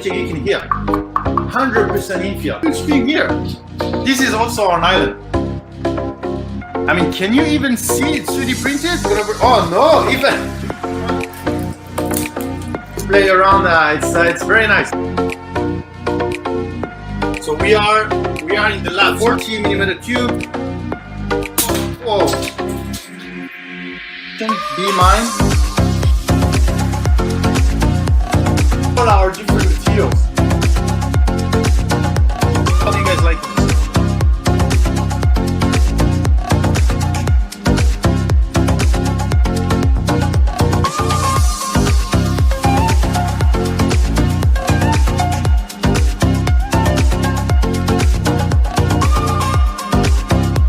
what you can hear. 100% infill. Huge thing here. This is also on island. I mean, can you even see it 3D printed? Oh no, even play around. It's very nice. So we are in the lab. 40mm cube. Whoa. Be mine. All our different materials. How do you guys like this?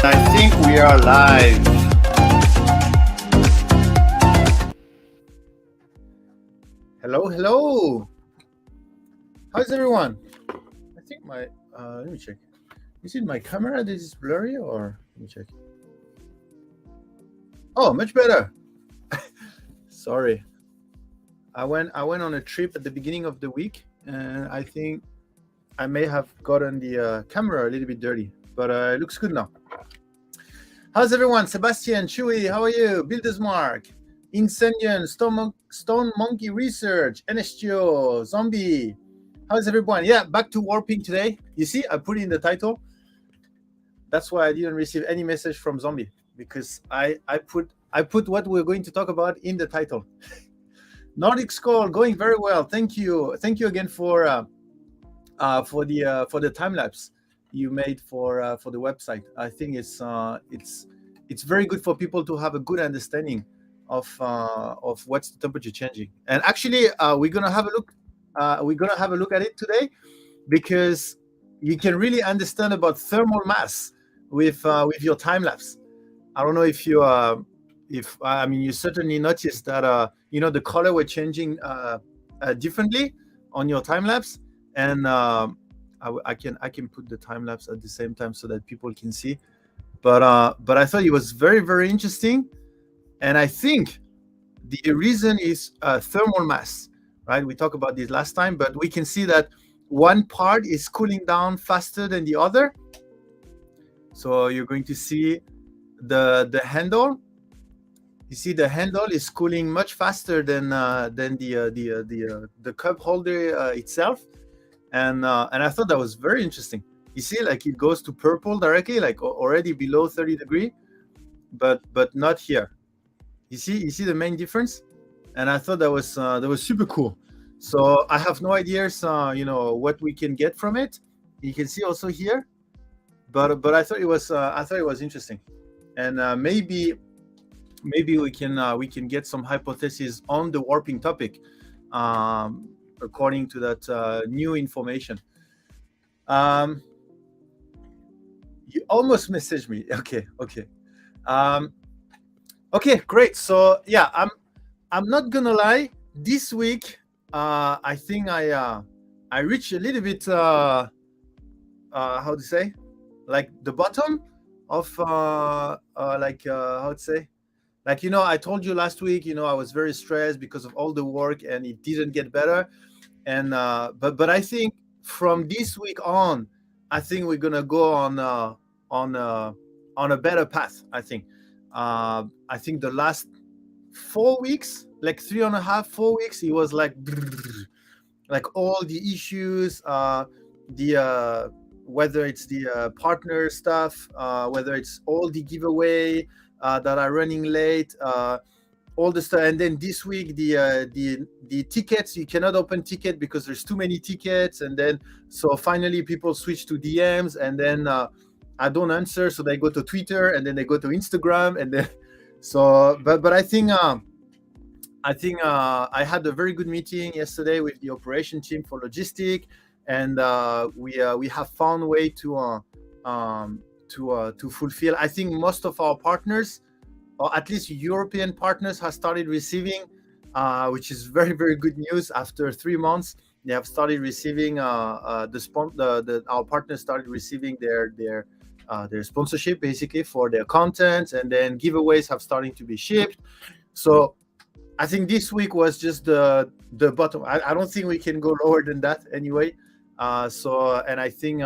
I think we are live. Hello. How's everyone? I think my let me check. Is it my camera that is blurry, or let me check? Oh, much better. Sorry. I went on a trip at the beginning of the week, and I think I may have gotten the camera a little bit dirty, but it looks good now. How's everyone? Sebastian, Chewy, how are you? Builders Mark, Incendian, Stone Monkey Research, NSGO, Zombie. How's everyone? Yeah, back to warping today. You see, I put it in the title. That's why I didn't receive any message from Zombie, because I put what we're going to talk about in the title. Nordic Skull going very well. Thank you again for the time lapse you made for the website. I think it's very good for people to have a good understanding of what's the temperature changing. And actually, we're gonna have a look. We're gonna have a look at it today, because you can really understand about thermal mass with your time lapse. I don't know if you you certainly noticed that the color were changing differently on your time lapse, and I can put the time lapse at the same time so that people can see. But I thought it was very, very interesting, and I think the reason is thermal mass, right? We talked about this last time, but we can see that one part is cooling down faster than the other. So you're going to see the handle. You see the handle is cooling much faster than the cup holder itself, and I thought that was very interesting. You see, like it goes to purple directly, like already below 30 degrees, but not here. You see the main difference, and I thought that was super cool. So I have no ideas, what we can get from it. You can see also here, but I thought it was interesting, and maybe we can get some hypotheses on the warping topic, according to that new information. You almost messaged me. Okay. Okay, great. So yeah, I'm not gonna lie. This week, I think I reached a little bit how to say, like the bottom of how to say, like I told you last week, I was very stressed because of all the work and it didn't get better, and but I think from this week on, I think we're gonna go on a better path. I think the last 4 weeks, like 3.5, 4 weeks, it was like all the issues, whether it's the partner stuff, whether it's all the giveaway that are running late, all the stuff. And then this week, the tickets, you cannot open ticket because there's too many tickets. And then so finally people switch to DMs, and then I don't answer, so they go to Twitter, and then they go to Instagram, and then so. But I think I had a very good meeting yesterday with the operation team for logistic, and we have found a way to fulfill. I think most of our partners, or at least European partners, have started receiving, which is very, very good news. After 3 months, they have started receiving our partners started receiving their sponsorship, basically, for their content, and then giveaways have started to be shipped. So I think this week was just the bottom. I don't think we can go lower than that anyway. And I think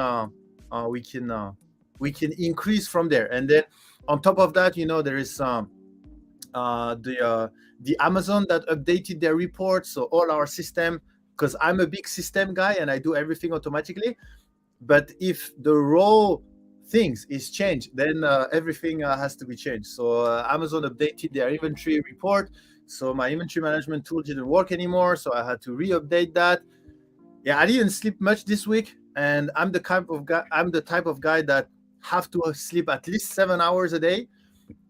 we can increase from there. And then on top of that, there is the Amazon that updated their report. So all our system, because I'm a big system guy and I do everything automatically. But if the raw things is changed, then everything has to be changed. So Amazon updated their inventory report. So my inventory management tool didn't work anymore. So I had to re-update that. Yeah, I didn't sleep much this week, and I'm the type of guy that have to sleep at least 7 hours a day.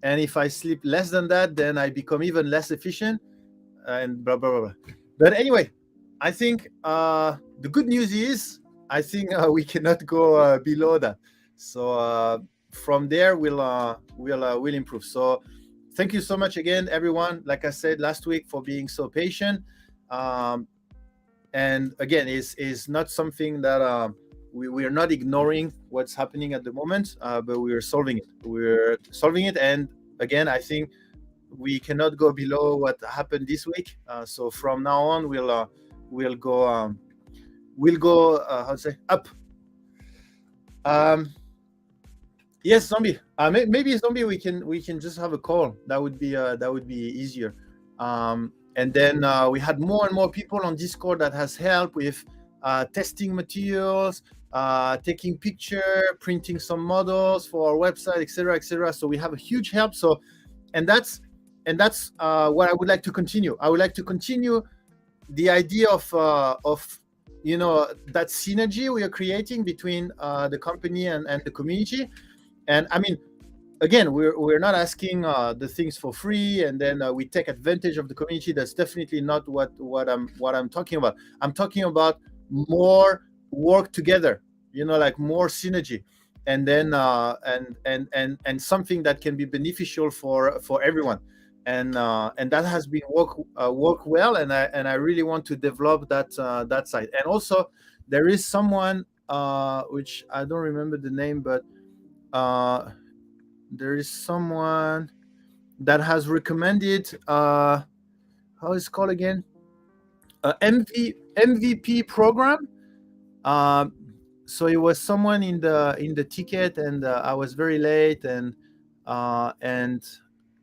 And if I sleep less than that, then I become even less efficient, and blah blah blah. Blah. But anyway, I think the good news is I think we cannot go below that. So from there we'll improve. So thank you so much again, everyone. Like I said last week, for being so patient. And again, is not something that we are not ignoring what's happening at the moment, but we are solving it. We're solving it, and again, I think we cannot go below what happened this week. So from now on, we'll go how to say, up. Yes, Zombie. Maybe Zombie, we can just have a call. That would be easier. And then we had more and more people on Discord that has helped with testing materials, taking picture, printing some models for our website, etc., etc. So we have a huge help. So, and that's what I would like to continue. I would like to continue the idea of that synergy we are creating between the company and the community. And I mean, again, we're not asking the things for free, and then we take advantage of the community. That's definitely not what I'm talking about. I'm talking about more work together, like more synergy, and then and something that can be beneficial for everyone. And that has been work well, and I really want to develop that side. And also there is someone which I don't remember the name, but there is someone that has recommended how is it called again, MVP program. So it was someone in the ticket, and I was very late, and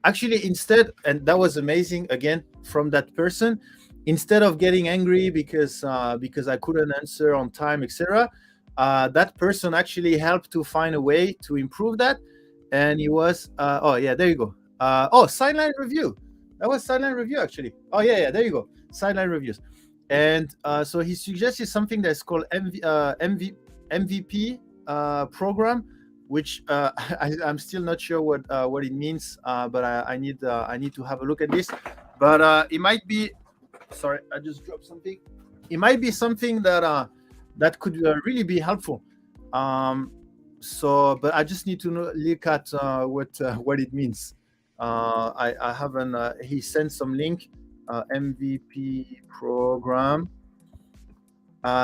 actually instead, and that was amazing again from that person, instead of getting angry because I couldn't answer on time, etc., that person actually helped to find a way to improve that. And he was oh yeah, there you go. Sideline review. That was sideline review, actually. Oh yeah, there you go. Sideline reviews. And so he suggested something that's called MVP program, which I'm still not sure what it means, but I need to have a look at this. But it might be, sorry, I just dropped something. It might be something that could really be helpful. So, but I just need to look at what it means. I haven't. He sent some link. MVP program.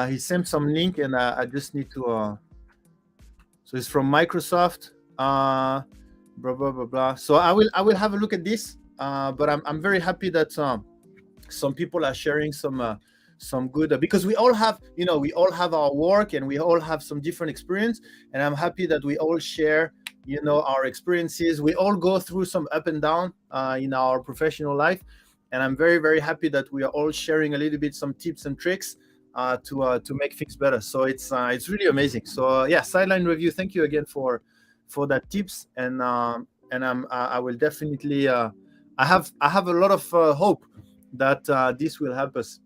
He sent some link, and I just need to. So it's from Microsoft. Blah blah blah blah. So I will have a look at this. But I'm very happy that some people are sharing some good, because we all have our work, and we all have some different experience, and I'm happy that we all share our experiences. We all go through some up and down in our professional life, and I'm very, very happy that we are all sharing a little bit some tips and tricks to make things better. So it's really amazing. So yeah, sideline review, thank you again for that tips, and I will definitely I have a lot of hope that this will help us.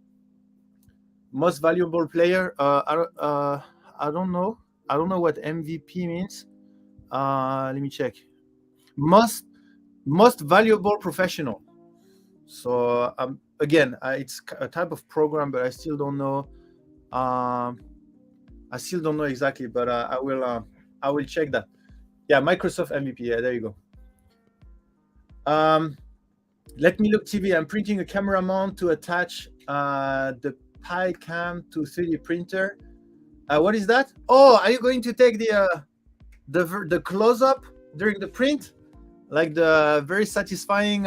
Most valuable player, I don't know what MVP means. Let me check. Most valuable professional. So again, it's a type of program, but I still don't know. I still don't know exactly, but I will check that. Yeah, Microsoft MVP. Yeah, there you go. Let me look TV. I'm printing a camera mount to attach the Cam to 3D printer. What is that? Oh, are you going to take the close up during the print, like the very satisfying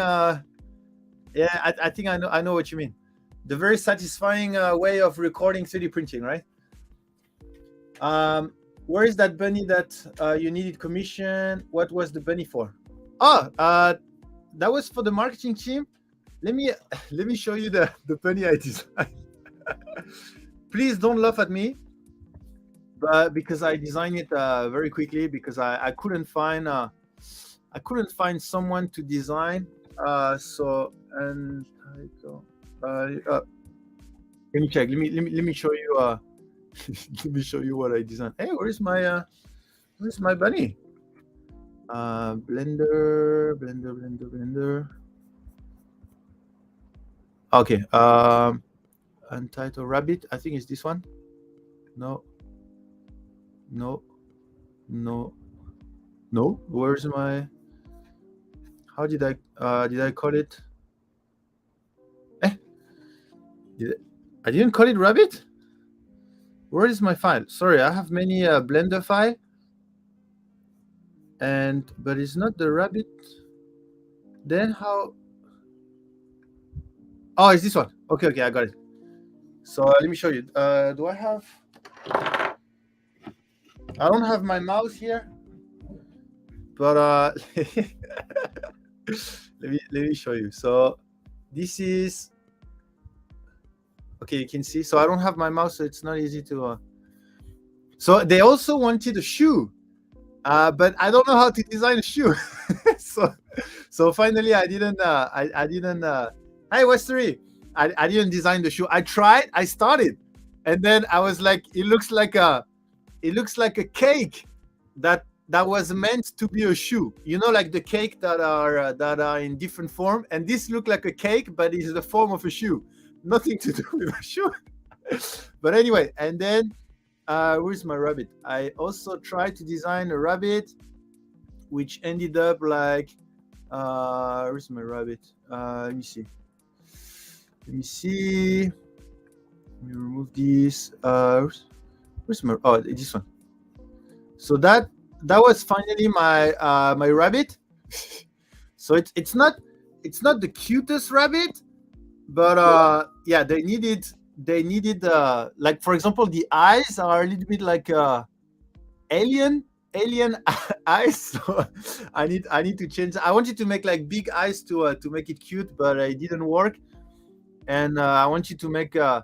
Yeah, I think I know what you mean. The very satisfying way of recording 3D printing, right? Where is that bunny that you needed commission? What was the bunny for? Oh, that was for the marketing team. Let me let me show you the bunny I designed. Please don't laugh at me, but because I designed it very quickly because I couldn't find someone to design. So and let me check. Let me show you. Let me show you what I designed. Hey, where's my bunny? Blender. Okay. Untitled Rabbit. I think it's this one. No. Where's my? How did I call it? I didn't call it Rabbit. Where is my file? Sorry, I have many Blender file, but it's not the Rabbit. Then how? Oh, it's this one. Okay, I got it. So let me show you. Do I have? I don't have my mouse here, but let me show you. So this is okay. You can see. So I don't have my mouse, so it's not easy to. So they also wanted a shoe, but I don't know how to design a shoe. so finally, I didn't. I didn't. Hey, Westery, I didn't design the shoe. I tried. I started, and then I was like, it looks like a cake that was meant to be a shoe. You know, like the cake that are in different form, and this looked like a cake, but it's the form of a shoe. Nothing to do with a shoe. But anyway, and then where's my rabbit? I also tried to design a rabbit, which ended up like where's my rabbit? Let me see. Let me remove this. Where's my? Oh, this one. So that was finally my my rabbit. So it's not the cutest rabbit, but yeah, they needed like, for example, the eyes are a little bit like alien eyes. So I need to change. I wanted to make like big eyes to make it cute, but it didn't work. And I want you to make I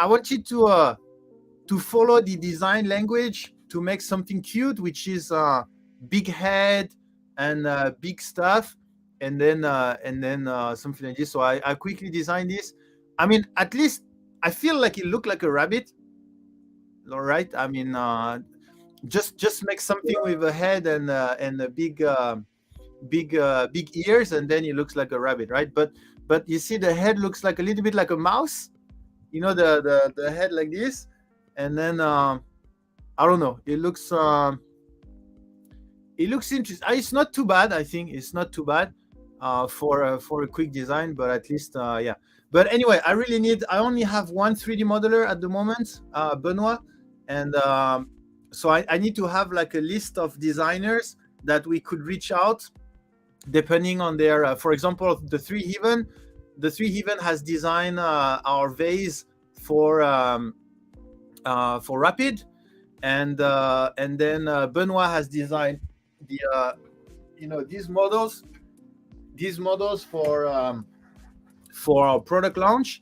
want you to follow the design language to make something cute, which is big head and big stuff, and then something like this. So I quickly designed this. I mean, at least I feel like it looked like a rabbit. All right. I mean, just make something with a head and a big ears, and then it looks like a rabbit, right? But you see, the head looks like a little bit like a mouse. You know, the head like this, and then I don't know. It looks interesting. It's not too bad. I think it's not too bad for a quick design, but at least yeah. But anyway, I only have one 3D modeler at the moment, Benoit, and so I need to have like a list of designers that we could reach out, depending on their. For example, the Three Heaven has designed our vase for Rapid, and then Benoit has designed the these models for our product launch.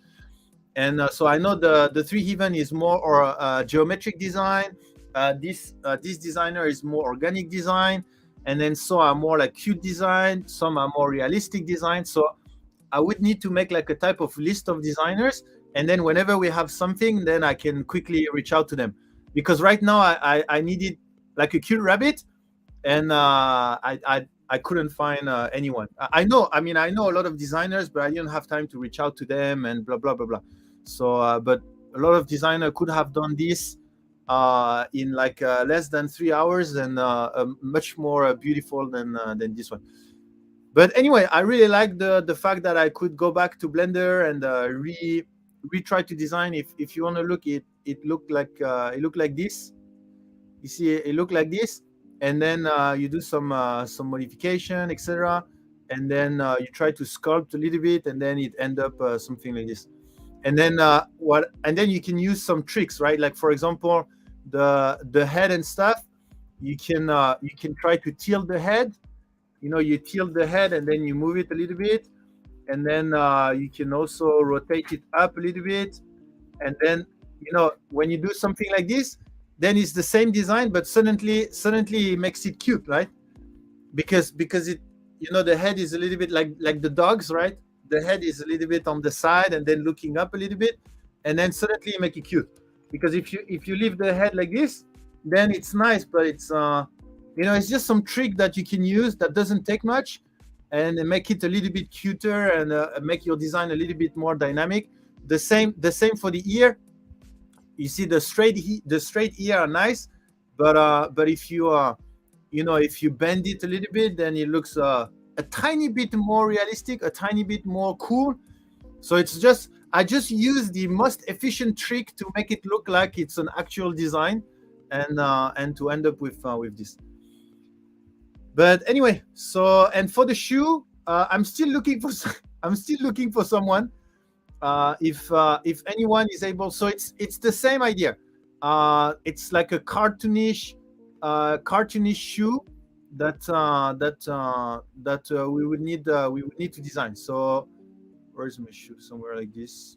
And so I know the Three Heaven is more or geometric design. This designer is more organic design, and then some are more like cute design, some are more realistic design. So I would need to make like a type of list of designers, and then whenever we have something, then I can quickly reach out to them. Because right now I needed like a cute rabbit, and I couldn't find anyone. I know a lot of designers, but I didn't have time to reach out to them and blah blah blah blah. So but a lot of designers could have done this in like less than 3 hours, and much more beautiful than this one. But anyway, I really like the fact that I could go back to Blender and retry to design. If you want to look, it looked like this. You see, it looked like this, and then you do some modification, etc. and then you try to sculpt a little bit, and then it end up something like this. And then and then you can use some tricks, right? Like for example, the head and stuff. You can try to tilt the head. You tilt the head and then you move it a little bit, and then you can also rotate it up a little bit, and then when you do something like this, then it's the same design, but suddenly it makes it cute, right? Because it the head is a little bit like the dogs, right? The head is a little bit on the side and then looking up a little bit, and then suddenly you make it cute. Because if you leave the head like this, then it's nice, but it's just some trick that you can use that doesn't take much, and make it a little bit cuter, and make your design a little bit more dynamic. The same for the ear. You see the straight ear are nice, but if you bend it a little bit, then it looks a tiny bit more realistic, a tiny bit more cool. So I just use the most efficient trick to make it look like it's an actual design, and to end up with this. But anyway, and for the shoe, I'm still looking for someone. If anyone is able, so it's the same idea. It's like a cartoonish shoe that we would need to design. So where's my shoe? Somewhere like this.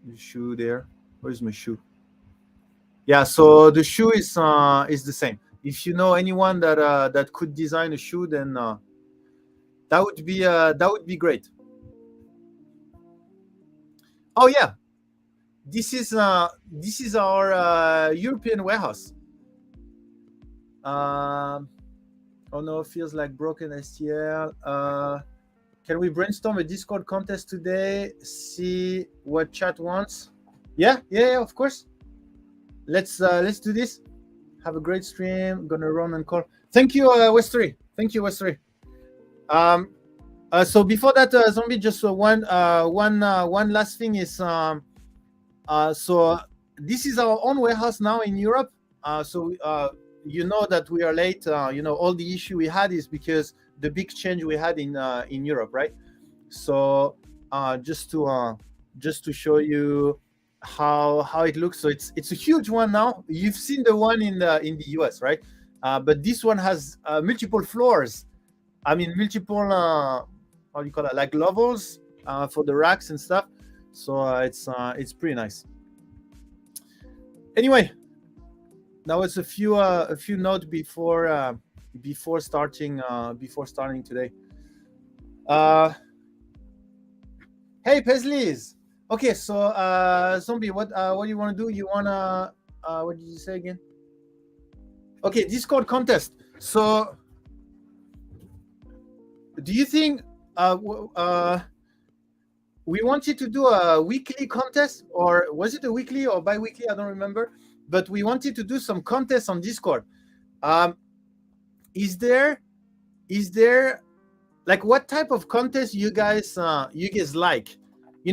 The shoe there. Where's my shoe? Yeah. So the shoe is the same. If you know anyone that could design a shoe, then that would be great. Oh yeah, this is our European warehouse. Oh no, feels like broken STL. Can we brainstorm a Discord contest today? See what chat wants. Yeah, of course. Let's do this. Have a great stream. Gonna run and call. Thank you, Westery. Thank you, Westery. So before that, Zombie, just one last thing is, so this is our own warehouse now in Europe. So that we are late. All the issue we had is because the big change we had in Europe, right? So just to show you how it looks. So it's a huge one now. You've seen the one in the US, right? But this one has multiple floors. I mean, multiple how do you call it? Like levels for the racks and stuff. So it's pretty nice. Anyway, that was a few notes before starting today. Hey Pesleys. Okay, so Zombie, what do you want to do? You wanna what did you say again? Okay, Discord contest. So do you think we wanted to do a weekly contest, or was it a weekly or bi-weekly? I don't remember, but we wanted to do some contests on Discord. Is there like, what type of contest you guys like?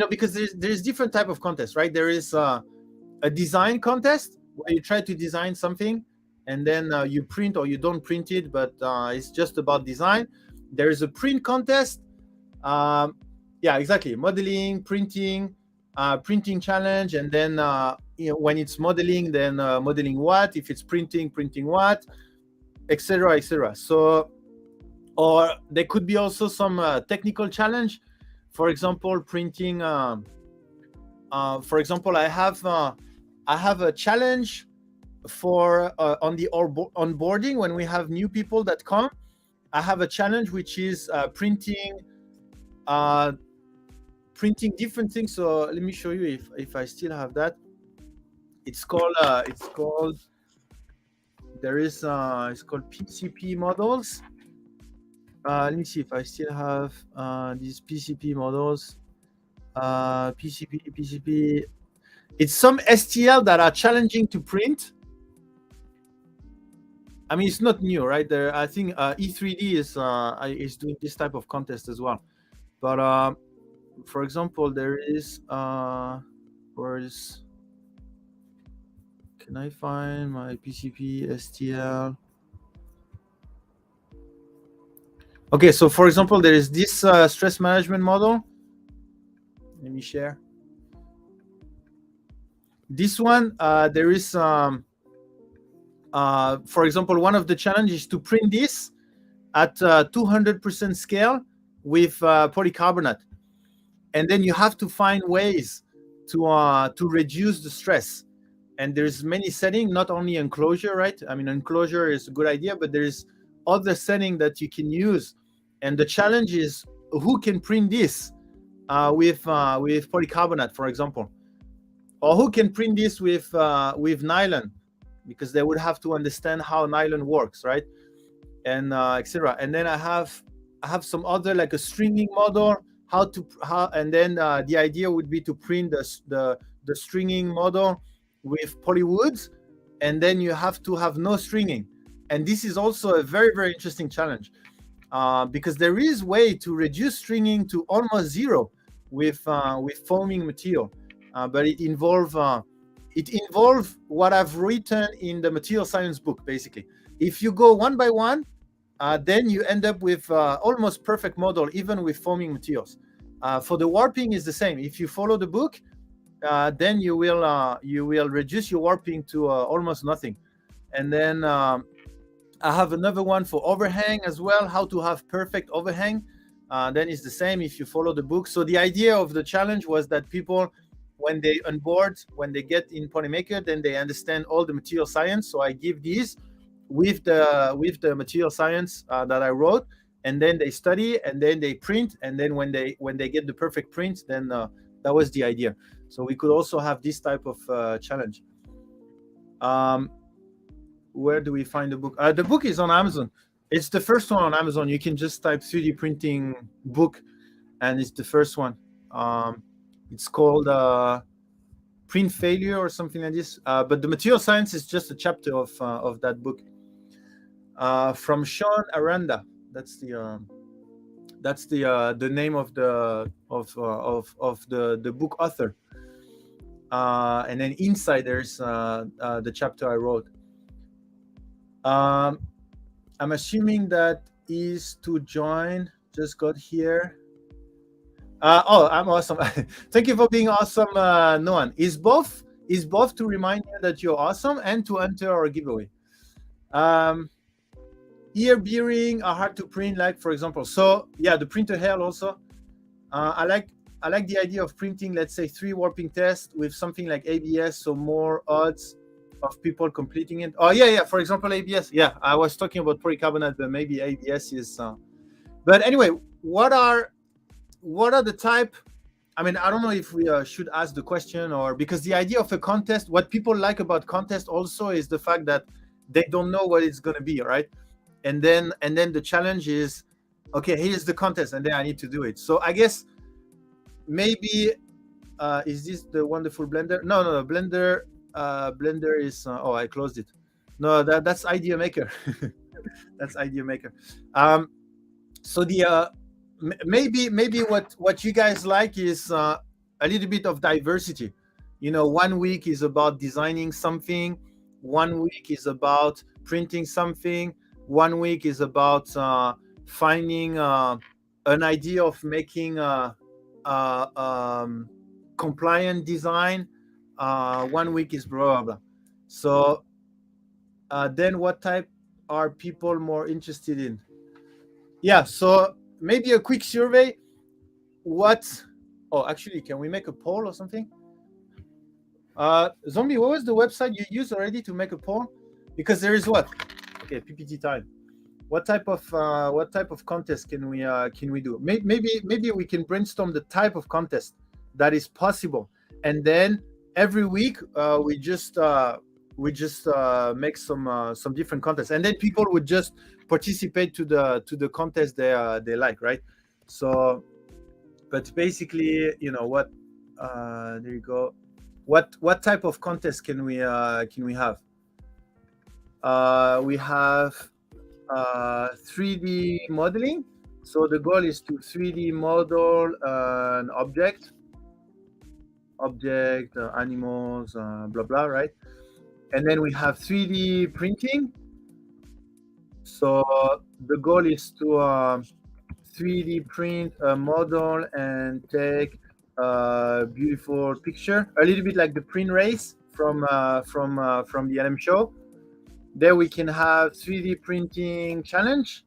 Because there's different type of contests, right? There is a design contest where you try to design something, and then you print or you don't print it, but it's just about design. There is a print contest. Yeah, exactly. Modeling, printing challenge, and then when it's modeling, then modeling what? If it's printing what, etc., etc. So, or there could be also some technical challenge. For example, printing. For example, I have a challenge for on the onboarding when we have new people that come. I have a challenge which is printing different things. So let me show you if I still have that. It's called it's called PCP models. Let me see if I still have these PCP models. PCP. It's some STL that are challenging to print. I mean, it's not new, right? There, I think E3D is doing this type of contest as well. But for example, there is can I find my PCP STL? Okay, so for example, there is this stress management model. Let me share. This one, there is, for example, one of the challenges to print this at 200% scale with polycarbonate. And then you have to find ways to reduce the stress. And there's many settings, not only enclosure, right? I mean, enclosure is a good idea, but there's other setting that you can use. And the challenge is who can print this with polycarbonate, for example, or who can print this with nylon, because they would have to understand how nylon works, right? And etc. And then I have some other, like a stringing model, and then the idea would be to print the stringing model with polywoods, and then you have to have no stringing. And this is also a very, very interesting challenge, because there is way to reduce stringing to almost zero with foaming material, but it involves what I've written in the material science book. Basically, if you go one by one, then you end up with almost perfect model, even with foaming materials. For the warping is the same. If you follow the book, then you will reduce your warping to almost nothing. And then I have another one for overhang as well, how to have perfect overhang. Then it's the same if you follow the book. So the idea of the challenge was that people, when they onboard, when they get in Polymaker, then they understand all the material science. So I give these with the material science that I wrote, and then they study, and then they print, and then when they get the perfect print, then that was the idea. So we could also have this type of challenge. Where do we find the book? The book is on Amazon. It's the first one on Amazon. You can just type 3D printing book, and it's the first one. It's called Print Failure or something like this. But the material science is just a chapter of that book. From Sean Aranda. That's the name of the book author. And then inside there's the chapter I wrote. I'm assuming that is to join. Just got here. I'm awesome. Thank you for being awesome, Noan. Is both to remind you that you're awesome and to enter our giveaway. Ear bearing are hard to print, like for example. So yeah, the printer hell also. I like the idea of printing, let's say 3 warping tests with something like ABS, so more odds of people completing it. Oh yeah, for example, ABS. Yeah, I was talking about polycarbonate, but maybe ABS is. But anyway, what are the type? I mean, I don't know if we should ask the question, or because the idea of a contest, what people like about contest also is the fact that they don't know what it's going to be, right? And then the challenge is, okay, here's the contest, and then I need to do it. So I guess maybe is this the wonderful Blender? No, Blender. Blender is oh, I closed it. No, that's Idea Maker. That's Idea Maker. So the maybe what you guys like is a little bit of diversity. You know, 1 week is about designing something, 1 week is about printing something, 1 week is about finding an idea of making compliant design. 1 week is blah blah blah. So then what type are people more interested in? Yeah, so maybe a quick survey. Actually, can we make a poll or something? Zombie, what was the website you used already to make a poll? Because there is what? Okay, PPT time. What type of contest can we do? Maybe we can brainstorm the type of contest that is possible, and then every week we just make some different contests, and then people would just participate to the contest they like, right? So, but basically, you know what? There you go. What type of contest can we have? We have 3D modeling. So the goal is to 3D model an object, animals, blah blah, right? And then we have 3D printing. So the goal is to 3D print a model and take a beautiful picture, a little bit like the print race from the LM show. There we can have 3D printing challenge.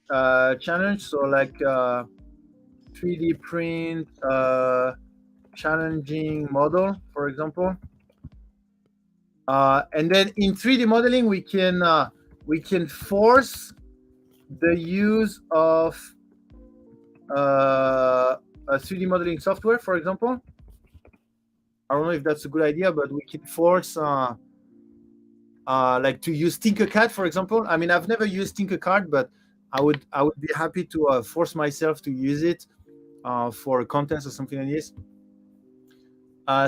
So like 3D print challenging model, for example. And then in 3D modeling, we can force the use of a 3D modeling software, for example. I don't know if that's a good idea, but we can force like to use Tinkercad, for example. I mean, I've never used Tinkercad, but I would be happy to force myself to use it for contents or something like this.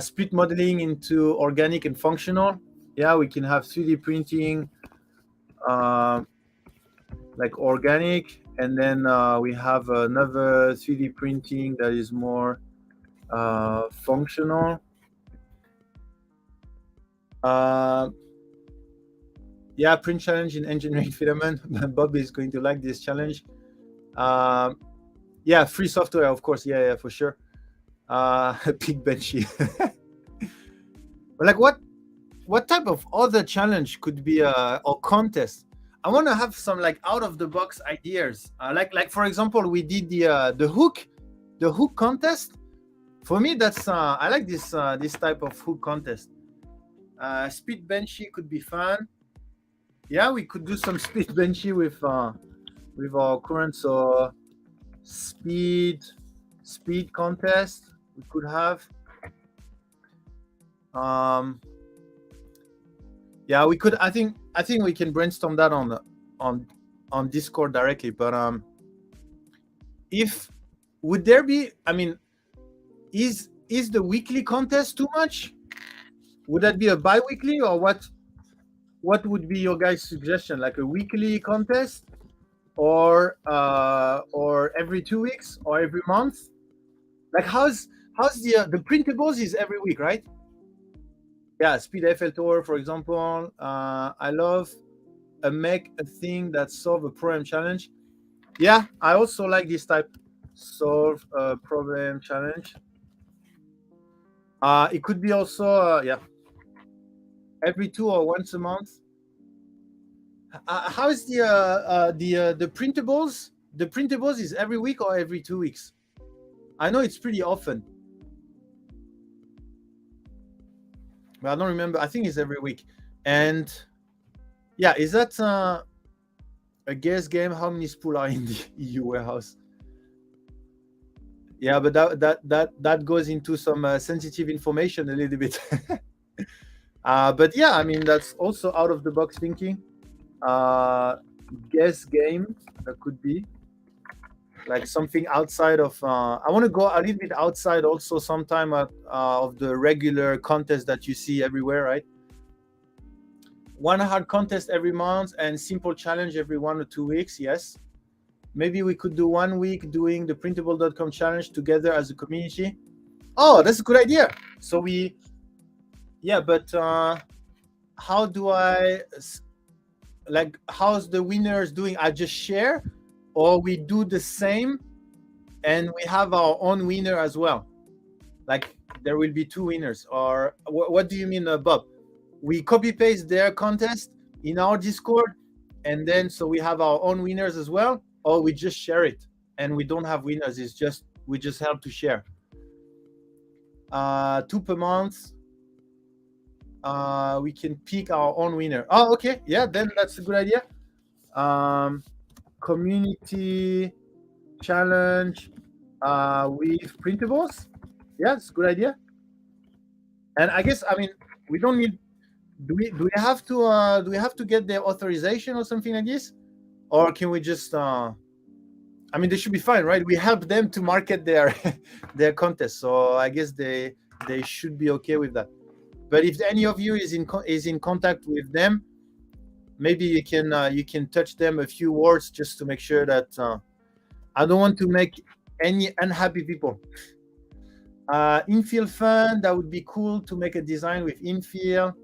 Split modeling into organic and functional. Yeah, we can have 3D printing like organic, and then we have another 3D printing that is more functional. Yeah, print challenge in engineering filament. Bob is going to like this challenge. Yeah, free software, of course. Yeah, for sure. Big benchy. But like, what type of other challenge could be or contest? I want to have some like out of the box ideas. Like for example, we did the hook contest. For me, that's I like this type of hook contest. Speed benchy could be fun. Yeah, we could do some speed benchy with our current. So speed contest we could have. Yeah, we could. I think we can brainstorm that on Discord directly. But if would there be? I mean, is the weekly contest too much? Would that be a bi-weekly, or what? What would be your guys' suggestion? Like a weekly contest, or every 2 weeks, or every month? Like how's the printables is every week, right? Yeah, Speed FL Tower, for example. I love make a thing that solve a problem challenge. Yeah, I also like this type, solve a problem challenge. It could be also yeah, every 2 or once a month. How is the printables? The printables is every week or every 2 weeks? I know it's pretty often, but I don't remember. I think it's every week. And yeah, is that a guess game? How many spool are in the EU warehouse? Yeah, but that goes into some sensitive information a little bit. But yeah, I mean, that's also out of the box thinking. Guess game, that could be like something outside of I want to go a little bit outside also sometime of the regular contest that you see everywhere, right? One hard contest every month and simple challenge every 1 or 2 weeks. Yes, maybe we could do 1 week doing the printable.com challenge together as a community. Oh, that's a good idea. So but how do I, like, how's the winners doing? I just share, or we do the same and we have our own winner as well? Like there will be 2 winners, or what do you mean, Bob? We copy paste their contest in our Discord, and then so we have our own winners as well, or we just share it and we don't have winners. It's just we just help to share. 2 per month. We can pick our own winner. Oh, okay. Yeah, then that's a good idea. Community challenge with printables. Yeah, it's a good idea. And I guess, I mean, we don't need. Do we have to get their authorization or something like this, or can we just? I mean, they should be fine, right? We help them to market their their contest, so I guess they should be okay with that. But if any of you is in contact with them, maybe you can touch them a few words just to make sure that I don't want to make any unhappy people. Infill fun, that would be cool to make a design with infill.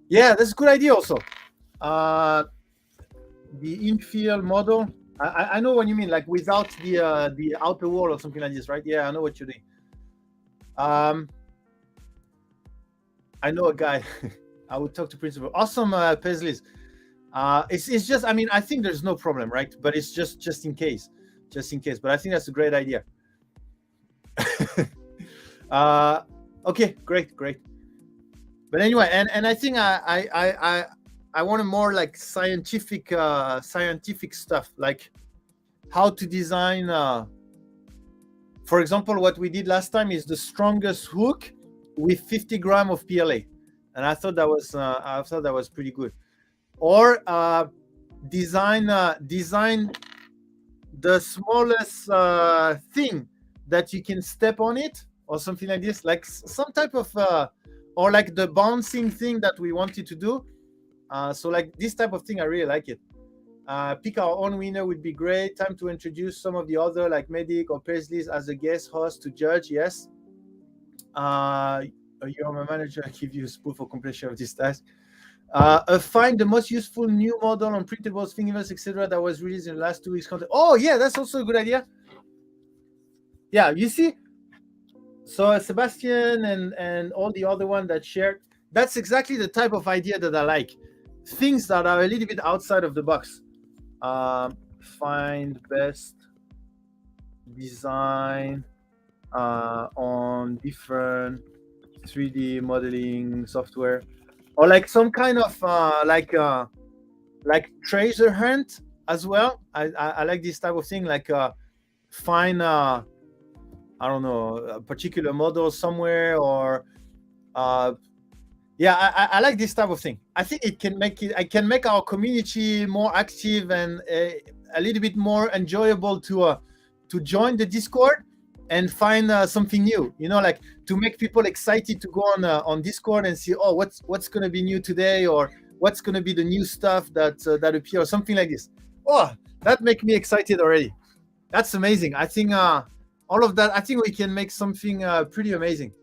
Yeah, that's a good idea also. infill model. I know what you mean, like without the outer wall or something like this, right? Yeah, I know what you're doing. I know a guy. I would talk to principal. Awesome, Paisleys. It's just, I mean, I think there's no problem, right? But it's just in case, But I think that's a great idea. Okay, great. But anyway, and I think I want a more like scientific stuff, like how to design. For example, what we did last time is the strongest hook with 50 grams of PLA, and I thought that was pretty good. Or design the smallest thing that you can step on it, or something like this, like some type of or like the bouncing thing that we wanted to do. So like this type of thing, I really like it. Pick our own winner would be great. Time to introduce some of the other, like Medic or Paisleys, as a guest host to judge. Yes. You're my manager. I give you a spool for completion of this task. Find the most useful new model on printables, Thingiverse, etc. that was released in the last 2 weeks. Oh yeah, that's also a good idea. Yeah, you see. So Sebastian and all the other one that shared, that's exactly the type of idea that I like. Things that are a little bit outside of the box. Find best design on different 3D modeling software, or like some kind of like treasure hunt as well. I like this type of thing, like find I don't know, a particular model somewhere, or yeah, I like this type of thing. I think I can make our community more active and a little bit more enjoyable to join the Discord and find something new. You know, like to make people excited to go on Discord and see, oh, what's going to be new today, or what's going to be the new stuff that appears, something like this. Oh, that makes me excited already. That's amazing. I think all of that. I think we can make something pretty amazing.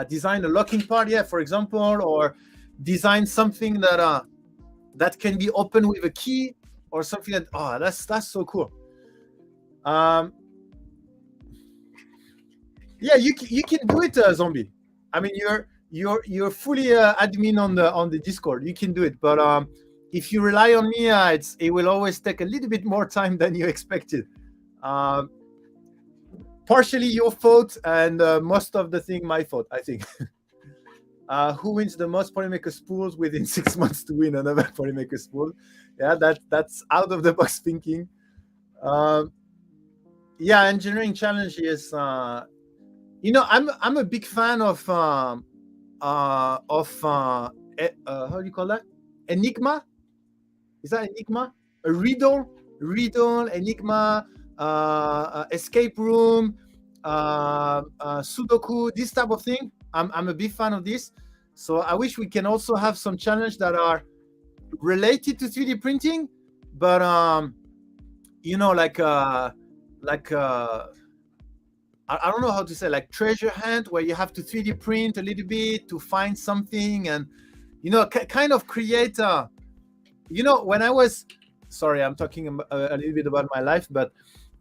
Design a locking part, yeah, for example, or design something that can be opened with a key, or something that, oh, that's so cool. Yeah, you can do it, Zombie. I mean, you're fully admin on the Discord. You can do it, but if you rely on me, it will always take a little bit more time than you expected. Partially your fault, and most of the thing my fault, I think. Who wins the most Polymaker spools within 6 months to win another Polymaker spool? Yeah, that's out of the box thinking. Yeah, engineering challenge is. You know, I'm a big fan of how do you call that? Enigma? Is that Enigma? A riddle, Enigma. Escape room, Sudoku, this type of thing. I'm a big fan of this. So I wish we can also have some challenges that are related to 3D printing, but you know, like I don't know how to say, like treasure hunt, where you have to 3D print a little bit to find something, and you know, kind of create. You know, when I was, sorry, I'm talking a little bit about my life, but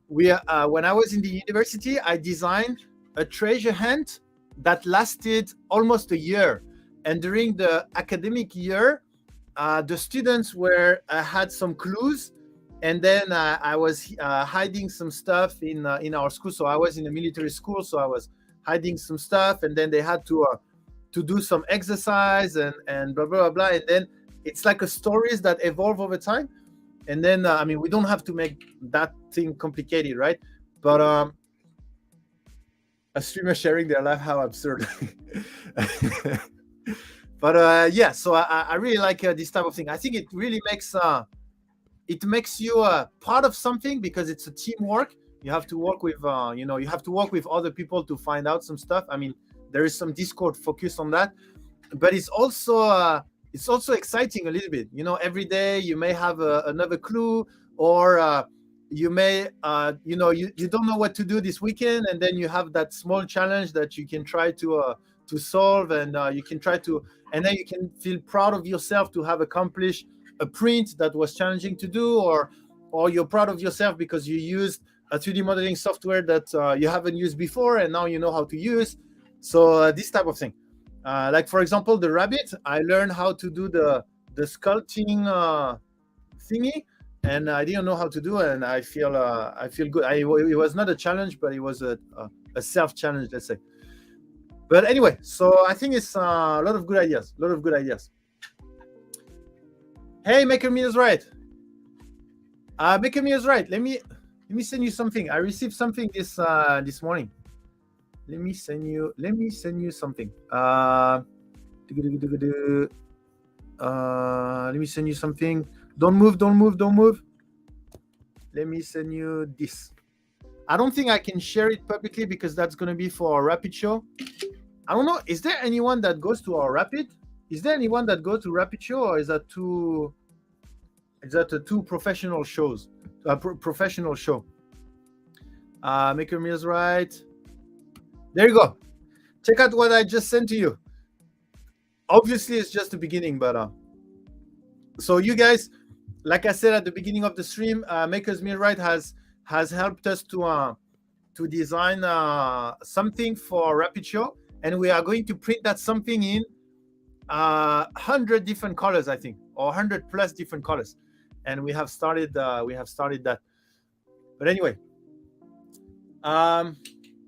when I was in the university, I designed a treasure hunt that lasted almost a year. And during the academic year, the students had some clues, and then I was hiding some stuff in our school. So I was in a military school, so I was hiding some stuff, and then they had to do some exercise and blah blah blah. And then it's like a stories that evolve over time. And then, I mean, we don't have to make that thing complicated, right? But a streamer sharing their life, how absurd. But yeah, so I really like this type of thing. I think it really makes you part of something, because it's a teamwork. You have to work with, you have to work with other people to find out some stuff. I mean, there is some Discord focus on that, but it's also exciting a little bit. You know, every day you may have another clue, or you may, you don't know what to do this weekend, and then you have that small challenge that you can try to solve, and you can try to, and then you can feel proud of yourself to have accomplished a print that was challenging to do, or you're proud of yourself because you used a 3D modeling software that you haven't used before and now you know how to use. So this type of thing. Like for example, the rabbit, I learned how to do the sculpting thingy, and I didn't know how to do it, and I feel good. It was not a challenge, but it was a self challenge, let's say. But anyway, so I think it's a lot of good ideas. Hey, Maker Me is right. Maker Me is right. Let me send you something. I received something this morning. Let me send you something. Let me send you something. Don't move. Let me send you this. I don't think I can share it publicly because that's going to be for our Rapid show. I don't know. Is there anyone that goes to our Rapid? Is there anyone that goes to Rapid show, or is that two professional shows? Professional show. Maker Me is right. There you go. Check out what I just sent to you. Obviously, it's just the beginning, but so you guys, like I said at the beginning of the stream, Makers Me Right has helped us to design something for Rapid Show, and we are going to print that something in 100 different colors, I think, or 100 plus different colors, and we have started that. But anyway,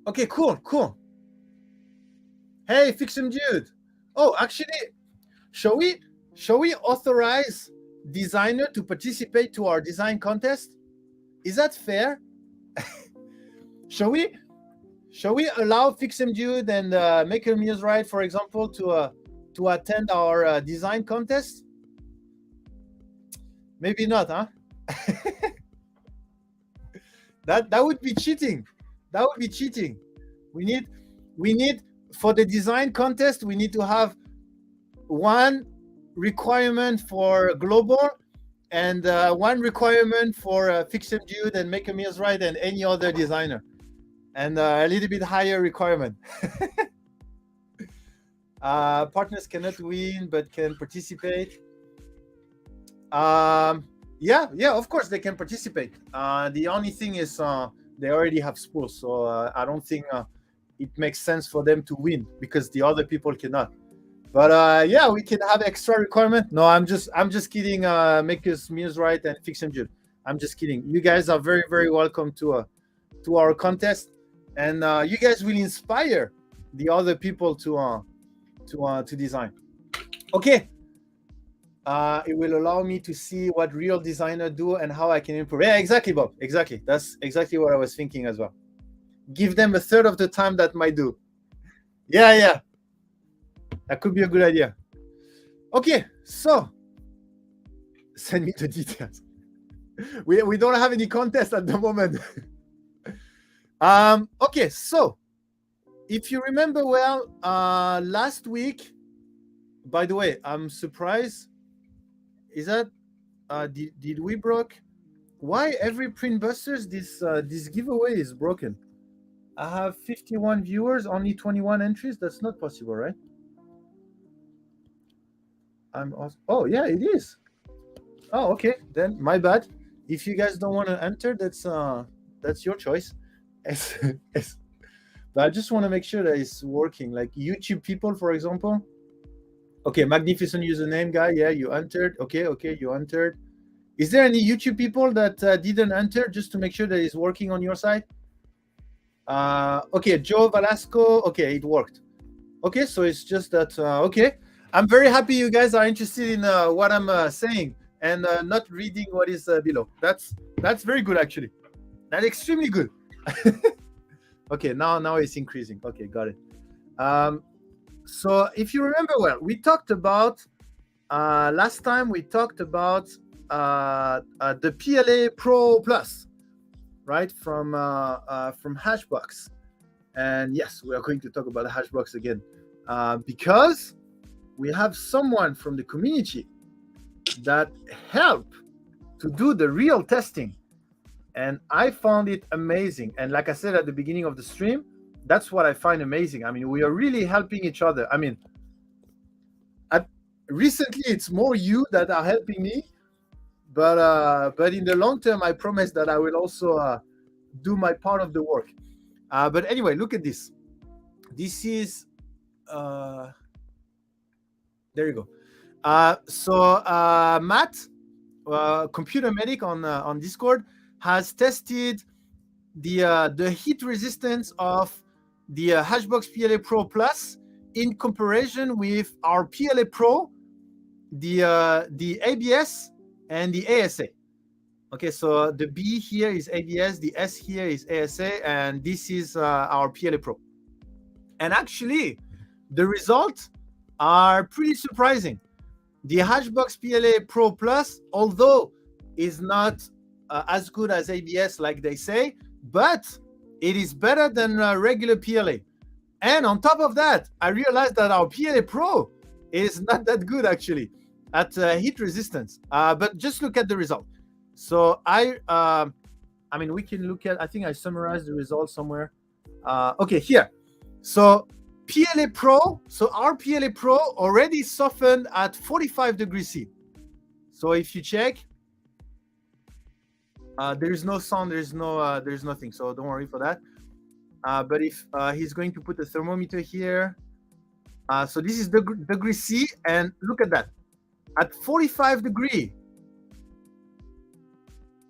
okay, cool. Hey, Fiction Dude. Oh, actually, shall we authorize designer to participate to our design contest? Is that fair? Shall we allow Fixem Dude and Maker Me is Right, for example, to attend our design contest? Maybe not, huh? That would be cheating. We need for the design contest, we need to have one requirement for global and one requirement for Fixem Dude and Maker Me is Right and any other designer, and a little bit higher requirement. Partners cannot win but can participate. Yeah, of course they can participate. The only thing is they already have spools, so I don't think it makes sense for them to win because the other people cannot. But yeah, we can have extra requirement. No, I'm just kidding. Makers Me is Right and Fixem Dude. I'm just kidding. You guys are very, very welcome to our contest, and you guys will inspire the other people to design. Okay. It will allow me to see what real designers do and how I can improve. Yeah, exactly, Bob. Exactly. That's exactly what I was thinking as well. Give them a third of the time that might do. Yeah. That could be a good idea. Okay, so send me the details. We don't have any contest at the moment. Okay, so if you remember well, last week, by the way, I'm surprised. Is that did we broke? Why every Printbusters this giveaway is broken? I have 51 viewers, only 21 entries. That's not possible, right? Oh yeah, it is. Oh, okay, then my bad. If you guys don't want to enter, that's your choice. But I just want to make sure that it's working. Like YouTube people, for example. Okay, magnificent username guy. Yeah, you entered. Okay, you entered. Is there any YouTube people that didn't enter, just to make sure that it's working on your side? Okay, Joe Velasco. Okay, it worked. Okay, so it's just that. Okay, I'm very happy you guys are interested in what I'm saying and not reading what is below. That's very good, actually. That's extremely good. Okay, now it's increasing. Okay, got it. So if you remember well, we talked about last time. We talked about the PLA Pro Plus, right, from Hashbox, and yes, we are going to talk about Hashbox again because we have someone from the community that helped to do the real testing, and I found it amazing. And like I said at the beginning of the stream, that's what I find amazing. I mean, we are really helping each other. I mean, recently it's more you that are helping me, but in the long term, I promise that I will also do my part of the work. But anyway, look at this. This is there you go. Matt, computer medic on Discord, has tested the heat resistance of the Hashbox PLA Pro Plus in comparison with our PLA Pro, the ABS, and the ASA. Okay, so the B here is ABS, the S here is ASA, and this is our PLA Pro. And actually, the results are pretty surprising. The Hashbox PLA Pro Plus, although is not as good as ABS like they say, but it is better than regular PLA. And on top of that, I realized that our PLA Pro is not that good actually at heat resistance. But just look at the result. So I mean, we can look at, I think I summarized the results somewhere. Okay, here. So PLA Pro, so our PLA Pro already softened at 45 degrees C. So if you check, there is no sound, there's nothing. So don't worry for that. But if he's going to put a thermometer here, so this is degree C, and look at that. At 45 degree,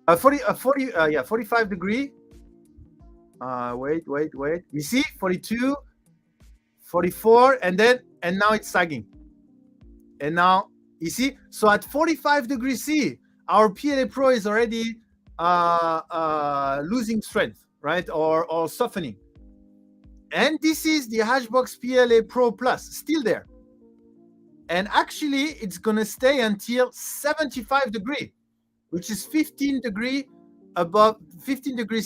45 degree. Wait. You see, 42, 44, and now it's sagging. And now you see, so at 45 degrees C, our PLA Pro is already losing strength, right, or softening. And this is the Hashbox PLA Pro Plus, still there. And actually, it's gonna stay until 75 degree, which is 15 degrees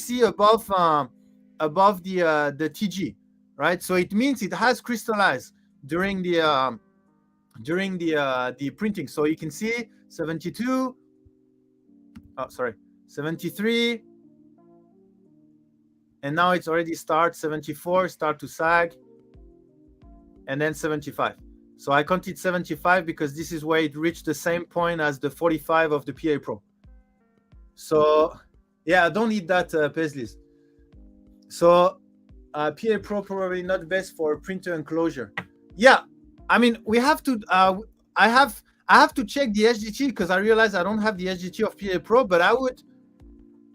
C above the TG, right? So it means it has crystallized during the printing. So you can see 72. Oh, sorry, 73. And now it's already 74, start to sag, and then 75. So I counted 75 because this is where it reached the same point as the 45 of the PA Pro. So yeah, I don't need that, Paisleys. So PA Pro probably not best for printer enclosure. Yeah, I mean, we have to, I have to check the SGT because I realize I don't have the SGT of PA Pro, but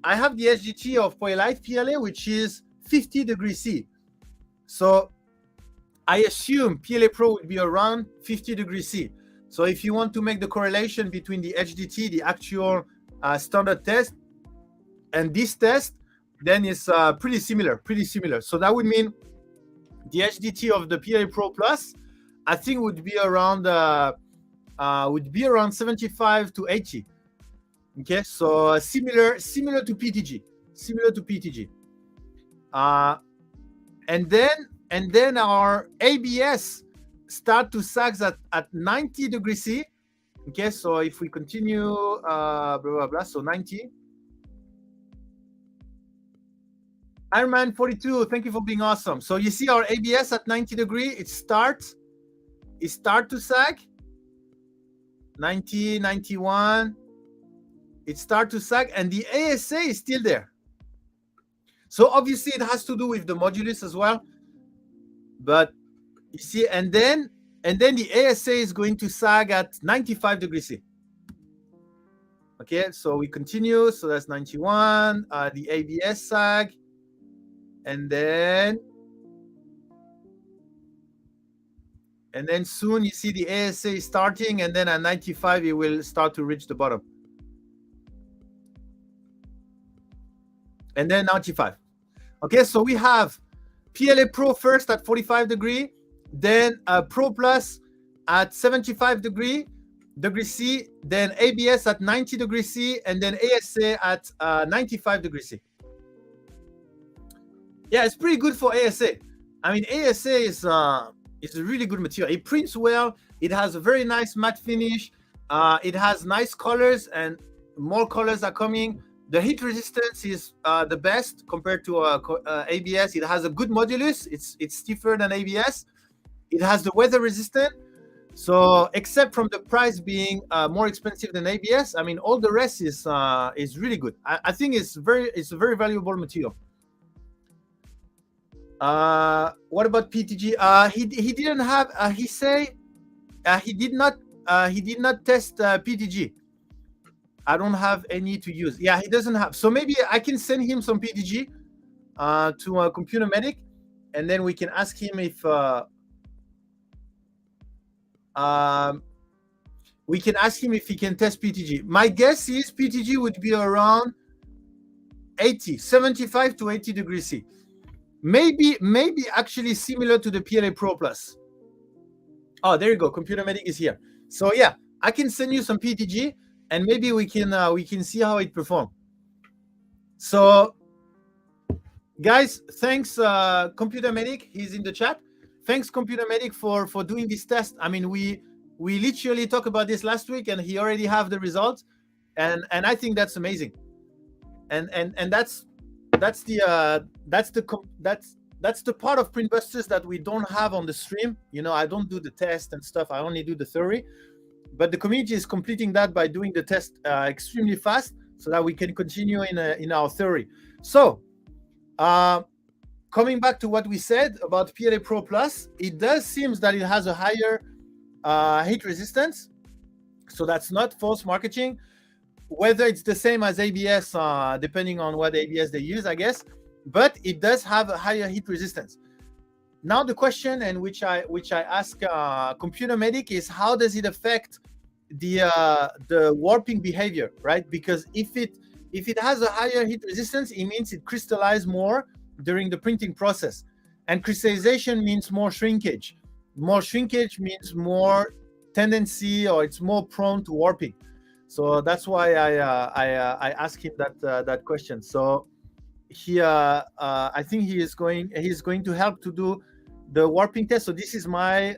I have the SGT of Polylight PLA, which is 50 degrees C. So I assume PLA Pro would be around 50 degrees C. So if you want to make the correlation between the HDT, the actual standard test, and this test, then it's pretty similar. So that would mean the HDT of the PLA Pro Plus, I think would be around 75 to 80. Okay, so similar to PTG, and then our ABS start to sag at 90 degrees C. Okay, so if we continue, blah blah blah, so 90. Ironman 42, thank you for being awesome. So you see our ABS at 90 degrees, it start to sag. 90, 91. It starts to sag, and the ASA is still there. So obviously it has to do with the modulus as well. But you see, and then the ASA is going to sag at 95 degrees C. Okay, so we continue. So that's 91. The ABS sag, and then soon you see the ASA is starting, and then at 95 it will start to reach the bottom. And then 95. Okay, so we have PLA Pro first at 45 degrees, then Pro Plus at 75 degrees C, then ABS at 90 degrees C, and then ASA at 95 degrees C. Yeah, it's pretty good for ASA. I mean, ASA is a really good material. It prints well. It has a very nice matte finish. It has nice colors, and more colors are coming. The heat resistance is the best compared to ABS. It has a good modulus. It's stiffer than ABS. It has the weather resistant. So except from the price being more expensive than ABS, I mean, all the rest is really good. I think it's a very valuable material. What about PTG? He didn't have. He say he did not test PTG. I don't have any to use. Yeah, he doesn't have. So maybe I can send him some PTG to a Computer Medic, and then we can ask him if we can ask him if he can test PTG. My guess is PTG would be around 75 to 80 degrees C. Maybe actually similar to the PLA Pro Plus. Oh, there you go. Computer Medic is here. So yeah, I can send you some PTG, and maybe we can see how it performs. So, guys, thanks Computer Medic. He's in the chat. Thanks Computer Medic for doing this test. I mean, we literally talked about this last week, and he already have the results, and I think that's amazing. And that's the part of Printbusters that we don't have on the stream. You know, I don't do the test and stuff. I only do the theory. But the community is completing that by doing the test extremely fast, so that we can continue in our theory. So, coming back to what we said about PLA Pro Plus, it does seem that it has a higher heat resistance. So that's not false marketing. Whether it's the same as ABS, depending on what ABS they use, I guess, but it does have a higher heat resistance. Now the question, and which I ask Computer Medic, is how does it affect the warping behavior, right? Because if it has a higher heat resistance, it means it crystallizes more during the printing process, and crystallization means more shrinkage. More shrinkage means more tendency, or it's more prone to warping. So that's why I asked him that question. So he I think he's going to help to do the warping test. So this is my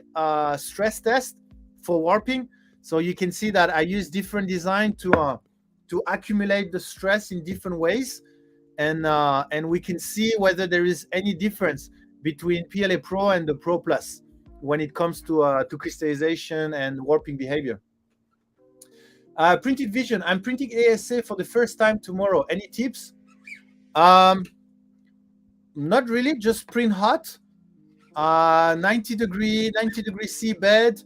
stress test for warping. So you can see that I use different design to accumulate the stress in different ways, and we can see whether there is any difference between PLA Pro and the Pro Plus when it comes to crystallization and warping behavior. Printed Vision. I'm printing ASA for the first time tomorrow. Any tips? Not really. Just print hot. 90 degree C bed.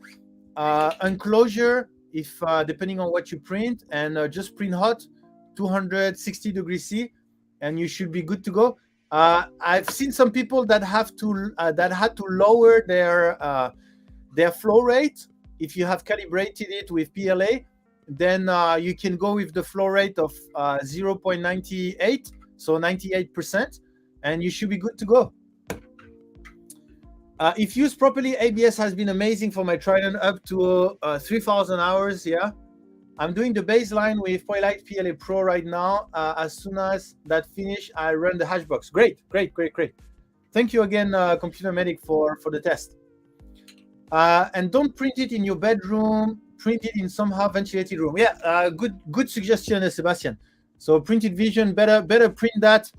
Enclosure, if depending on what you print, and just print hot, 260 degrees C, and you should be good to go. I've seen some people that had to lower their flow rate. If you have calibrated it with PLA, then you can go with the flow rate of 0.98, so 98%, and you should be good to go. If used properly, ABS has been amazing for my Trident up to 3,000 hours. Yeah, I'm doing the baseline with Polylight PLA Pro right now. As soon as that finish, I run the Hatchbox. Great. Thank you again, Computer Medic, for the test. And don't print it in your bedroom. Print it in somehow ventilated room. Yeah, good suggestion, Sebastian. So Printed Vision, better print that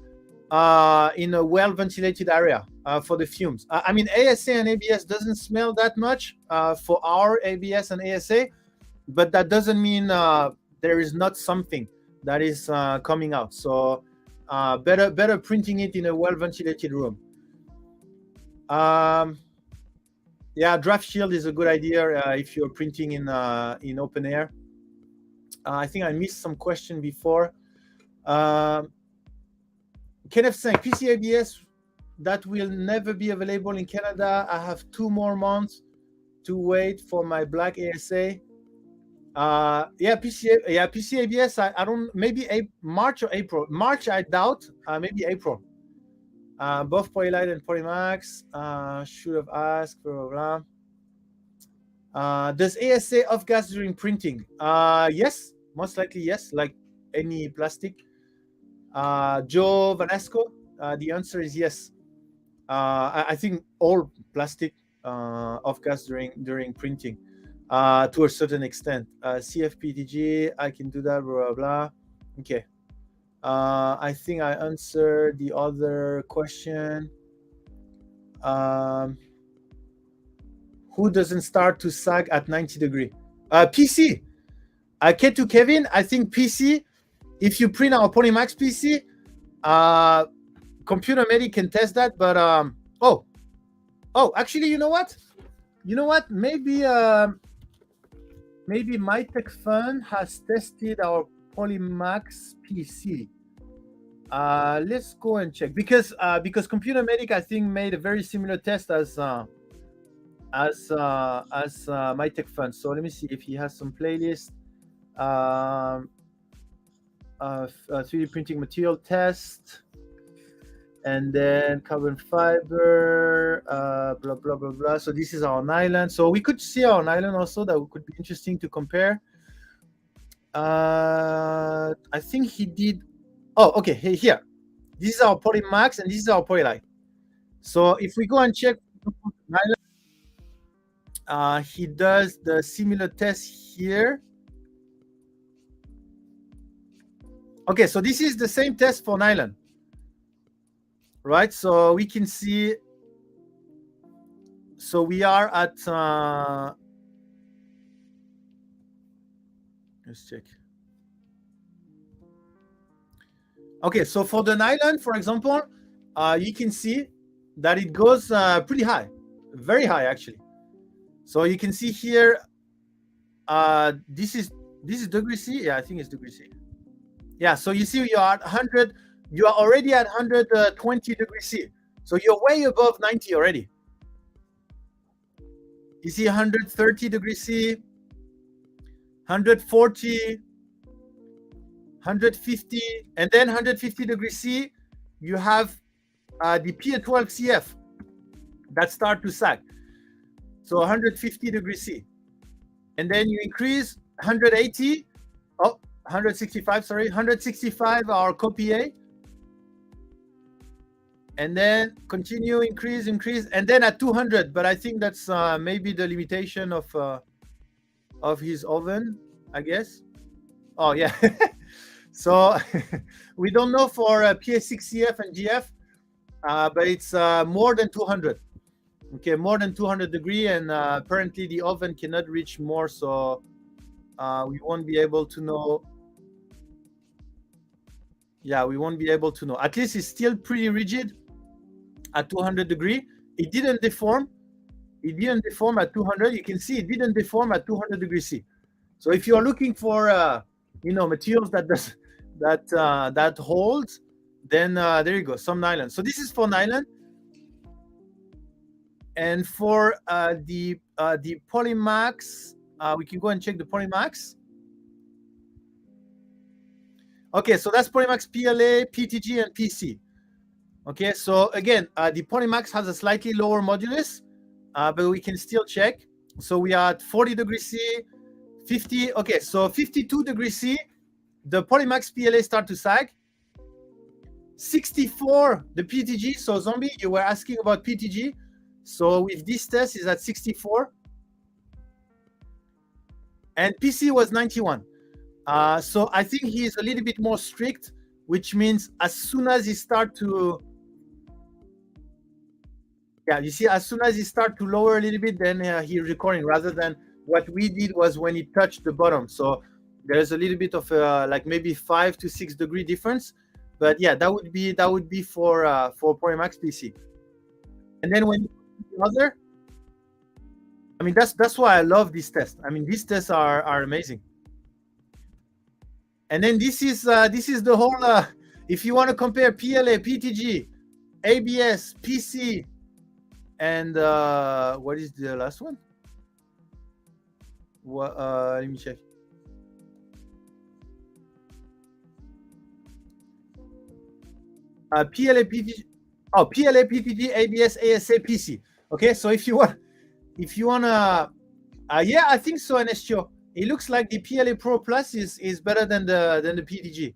in a well ventilated area for the fumes. I mean, ASA and ABS doesn't smell that much for our ABS and ASA, but that doesn't mean there is not something that is coming out. So better printing it in a well ventilated room. Yeah, draft shield is a good idea if you're printing in open air. I think I missed some question before. Kenneth saying PCABS that will never be available in Canada. I have 2 more months to wait for my black ASA. PCABS. I don't. Maybe March or April. March, I doubt. Maybe April. Both Polylight and Polymax. Should have asked. Blah blah blah. Does ASA off gas during printing? Yes, most likely yes. Like any plastic. Joe Vanasco, the answer is yes. I think all plastic off gas during printing to a certain extent. CFPTG, I can do that, blah, blah, blah. Okay. I think I answered the other question. who doesn't start to sag at 90 degree? PC. K to Kevin, I think PC, if you print our Polymax PC, Computer Medic can test that, but actually, you know what? Maybe MyTech Fun has tested our Polymax PC. Let's go and check, because Computer Medic, I think, made a very similar test as MyTech Fun. So let me see if he has some playlist. 3D printing material test, and then carbon fiber, blah blah blah blah. So this is our nylon. So we could see our nylon also. That could be interesting to compare. I think he did. Oh, okay. Here. This is our Polymax, and this is our Polylight. So if we go and check nylon, he does the similar test here. Okay, so this is the same test for nylon, right? So we can see. So we are at. Let's check. Okay, so for the nylon, for example, you can see that it goes pretty high, very high actually. So you can see here, this is degree C. Yeah, I think it's degree C. Yeah, so you see you are at 100. You are already at 120 degrees C. So you're way above 90 already. You see 130 degrees C, 140. 150, and then 150 degrees C, you have the PA12CF that start to sag. So 150 degrees C. And then you increase 180, 165, sorry, 165 our copy A. And then continue, increase, and then at 200, but I think that's maybe the limitation of his oven, I guess. Oh, yeah. So we don't know for PA6CF and GF, but it's more than 200. Okay, more than 200 degree, and apparently the oven cannot reach more, so we won't be able to know. Yeah, we won't be able to know. At least it's still pretty rigid at 200 degree. It didn't deform. It didn't deform at 200. You can see it didn't deform at 200 degrees C. So if you're looking for materials that holds, then there you go, some nylon. So this is for nylon. And for the Polymax, we can go and check the Polymax. Okay, so that's Polymax PLA, PTG, and PC. Okay, so again, the Polymax has a slightly lower modulus, but we can still check. So we are at 40 degrees C, 50. Okay, so 52 degrees C, the Polymax PLA start to sag. 64, the PTG. So Zombie, you were asking about PTG. So with this test is at 64. And PC was 91. So I think he is a little bit more strict, which means as soon as he start to, you see, as soon as he start to lower a little bit, then he's recording, rather than what we did was when he touched the bottom. So there's a little bit of like maybe 5 to 6 degree difference, but yeah, that would be for Polymax PC. And then when the other, I mean, that's why I love this test. I mean, these tests are amazing. And then this is the whole. If you want to compare PLA, PTG, ABS, PC, and what is the last one? What? Let me check. PLA, PTG. Oh, PLA, PTG, ABS, ASA, PC. Okay, so if you want yeah, I think so, NSTO. It looks like the PLA Pro Plus is better than the PTG.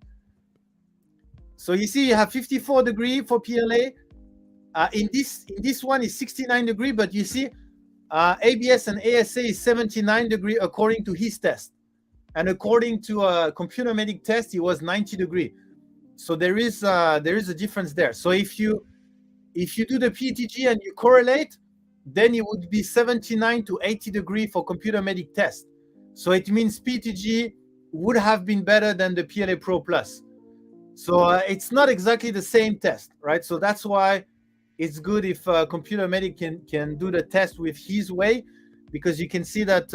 So you see, you have 54 degree for PLA. In this one is 69 degree, but you see, ABS and ASA is 79 degree according to his test, and according to a Computer Medic test, it was 90 degree. So there is a difference there. So if you do the PTG and you correlate, then it would be 79 to 80 degree for computer medic test. So it means PTG would have been better than the PLA Pro Plus. So it's not exactly the same test, right? So that's why it's good if computer medic can do the test with his way, because you can see that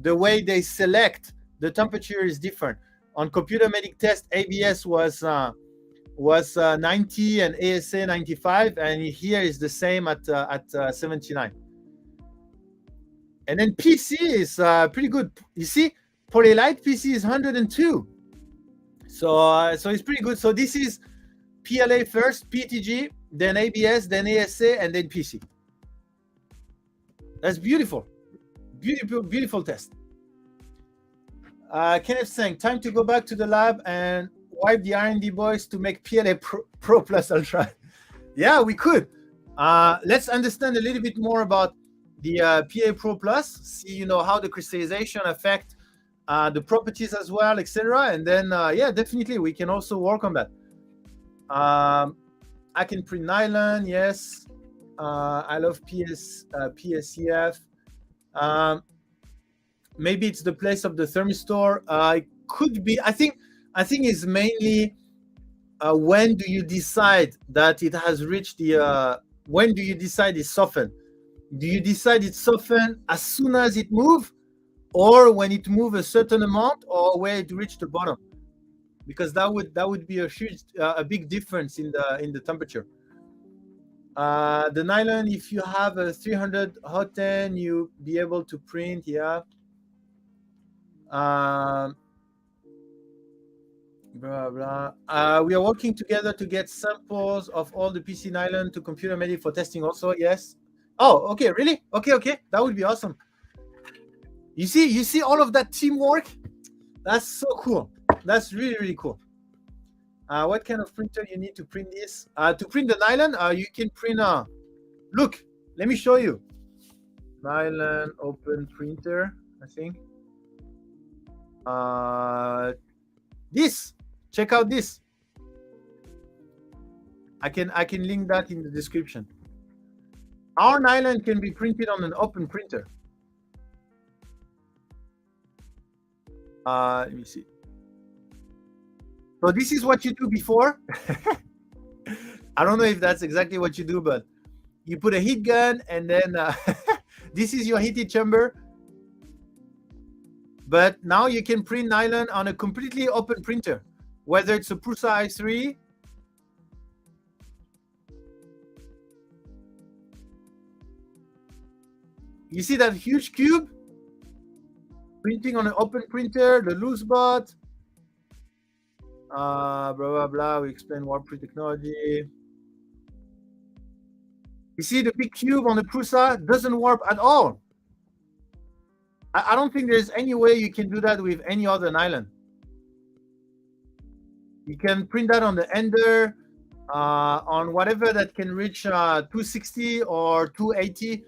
the way they select the temperature is different. On computer medic test, ABS was 90 and ASA 95, and here is the same at 79. And then PC is pretty good. You see, Polylite PC is 102. So it's pretty good. So this is PLA first, PTG, then ABS, then ASA, and then PC. That's beautiful. Beautiful test. Kenneth saying, time to go back to the lab and wipe the R&D boys to make PLA Pro Plus Ultra. Yeah, we could. Let's understand a little bit more about the PLA Pro Plus. See, how the crystallization affect the properties as well, etc. And then, yeah, definitely we can also work on that. I can print nylon. Yes. I love PSCF. Maybe it's the place of the thermistor. It could be. I think it's mainly when do you decide that it has reached the. When do you decide it's softened? Do you decide it's softened as soon as it moves, or when it moves a certain amount, or where it reached the bottom? Because that would be a big difference in the temperature. The nylon, if you have a 300 hot 10, you be able to print. Yeah. Blah blah. We are working together to get samples of all the PC nylon to computer medic for testing also. Yes. Oh, okay, really? Okay. That would be awesome. You see all of that teamwork? That's so cool. That's really cool. What kind of printer you need to print this? To print the nylon, you can print look, let me show you. Nylon open printer, I think. This, check out this. I can link that in the description. Our nylon can be printed on an open printer. Let me see. So this is what you do before. I don't know if that's exactly what you do, but you put a heat gun and then this is your heated chamber. But now you can print nylon on a completely open printer, whether it's a Prusa i3. You see that huge cube? Printing on an open printer, the loose bot. Blah blah. We explain warp-free technology. You see the big cube on the Prusa doesn't warp at all. I don't think there's any way you can do that with any other nylon. You can print that on the Ender, on whatever that can reach 260 or 280.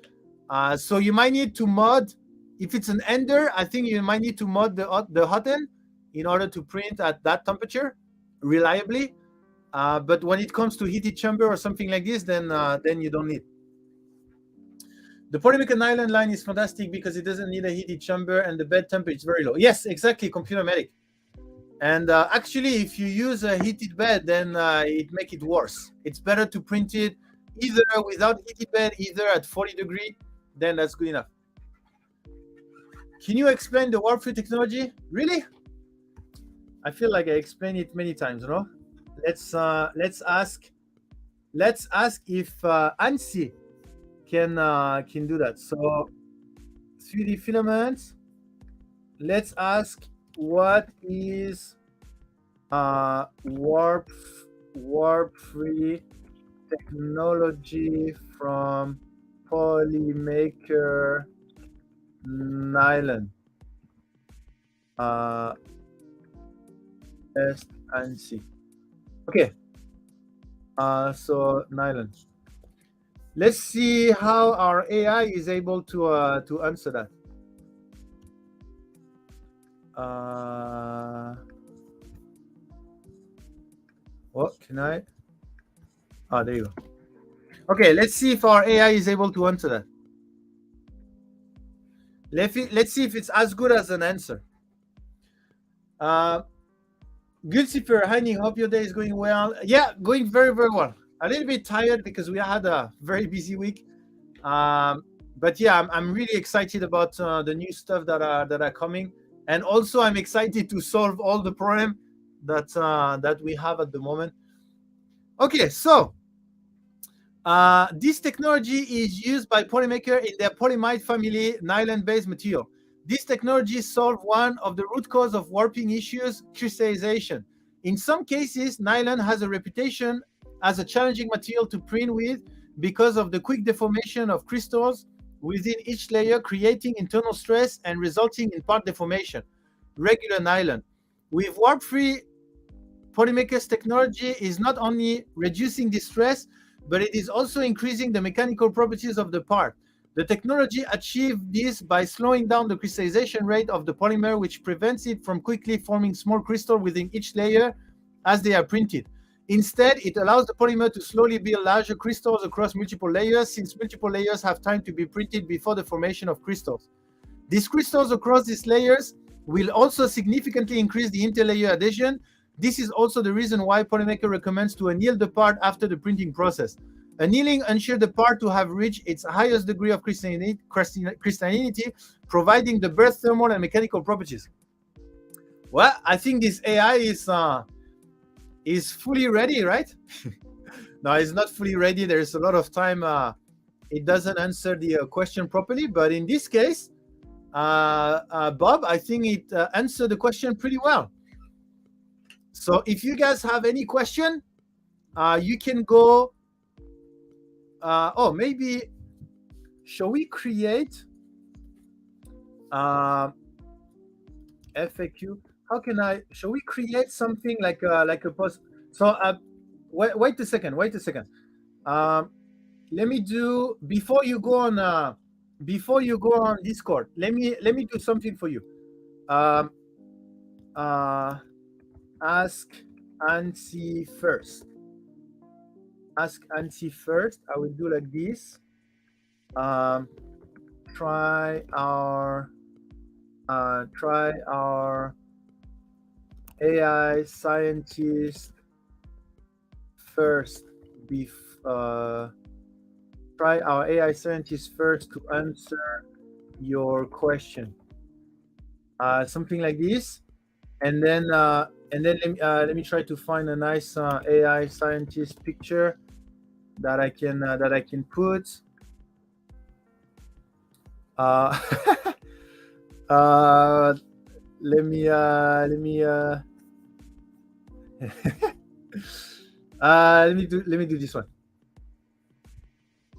So you might need to mod. If it's an Ender, I think you might need to mod the hot end in order to print at that temperature reliably. But when it comes to heated chamber or something like this, then you don't need. The Polymaker nylon line is fantastic because it doesn't need a heated chamber and the bed temperature is very low. Yes, exactly, computer medic. And actually, if you use a heated bed, then it makes it worse. It's better to print it either without heated bed, either at 40 degrees, then that's good enough. Can you explain the warp-free technology? Really? I feel like I explained it many times, you know? Let's ask if ANSI can do that. So 3D filaments. Let's ask what is warp-free technology from Polymaker nylon. Test and see. Okay. So nylon. Let's see how our AI is able to answer that. What can I? There you go. Okay, let's see if our AI is able to answer that. Let's see if it's as good as an answer. Good Super, Heini, hope your day is going well. Yeah, going very, very well. A little bit tired because we had a very busy week. But yeah, I'm really excited about the new stuff that are coming, and also I'm excited to solve all the problem that we have at the moment. Okay, so this technology is used by polymaker in their polyimide family nylon-based material. This technology solves one of the root cause of warping issues, crystallization. In some cases, nylon has a reputation as a challenging material to print with because of the quick deformation of crystals within each layer, creating internal stress and resulting in part deformation. Regular nylon. With warp-free polymaker's technology is not only reducing the stress, but it is also increasing the mechanical properties of the part. The technology achieved this by slowing down the crystallization rate of the polymer, which prevents it from quickly forming small crystals within each layer as they are printed. Instead, it allows the polymer to slowly build larger crystals across multiple layers, since multiple layers have time to be printed before the formation of crystals. These crystals across these layers will also significantly increase the interlayer adhesion. This is also the reason why Polymaker recommends to anneal the part after the printing process. Annealing ensures the part to have reached its highest degree of crystallinity, providing the best thermal and mechanical properties. Well, I think this AI is fully ready, right? No, it's not fully ready. There's a lot of time it doesn't answer the question properly, but in this case, Bob, I think it answered the question pretty well. So if you guys have any question, you can go. Maybe shall we create FAQ? How can I? Shall we create something like a post? So wait a second. Let me do before you go on Discord. Let me do something for you. Ask ANSI first. Ask ANSI first. I will do like this. Try our AI scientist first. Try our AI scientist first to answer your question. Something like this, and then let me try to find a nice AI scientist picture that I can put. Let me do this one.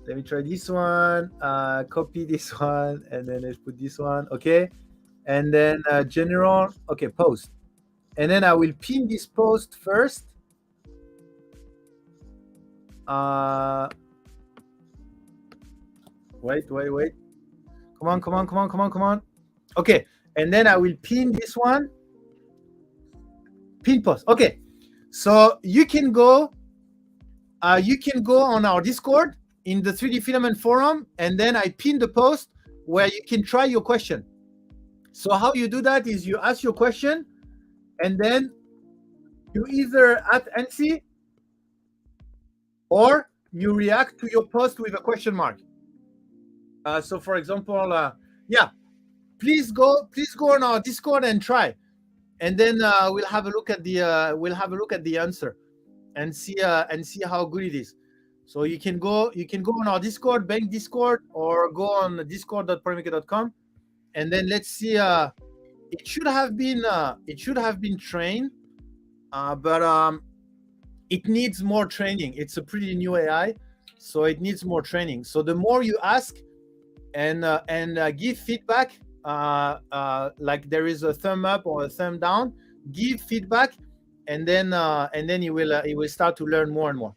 Let me try this one. Copy this one, and then let's put this one. Okay, and then general. Okay, post, and then I will pin this post first. Wait. Come on. Okay, and then I will pin this one. Pin post. Okay, so you can go on our Discord in the 3D Filament Forum, and then I pin the post where you can try your question. So how you do that is you ask your question, and then you either at ANSI or you react to your post with a question mark. So for example, please go on our Discord and try, and then we'll have a look at the answer and see how good it is. So you can go on our Discord, Bank Discord, or go on discord.polymaker.com, and then let's see. It should have been trained, but it needs more training. It's a pretty new AI, so it needs more training. So the more you ask and give feedback, like there is a thumb up or a thumb down, give feedback, and then it will start to learn more and more.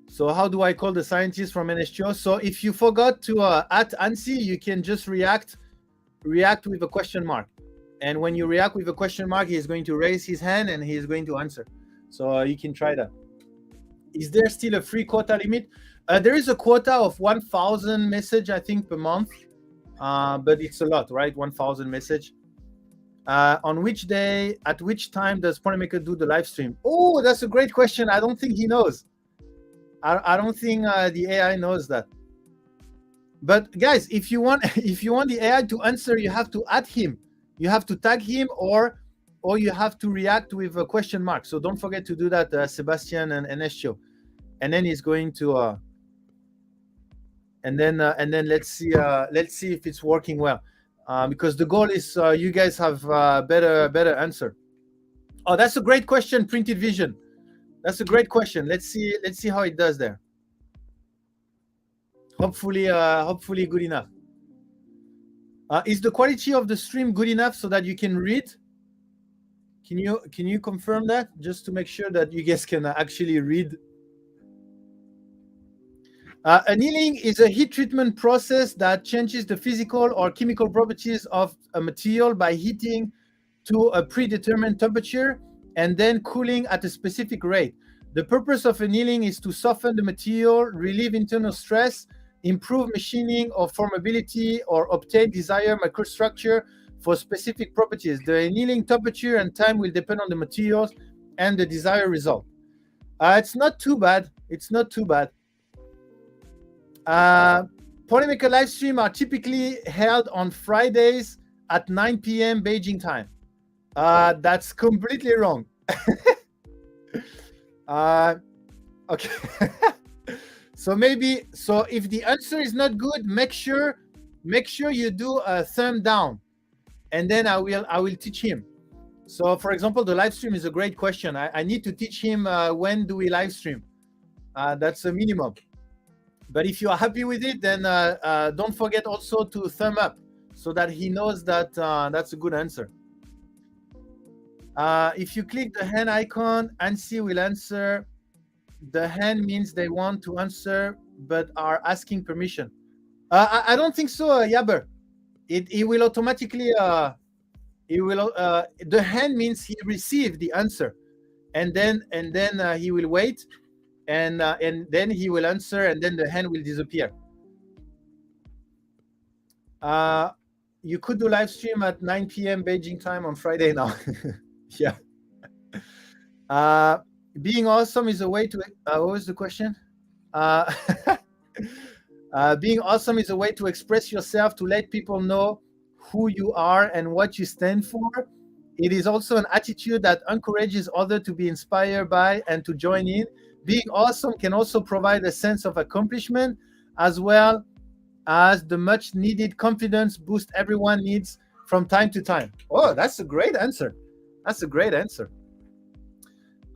So how do I call the scientist from NSTO? So if you forgot to at ANSI, you can just react with a question mark. And when you react with a question mark, he's going to raise his hand and he's going to answer. So you can try that. Is there still a free quota limit? There is a quota of 1,000 message, I think, per month, but it's a lot, right? 1,000 message. On which day, at which time does Polymaker do the live stream? Oh, that's a great question. I don't think he knows. I don't think the AI knows that. But guys, if you want the AI to answer, you have to add him. You have to tag him, or you have to react with a question mark. So don't forget to do that, Sebastian and Enesio. And then he's going to and then let's see if it's working well, because the goal is you guys have better answer. Oh, that's a great question, Printed Vision. That's a great question. Let's see how it does there. Hopefully good enough. Is the quality of the stream good enough so that you can read? Can you confirm that, just to make sure that you guys can actually read? Annealing is a heat treatment process that changes the physical or chemical properties of a material by heating to a predetermined temperature and then cooling at a specific rate. The purpose of annealing is to soften the material, relieve internal stress, improve machining or formability, or obtain desired microstructure for specific properties. The annealing temperature and time will depend on the materials and the desired result. It's not too bad. It's not too bad. Polymaker live stream are typically held on Fridays at 9 p.m. Beijing time. That's completely wrong. Okay. So if the answer is not good, make sure you do a thumb down, and then I will teach him. So for example, the live stream is a great question. I need to teach him when do we live stream. That's a minimum. But if you are happy with it, then don't forget also to thumb up, so that he knows that that's a good answer. If you click the hand icon, ANSI will answer. The hand means they want to answer but are asking permission. I don't think so, Yaber. It will automatically. The hand means he received the answer, and then he will wait, and then he will answer, and then the hand will disappear. You could do live stream at 9 p.m. Beijing time on Friday now. Yeah. Being awesome is a way to. What was the question? Being awesome is a way to express yourself, to let people know who you are and what you stand for. It is also an attitude that encourages others to be inspired by and to join in. Being awesome can also provide a sense of accomplishment, as well as the much needed confidence boost everyone needs from time to time. Oh, that's a great answer. That's a great answer.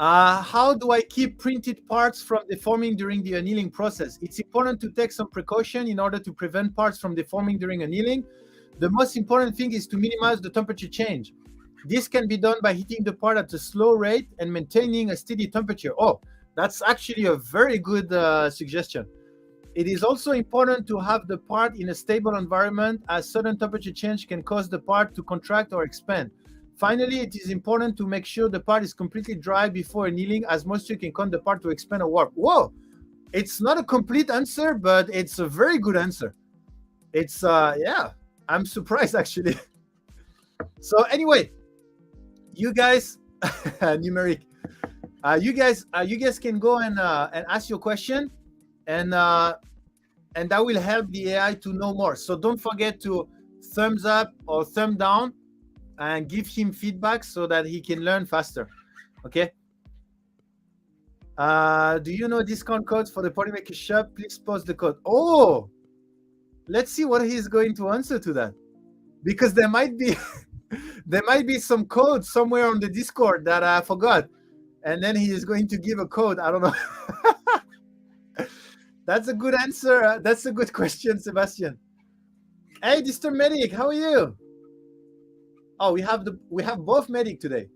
How do I keep printed parts from deforming during the annealing process? It's important to take some precaution in order to prevent parts from deforming during annealing. The most important thing is to minimize the temperature change. This can be done by heating the part at a slow rate and maintaining a steady temperature. Oh, that's actually a very good suggestion. It is also important to have the part in a stable environment, as sudden temperature change can cause the part to contract or expand. Finally, it is important to make sure the part is completely dry before annealing, as moisture can cause the part to expand or warp. Whoa! It's not a complete answer, but it's a very good answer. It's, yeah, I'm surprised actually. So anyway, you guys, numeric, you guys can go and ask your question, and that will help the AI to know more. So don't forget to thumbs up or thumb down and give him feedback so that he can learn faster. Okay. Do you know discount codes for the Polymaker shop? Please post the code. Oh, let's see what he's going to answer to that, because there might be there might be some code somewhere on the Discord that I forgot, and then he is going to give a code. I don't know. That's a good answer. That's a good question, Sebastian. Hey, Mr. Medic, how are you? Oh, we have both Medic today.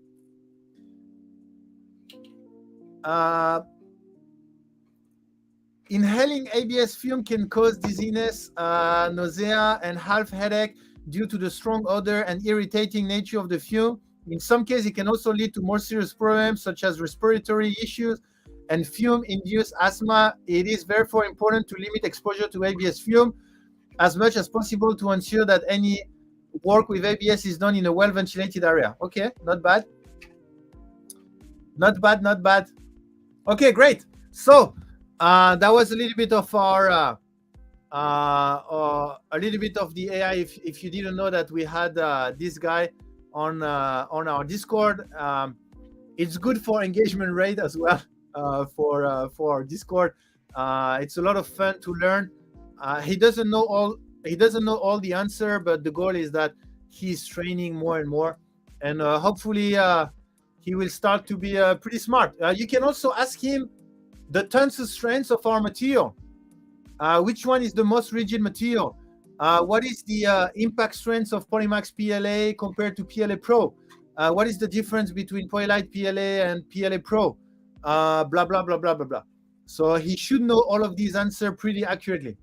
Inhaling ABS fume can cause dizziness, nausea, and half headache due to the strong odor and irritating nature of the fume. In some cases, it can also lead to more serious problems such as respiratory issues and fume-induced asthma. It is therefore important to limit exposure to ABS fume as much as possible to ensure that any work with ABS is done in a well-ventilated area. Okay, not bad. Not bad, not bad. Okay, great. So that was a little bit of our a little bit of the AI. If you didn't know that we had this guy on our Discord, it's good for engagement rate as well for our Discord. It's a lot of fun to learn. He doesn't know all the answer, but the goal is that he's training more and more, and hopefully he will start to be pretty smart. You can also ask him the tensile strengths of our material. Which one is the most rigid material? What is the impact strength of Polymax PLA compared to PLA Pro? What is the difference between Polylight PLA and PLA Pro? Blah, blah, blah, blah, blah, blah. So he should know all of these answers pretty accurately.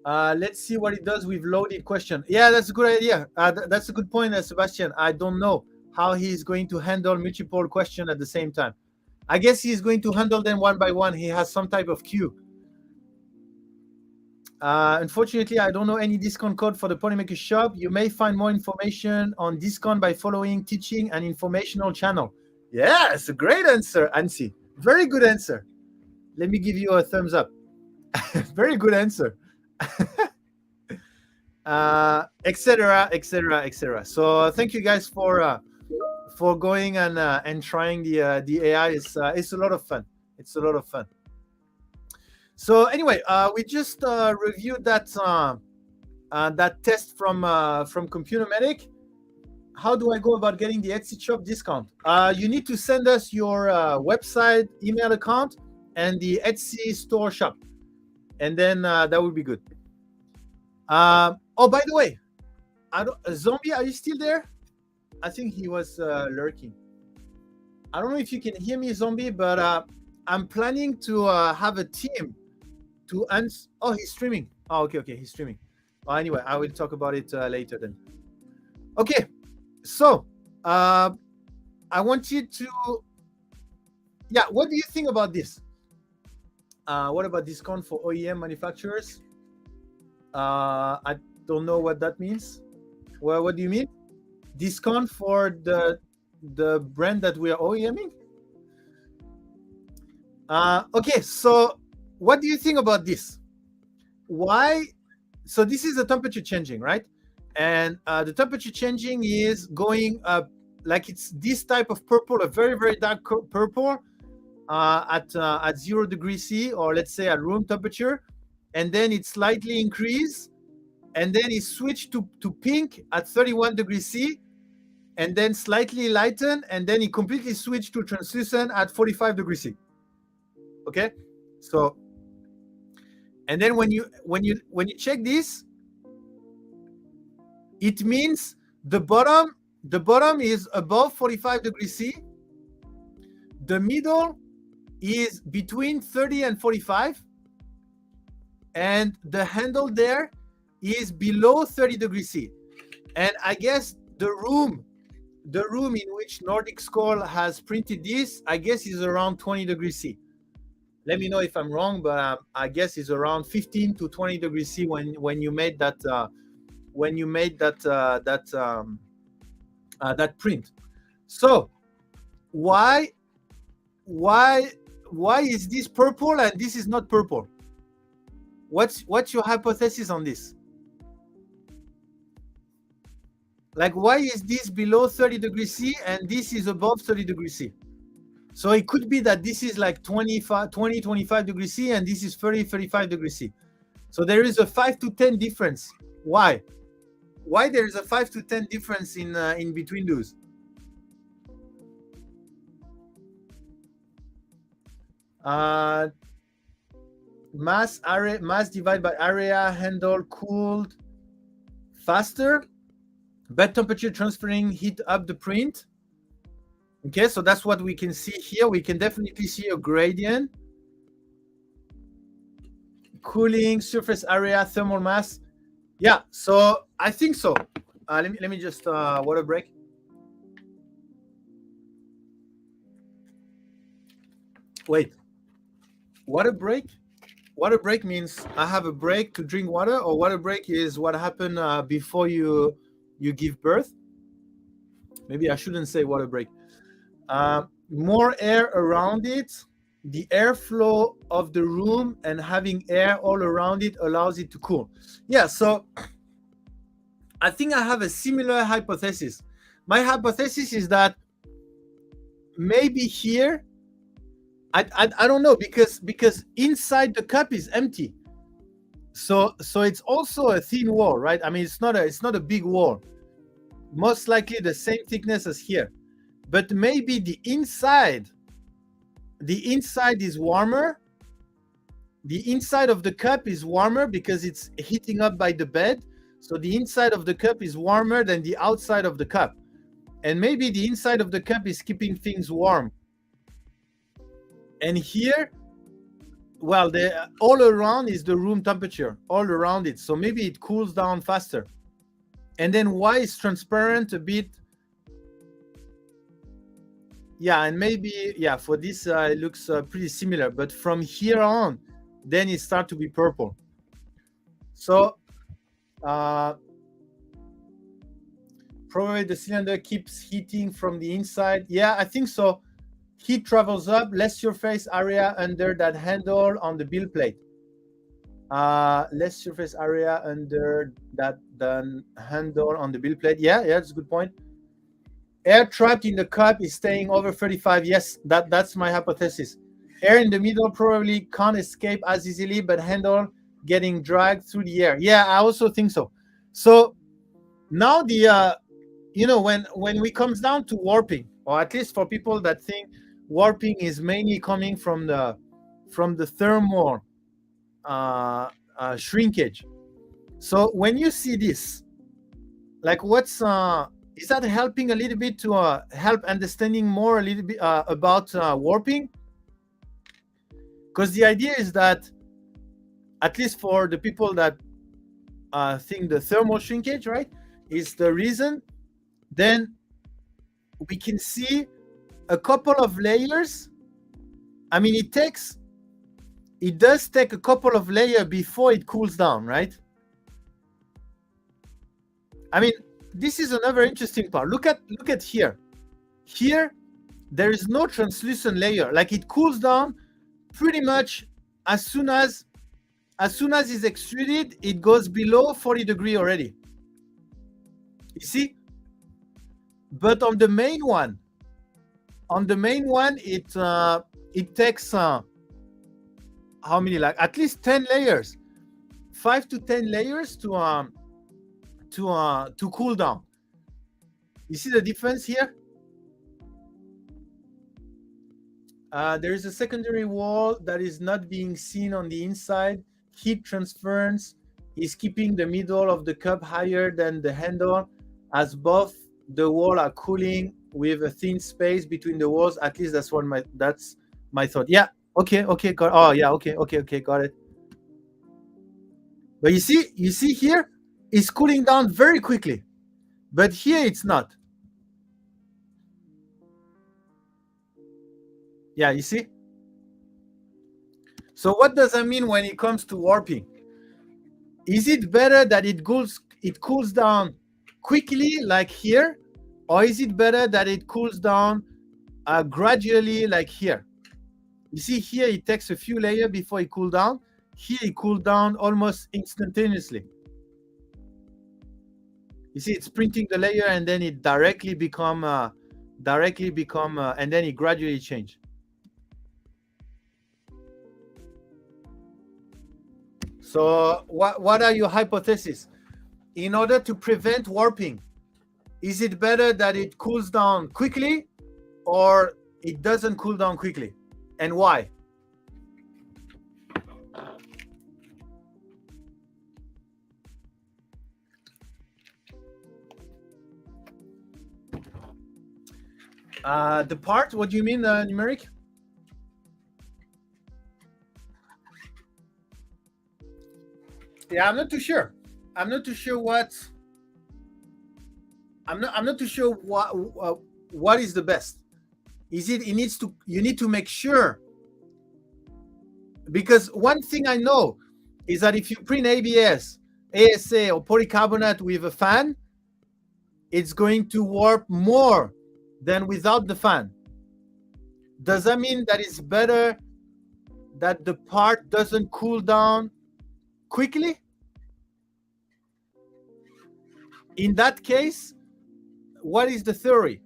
Let's see what it does with loaded question. Yeah, that's a good idea. That's a good point, Sebastian. I don't know how he's going to handle multiple questions at the same time. I guess he's going to handle them one by one. He has some type of queue. Unfortunately, I don't know any discount code for the Polymaker shop. You may find more information on discount by following teaching and informational channel. Yeah, it's a great answer, Ansi. Very good answer. Let me give you a thumbs up. Very good answer. Etc., etc., etc. So thank you guys for going and trying the AI. It's a lot of fun. It's a lot of fun. So anyway, we just reviewed that test from Computer Medic. How do I go about getting the Etsy shop discount? You need to send us your website, email account, and the Etsy store shop, and then that would be good. Oh, by the way, Zombie, are you still there? I think he was lurking. I don't know if you can hear me, Zombie, but I'm planning to have a team to answer. Oh, he's streaming. Oh, okay, he's streaming. Well, anyway, I will talk about it later then. Okay, so I want you to, yeah, what do you think about this? What about discount for OEM manufacturers? I don't know what that means. Well, what do you mean? Discount for the brand that we are OEMing? Okay, so what do you think about this? Why? So this is the temperature changing, right? And the temperature changing is going up, like it's this type of purple, a very, very dark purple at 0 degrees C, or let's say at room temperature, and then it slightly increase, and then it switched to pink at 31 degrees C, and then slightly lighten, and then it completely switched to translucent at 45 degrees C. Okay, so, and then when you check this, it means the bottom is above 45 degrees C, the middle is between 30 and 45, and the handle there is below 30 degrees C. And I guess the room in which Nordic Skull has printed this, I guess is around 20 degrees C. Let me know if I'm wrong, but I guess it's around 15 to 20 degrees C when you made that that print. So why is this purple and this is not purple? What's your hypothesis on this? Like, why is this below 30 degrees C and this is above 30 degrees C? So it could be that this is like 25 degrees C and this is 35 degrees C. So there is a 5 to 10 difference. Why? Why there is a 5 to 10 difference in between those? Mass divided by area, handle cooled faster, bed temperature transferring heat up the print. Okay, so that's what we can see here. We can definitely see a gradient. Cooling, surface area, thermal mass. Yeah, so I think so. Let me just water break. Wait, water break? Water break means I have a break to drink water, or water break is what happened before you give birth. Maybe I shouldn't say water break. More air around it, the airflow of the room and having air all around it allows it to cool. Yeah, so I think I have a similar hypothesis. My hypothesis is that maybe here, I don't know, because inside the cup is empty. So it's also a thin wall, right? I mean, it's not a big wall. Most likely the same thickness as here. But maybe the inside is warmer. The inside of the cup is warmer because it's heating up by the bed. So the inside of the cup is warmer than the outside of the cup. And maybe the inside of the cup is keeping things warm. And here, well, all around is the room temperature, all around it. So maybe it cools down faster. And then why is transparent a bit? Yeah, and maybe, yeah, for this, it looks pretty similar. But from here on, then it starts to be purple. So probably the cylinder keeps heating from the inside. Yeah, I think so. Heat travels up, less surface area under that handle on the build plate. Less surface area under that handle on the build plate. Yeah, that's a good point. Air trapped in the cup is staying over 35. Yes, that's my hypothesis. Air in the middle probably can't escape as easily, but handle getting dragged through the air. Yeah, I also think so. So now the when we comes down to warping, or at least for people that think warping is mainly coming from the thermal shrinkage. So when you see this, like is that helping a little bit to help understanding more a little bit about warping? Because the idea is that, at least for the people that think the thermal shrinkage, right, is the reason, then we can see a couple of layers. I mean, it does take a couple of layers before it cools down, right? I mean, this is another interesting part. Look at here. Here, there is no translucent layer. Like, it cools down pretty much as soon as it's extruded, it goes below 40 degrees already. You see? But on the main one, it takes how many? Like at least 10 layers, 5 to 10 layers to cool down. You see the difference here? There is a secondary wall that is not being seen on the inside. Heat transference is keeping the middle of the cup higher than the handle, as both the walls are cooling with a thin space between the walls. At least that's my thought. Yeah. Okay. Got. Oh yeah. Okay. Got it. But you see here, it's cooling down very quickly, but here it's not. Yeah, you see? So what does that mean when it comes to warping? Is it better that it cools down quickly like here, or is it better that it cools down gradually like here? You see here it takes a few layers before it cools down. Here it cools down almost instantaneously. You see it's printing the layer and then it directly become and then it gradually change. So what are your hypotheses? In order to prevent warping, is it better that it cools down quickly or it doesn't cool down quickly? And why? The part, what do you mean, numeric? Yeah, I'm not too sure. I'm not too sure what is the best. Is it? You need to make sure Because one thing I know is that if you print ABS, ASA, or polycarbonate with a fan, it's going to warp more than without the fan. Does that mean that it's better that the part doesn't cool down quickly? In that case, what is the theory?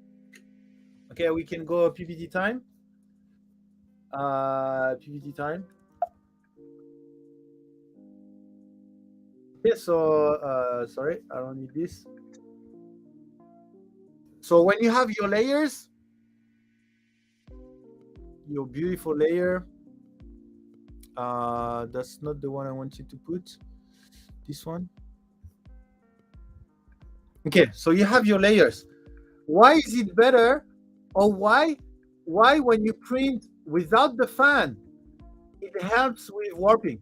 Okay, we can go PPT time. PPT time. Okay, so sorry, I don't need this. So when you have your layers, your beautiful layer, that's not the one I want you to put. This one. Okay, so you have your layers. Why is it better, or why when you print without the fan, it helps with warping?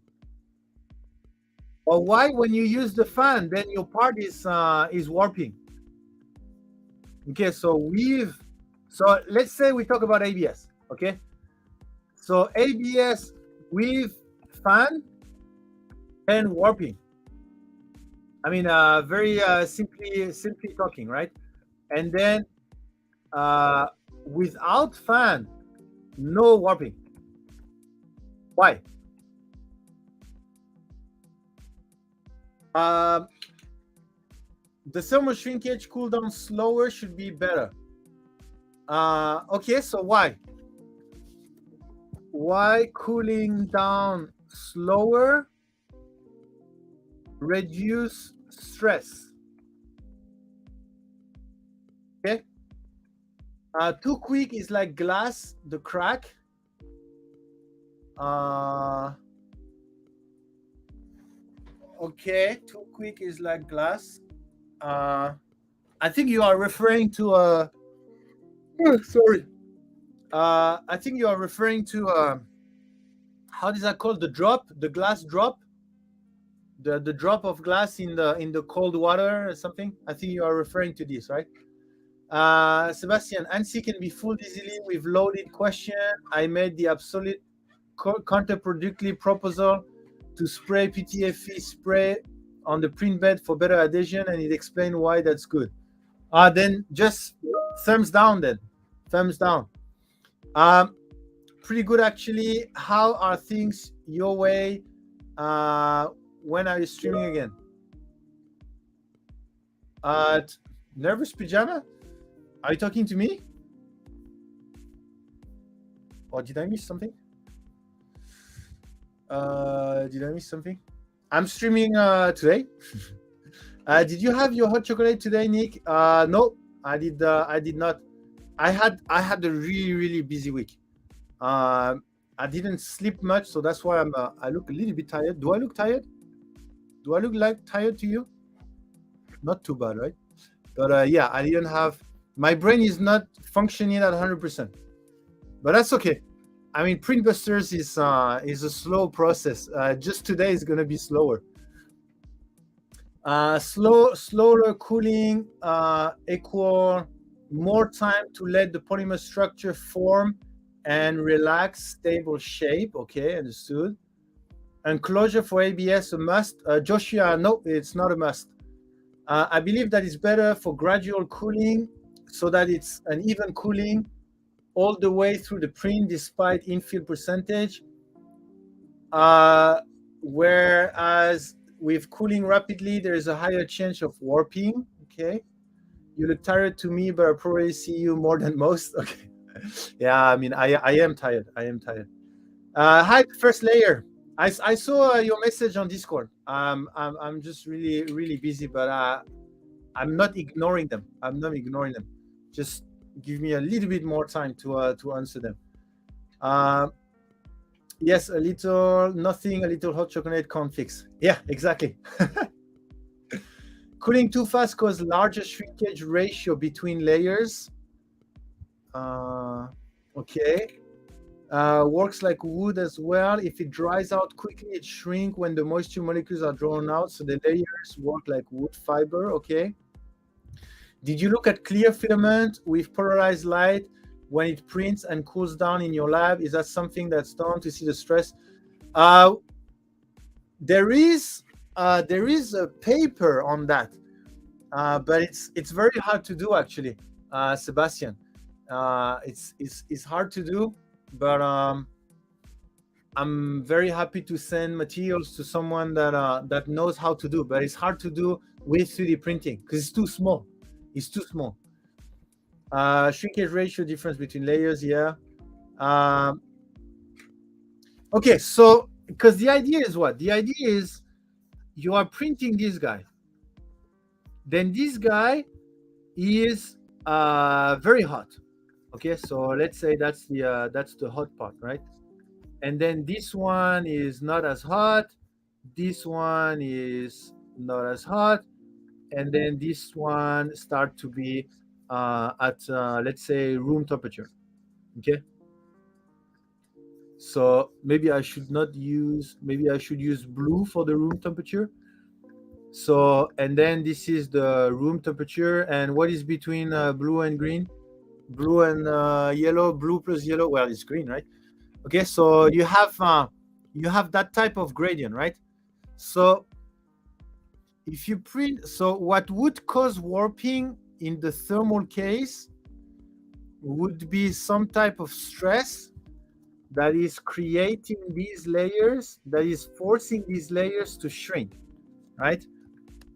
Or why when you use the fan, then your part is warping? Okay, so let's say we talk about ABS. Okay, so ABS with fan and warping. I mean, very simply talking, right? And then without fan, no warping. Why? The thermal shrinkage cool down slower should be better. Okay, so why? Why cooling down slower reduce stress? Okay. Too quick is like glass, the crack. Okay, too quick is like glass. I think you are referring to sorry. I think you are referring to how is that called? The drop, the glass drop, the drop of glass in the cold water or something. I think you are referring to this, right? Sebastian, ANSI can be fooled easily with loaded question. I made the absolute counterproductive proposal to spray PTFE spray on the print bed for better adhesion, and it explained why that's good. Then just thumbs down then. Thumbs down. Pretty good actually. How are things your way? When are you streaming again? Nervous Pajama? Are you talking to me? Or did I miss something? Did I miss something? I'm streaming today. Did you have your hot chocolate today, Nick? No, I did not. I had a really busy week. I didn't sleep much, so that's why I look a little bit tired. Do I look tired? Do I look like tired to you? Not too bad, right? But yeah, I didn't have. My brain is not functioning at 100%, but that's okay. I mean, Printbusters is a slow process. Just today is going to be slower. Slower cooling equal more time to let the polymer structure form and relax stable shape. Okay, understood. And closure for ABS a must. Joshua, no, it's not a must. I believe that it's better for gradual cooling so that it's an even cooling all the way through the print despite infill percentage. Whereas with cooling rapidly, there is a higher chance of warping. Okay. You look tired to me, but I probably see you more than most. Okay. Yeah, I mean, I am tired. I am tired. Hi, first layer. I saw your message on Discord. I'm just really busy, but I'm not ignoring them. I'm not ignoring them. Just give me a little bit more time to answer them. Yes, a little hot chocolate can't fix. Yeah, exactly. Cooling too fast causes larger shrinkage ratio between layers. Okay. Works like wood as well. If it dries out quickly, it shrinks when the moisture molecules are drawn out. So the layers work like wood fiber. Okay. Did you look at clear filament with polarized light when it prints and cools down in your lab? Is that something that's done to see the stress? There is a paper on that, but it's very hard to do actually, Sebastian. It's hard to do, but I'm very happy to send materials to someone that knows how to do. But it's hard to do with 3D printing because it's too small. It's too small. Shrinkage ratio difference between layers, yeah. Okay, so because the idea is what? The idea is you are printing this guy. Then this guy is very hot. Okay, so let's say that's the hot part, right? And then this one is not as hot. This one is not as hot, and then this one start to be at let's say room temperature. Okay. So maybe I should not use. Maybe I should use blue for the room temperature. So and then this is the room temperature, and what is between blue and green? Blue and yellow. Blue plus yellow. Well, it's green, right? Okay. So you have that type of gradient, right? So if you print, so what would cause warping in the thermal case would be some type of stress that is creating these layers, that is forcing these layers to shrink, right?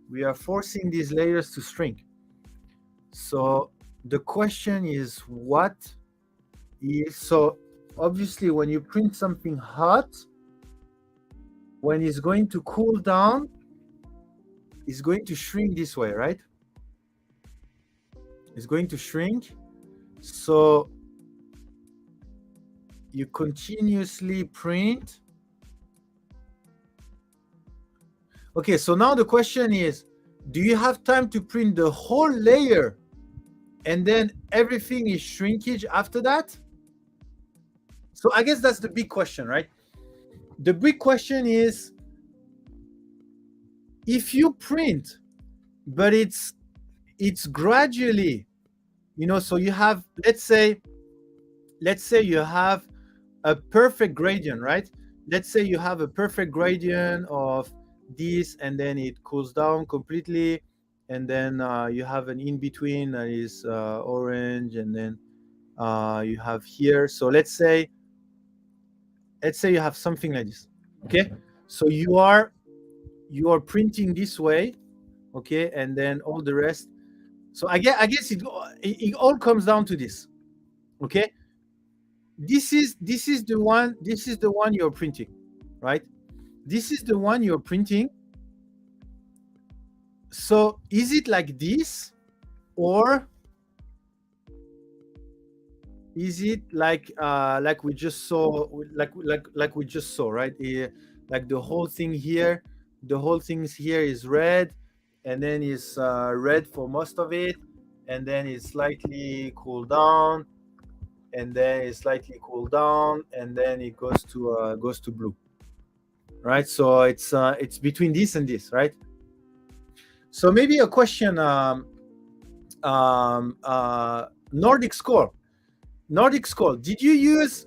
We are forcing these layers to shrink. So the question is, what is, so obviously when you print something hot, when it's going to cool down, it's going to shrink this way, right? It's going to shrink. So you continuously print. Okay, so now the question is, do you have time to print the whole layer and then everything is shrinkage after that? So I guess that's the big question, right? The big question is, if you print, but it's gradually, you know, so you have, let's say you have a perfect gradient, right? Let's say you have a perfect gradient of this, and then it cools down completely, and then you have an in between that is orange, and then you have here. So let's say you have something like this. Okay, so you are printing this way, okay, and then all the rest. So I guess it all comes down to this. Okay, this is the one you're printing, right? This is the one you're printing. So is it like this, or is it like we just saw, like we just saw, right? Like the whole thing here is red, and then it's red for most of it, and then it's slightly cooled down, and then it's slightly cooled down, and then it goes to blue, right? So it's between this and this, right? So maybe a question, Nordic Score, did you use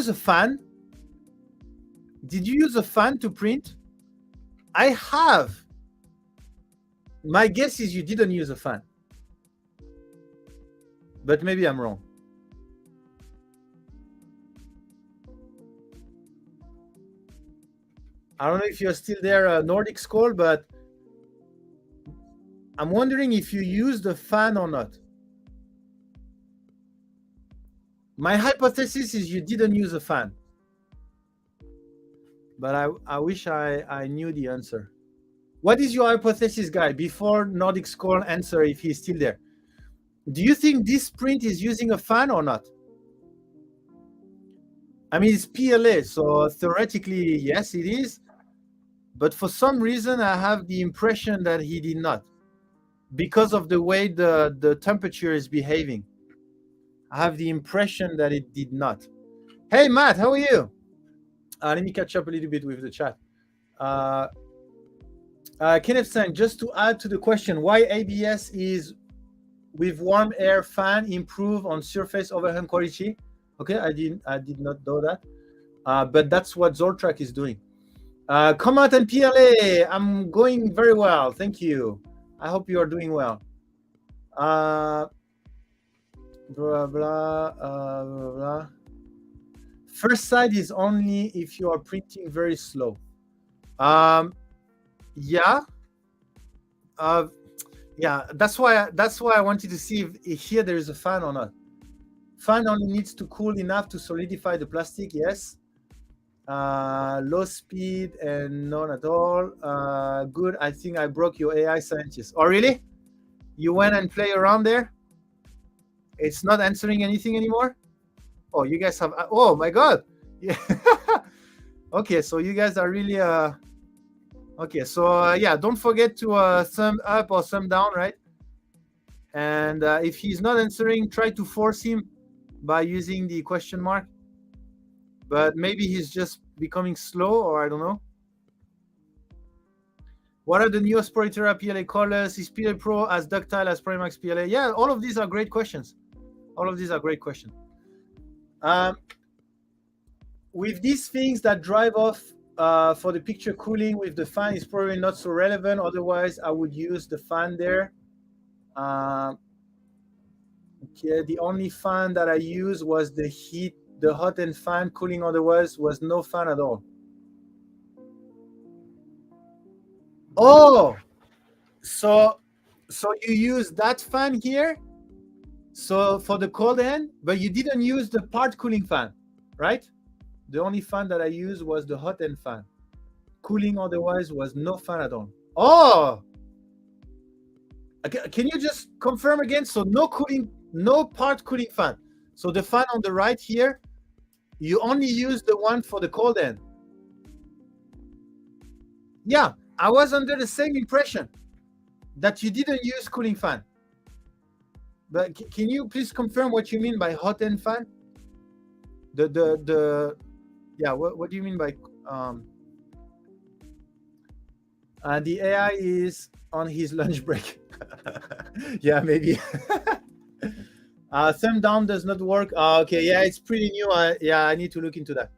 a fan? Did you use a fan to print? I have. My guess is you didn't use a fan, but maybe I'm wrong. I don't know if you're still there, Nordic Skull, but I'm wondering if you used a fan or not. My hypothesis is you didn't use a fan, but I wish I knew the answer. What is your hypothesis, guy? Before Nordic Skull answer, if he's still there, do you think this print is using a fan or not? I mean, it's PLA, so theoretically, yes, it is. But for some reason, I have the impression that he did not, because of the way the temperature is behaving. I have the impression that it did not. Hey, Matt, how are you? Let me catch up a little bit with the chat. Kenneth saying, just to add to the question, why ABS is with warm air fan improve on surface overhang quality? Okay, I did not know that. But that's what Zortrak is doing. Come out and PLA. I'm going very well. Thank you. I hope you are doing well. Blah, blah, blah, blah. First sight is only if you are printing very slow. Yeah. Yeah, that's why I wanted to see if here there is a fan or not. Fan only needs to cool enough to solidify the plastic, yes. Low speed and none at all. Good. I think I broke your AI scientist. Oh, really? You went and play around there? It's not answering anything anymore? Oh, you guys have. Oh my God. Yeah. Okay, so you guys are really. Okay, so yeah, don't forget to thumb up or thumb down, right? And if he's not answering, try to force him by using the question mark. But maybe he's just becoming slow, or I don't know. What are the newest Polytera PLA colors? Is PLA Pro as ductile as Primax PLA? Yeah, all of these are great questions. All of these are great questions. With these things that drive off for the picture cooling with the fan is probably not so relevant. Otherwise, I would use the fan there. Okay, the only fan that I used was the hot end fan. Cooling otherwise was no fan at all. Oh, so you use that fan here, so for the cold end, but you didn't use the part cooling fan, right? The only fan that I used was the hot end fan. Cooling otherwise was no fan at all. Oh, can you just confirm again? So no cooling, no part cooling fan. So the fan on the right here, you only use the one for the cold end. Yeah, I was under the same impression that you didn't use cooling fan. But can you please confirm what you mean by hot end fan? Yeah, what do you mean by the AI is on his lunch break? Yeah, maybe. Thumb down does not work. Okay, yeah, it's pretty new. Yeah, I need to look into that.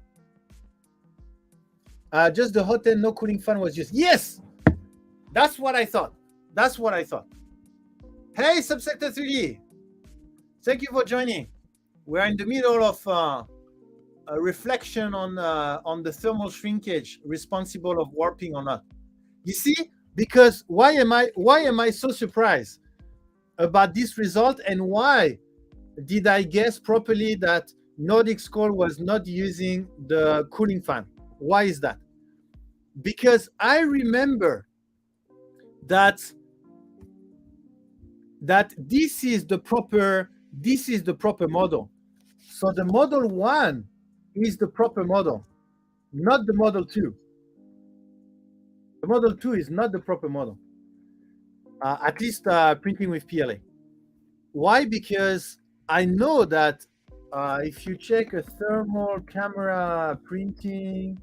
Just the hot end, no cooling fan was just yes. That's what I thought. That's what I thought. Hey, Subsector 3D. Thank you for joining. We're in the middle of a reflection on the thermal shrinkage responsible of warping or not. You see, because why am I so surprised about this result, and why did I guess properly that Nordic Skull was not using the cooling fan? Why is that? Because I remember that this is the proper model. So the model 1 is the proper model, not the model 2. The model 2 is not the proper model, at least printing with PLA. Why? Because I know that if you check a thermal camera printing,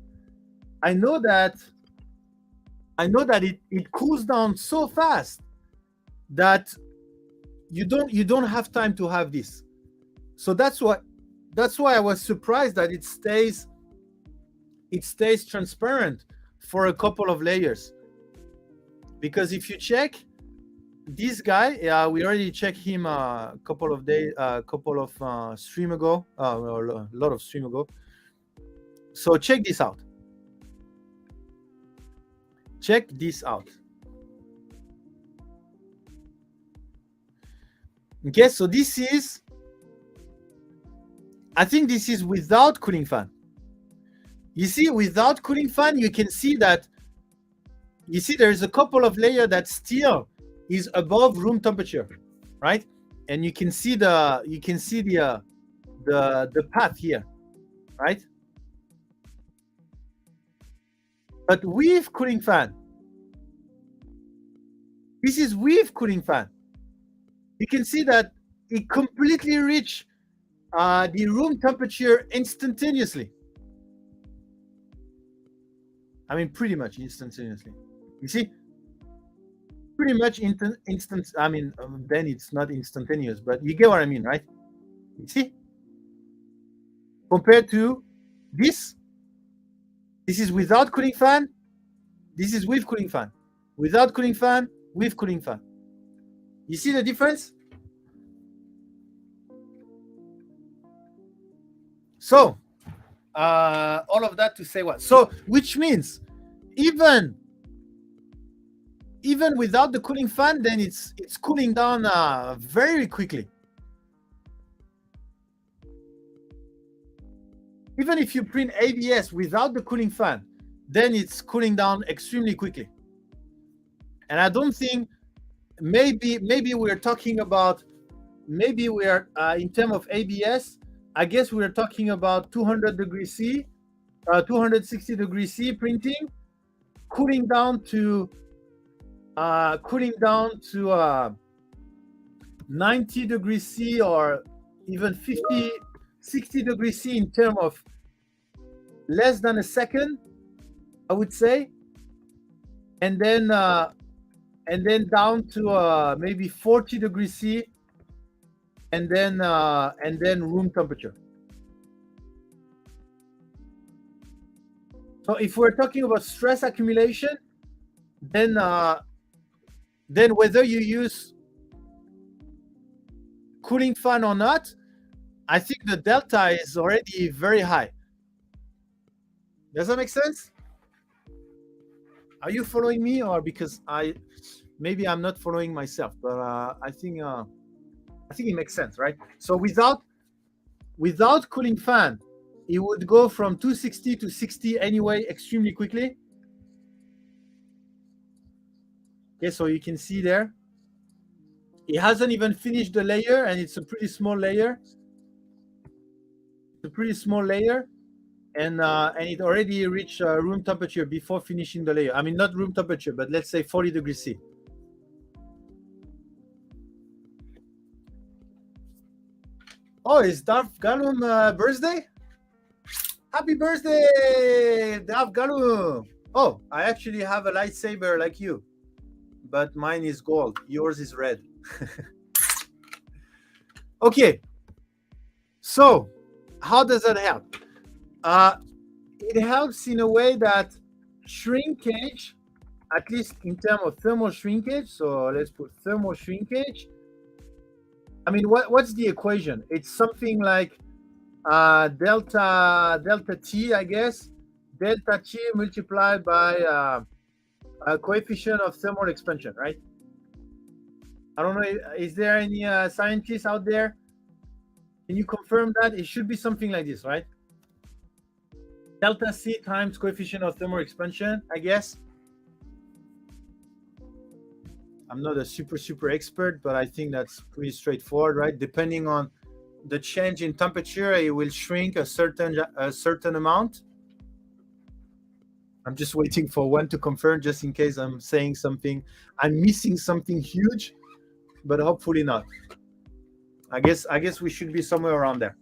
I know that it cools down so fast that you don't have time to have this. So that's why I was surprised that it stays transparent for a couple of layers. Because if you check this guy, we already checked him a couple of stream ago, a lot of stream ago. So check this out. Check this out. Okay, so this is, I think this is without cooling fan. You see, without cooling fan, you can see that, you see there is a couple of layers that still is above room temperature, right? And you can see the path here, right? But with cooling fan, this is with cooling fan, you can see that it completely reached the room temperature instantaneously. I mean, pretty much instantaneously. You see, pretty much instant. I mean, then it's not instantaneous, but you get what I mean, right? You see, compared to this, This is without cooling fan. This is with cooling fan. Without cooling fan, with cooling fan. You see the difference? So, all of that to say what? So, which means even without the cooling fan, then it's cooling down very quickly. Even if you print ABS without the cooling fan, then it's cooling down extremely quickly. And I don't think, maybe we're talking about, maybe we are in terms of ABS, I guess we're talking about 200 degrees C, 260 degrees C printing, cooling down to 90 degrees C, or even 50, 60 degrees C in terms of less than a second, I would say, and then down to maybe 40 degrees C, and then room temperature. So if we're talking about stress accumulation, then whether you use cooling fan or not, I think the delta is already very high. Does that make sense? Are you following me, or because maybe I'm not following myself? But I think it makes sense, right? So without cooling fan, it would go from 260 to 60 anyway, extremely quickly. Okay, so you can see there, it hasn't even finished the layer, and it's a pretty small layer. It's a pretty small layer, and it already reached room temperature before finishing the layer. I mean, not room temperature, but let's say 40 degrees C. Oh, it's Darth Galum birthday? Happy birthday, Darth Galum! Oh, I actually have a lightsaber like you, but mine is gold. Yours is red. Okay. So, how does that help? It helps in a way that shrinkage, at least in terms of thermal shrinkage. So let's put thermal shrinkage. I mean, what's the equation? It's something like delta T, I guess. Delta T multiplied by a coefficient of thermal expansion, right? I don't know. Is there any scientists out there? Can you confirm that? It should be something like this, right? Delta C times coefficient of thermal expansion, I guess. I'm not a super expert, but I think that's pretty straightforward, right? Depending on the change in temperature, it will shrink a certain amount. I'm just waiting for one to confirm, just in case I'm saying something, I'm missing something huge, but hopefully not. I guess we should be somewhere around there.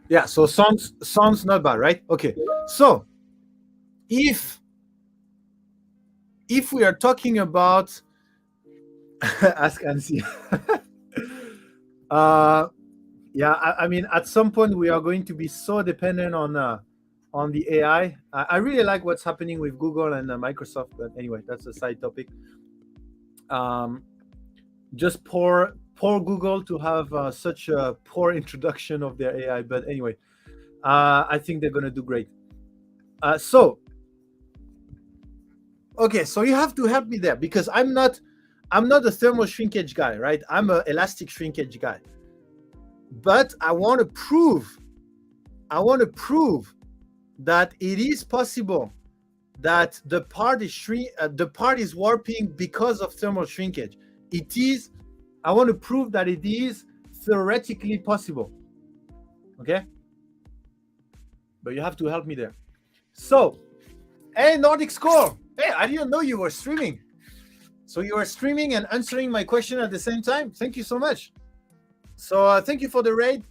Yeah, so sounds not bad, right? Okay, so if we are talking about ask Ansi. Yeah, I mean, at some point we are going to be so dependent on the AI. I really like what's happening with Google and Microsoft, but anyway, that's a side topic. Just poor Google to have such a poor introduction of their AI. But anyway, I think they're gonna do great. So you have to help me there, because I'm not a thermal shrinkage guy, right? I'm an elastic shrinkage guy. But I want to prove that it is possible that the part is warping because of thermal shrinkage. It is. I want to prove that it is theoretically possible. Okay? But you have to help me there. So, hey, Nordic Score. Hey, I didn't know you were streaming. So you are streaming and answering my question at the same time. Thank you so much. So thank you for the raid.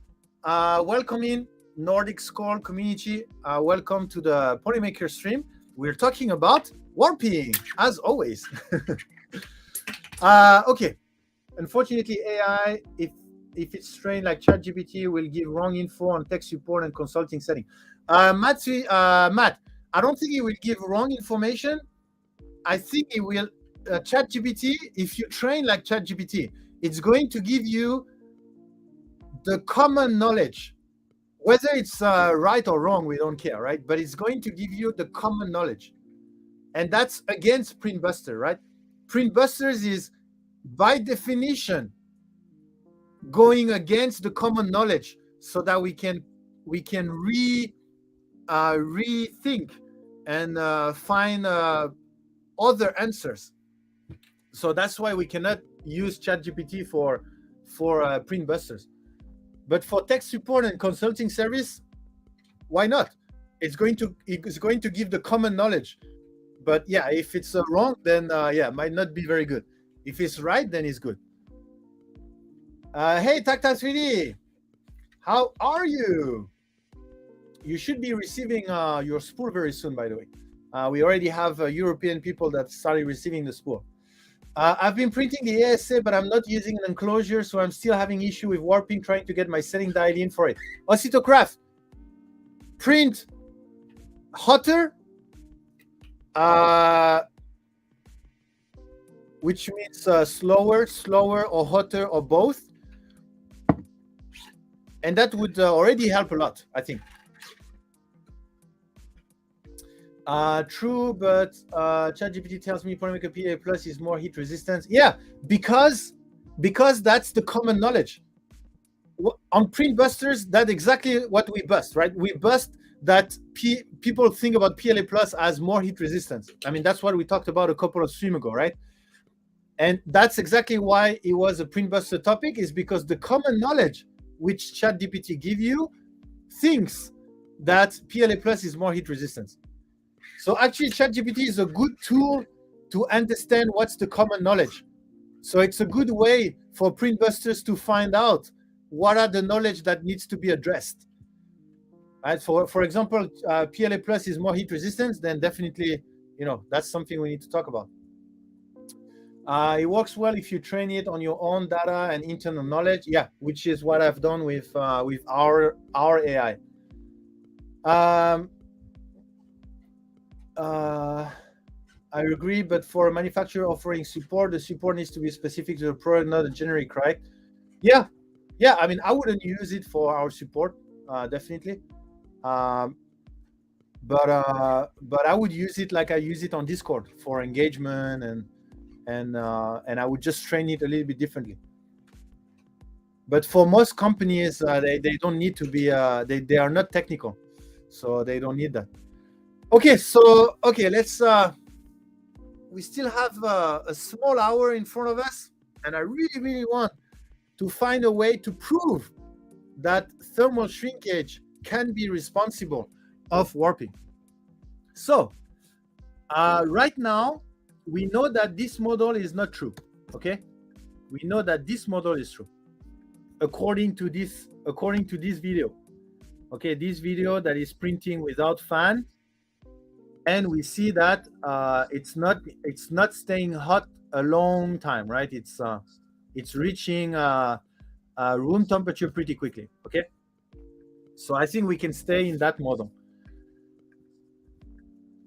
Welcome in Nordic Score community. Welcome to the Polymaker stream. We're talking about warping, as always. Okay. unfortunately, AI, if it's trained like ChatGPT, will give wrong info on tech support and consulting setting. Matt, I don't think it will give wrong information. I think it will. ChatGPT, if you train like ChatGPT, it's going to give you the common knowledge. Whether it's right or wrong, we don't care, right? But it's going to give you the common knowledge. And that's against Printbuster, right? Printbusters is, by definition, going against the common knowledge so that we can rethink and find other answers. So that's why we cannot use ChatGPT for Printbusters. But for tech support and consulting service, why not? It's going to give the common knowledge. But yeah, if it's wrong, then yeah, might not be very good. If it's right, then it's good. Hey, Tactile 3D, how are you? You should be receiving your spool very soon, by the way. We already have European people that started receiving the spool. I've been printing the ASA, but I'm not using an enclosure, so I'm still having issue with warping, trying to get my setting dialed in for it. Ocytocraft, print hotter, which means slower, or hotter, or both. And that would already help a lot, I think. True, but ChatGPT tells me Polemica PA Plus is more heat resistance. Yeah, because that's the common knowledge. On Printbusters, that's exactly what we bust, right? We bust that people think about PLA Plus as more heat resistance. I mean, that's what we talked about a couple of streams ago, right? And that's exactly why it was a Printbuster topic, is because the common knowledge which ChatGPT give you thinks that PLA Plus is more heat resistance. So actually, ChatGPT is a good tool to understand what's the common knowledge. So it's a good way for Printbusters to find out what are the knowledge that needs to be addressed. Right? For example, PLA Plus is more heat resistance, then definitely, that's something we need to talk about. It works well if you train it on your own data and internal knowledge. Yeah, which is what I've done with our AI. I agree, but for a manufacturer offering support, the support needs to be specific to the product, not a generic, right? Yeah. I mean, I wouldn't use it for our support, definitely. But I would use it like I use it on Discord for engagement, and I would just train it a little bit differently. But for most companies, they don't need to be. They are not technical, so they don't need that. Okay, so let's. We still have a small hour in front of us, and I really want to find a way to prove that thermal shrinkage can be responsible of warping. So right now, we know that this model is not true. Okay, we know that this model is true according to this video. Okay, this video that is printing without fan, and we see that it's not staying hot a long time, right? It's reaching room temperature pretty quickly. Okay, so I think we can stay in that model.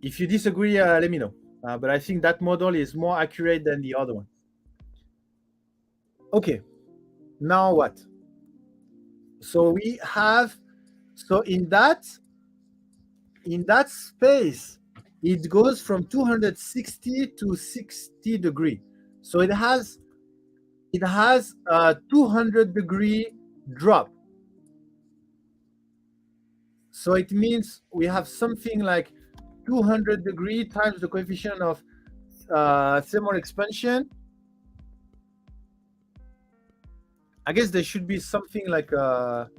If you disagree, let me know. But I think that model is more accurate than the other one. Okay, now what? So we have, in that space, it goes from 260 to 60 degree. So it has a 200 degree drop. So it means we have something like 200 degree times the coefficient of thermal expansion. I guess there should be something like so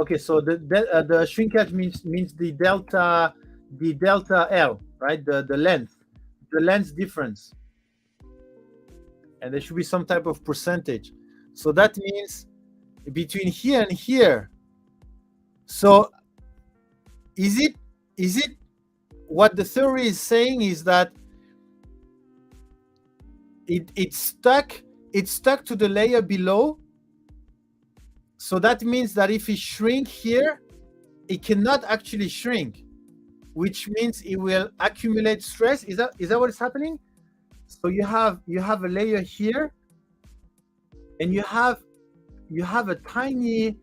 the shrinkage means the delta L, right? The length difference, and there should be some type of percentage. So that means between here and here. So is it what the theory is saying is that it's stuck to the layer below. So that means that if it shrink here, it cannot actually shrink, which means it will accumulate stress. Is that what is happening? So you have a layer here, and you have a tiny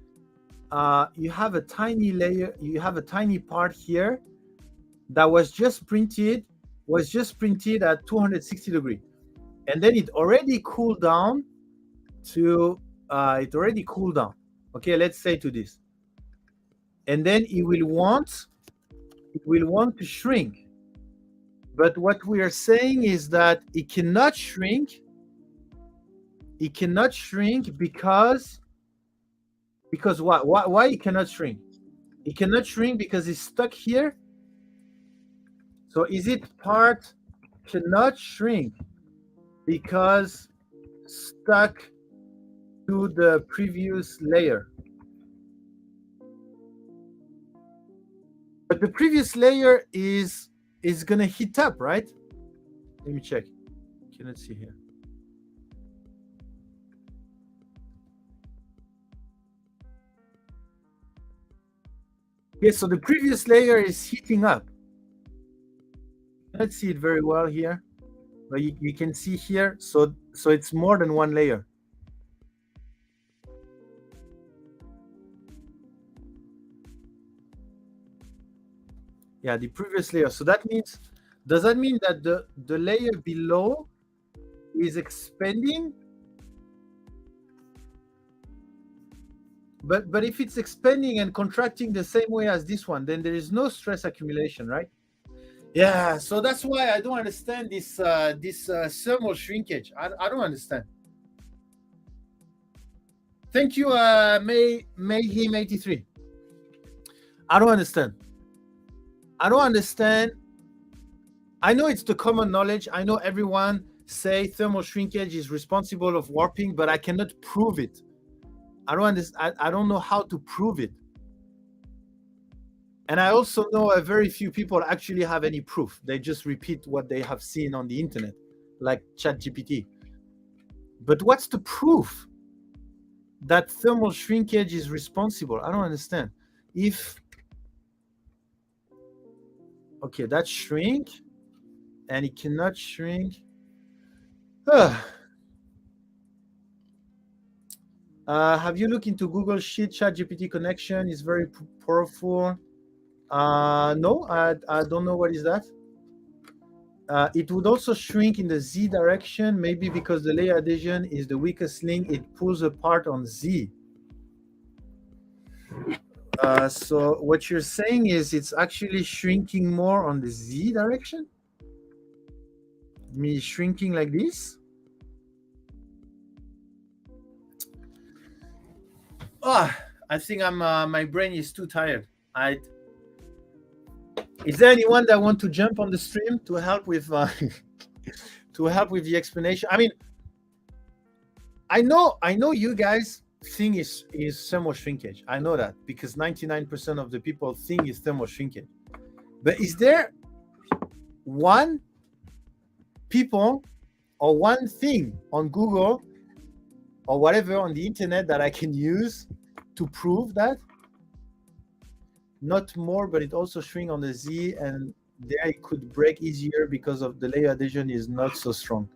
layer, you have a tiny part here that was just printed at 260 degrees, and then it already cooled down to okay, let's say to this, and then it will want to shrink. But what we are saying is that it cannot shrink. It cannot shrink because why it cannot shrink? It cannot shrink because it's stuck here. So is it part cannot shrink because stuck to the previous layer? But the previous layer is gonna heat up, right? Let me check. Cannot see here. Yes, so the previous layer is heating up. Let's see it very well here, but you can see here, so it's more than one layer. Yeah, the previous layer. So that means, does that mean that the layer below is expanding? But if it's expanding and contracting the same way as this one, then there is no stress accumulation, right? Yeah, so that's why I don't understand this thermal shrinkage. I don't understand. Thank you, Mayhem 83. I don't understand. I don't understand. I know it's the common knowledge. I know everyone say thermal shrinkage is responsible of warping, but I cannot prove it. I don't understand. I don't know how to prove it. And I also know a very few people actually have any proof. They just repeat what they have seen on the internet, like ChatGPT. But what's the proof that thermal shrinkage is responsible? I don't understand. Okay, that's shrink, and it cannot shrink. Have you looked into Google Sheet? ChatGPT connection is very powerful. No, I don't know what is that. It would also shrink in the Z direction, maybe because the layer adhesion is the weakest link. It pulls apart on Z. So what you're saying is it's actually shrinking more on the Z direction? Me shrinking like this? Oh, I think my brain is too tired. Is there anyone that want to jump on the stream to help with the explanation? I mean, I know you guys think is thermal shrinkage. I know that because 99% of the people think it's thermal shrinkage. But is there one people or one thing on Google or whatever on the internet that I can use to prove that? Not more, but it also shrink on the Z, and there it could break easier because of the layer adhesion is not so strong.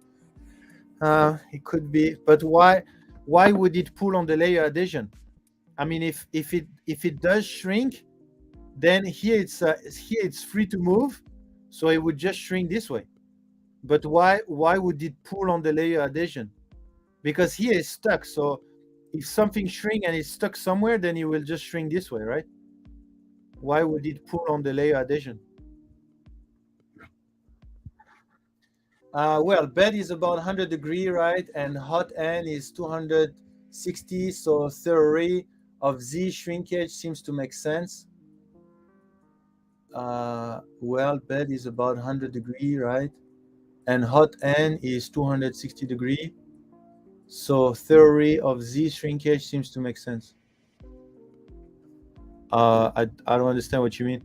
It could be, but why would it pull on the layer adhesion? I mean, if it does shrink, then here it's free to move, so it would just shrink this way. But why would it pull on the layer adhesion? Because here it's stuck. So if something shrink and it's stuck somewhere, then it will just shrink this way, right? Why would it pull on the layer adhesion? Well, bed is about 100 degrees, right? And hot end is 260. So theory of Z shrinkage seems to make sense. Well, bed is about 100 degrees, right? And hot end is 260 degrees. So theory of Z shrinkage seems to make sense. I don't understand what you mean.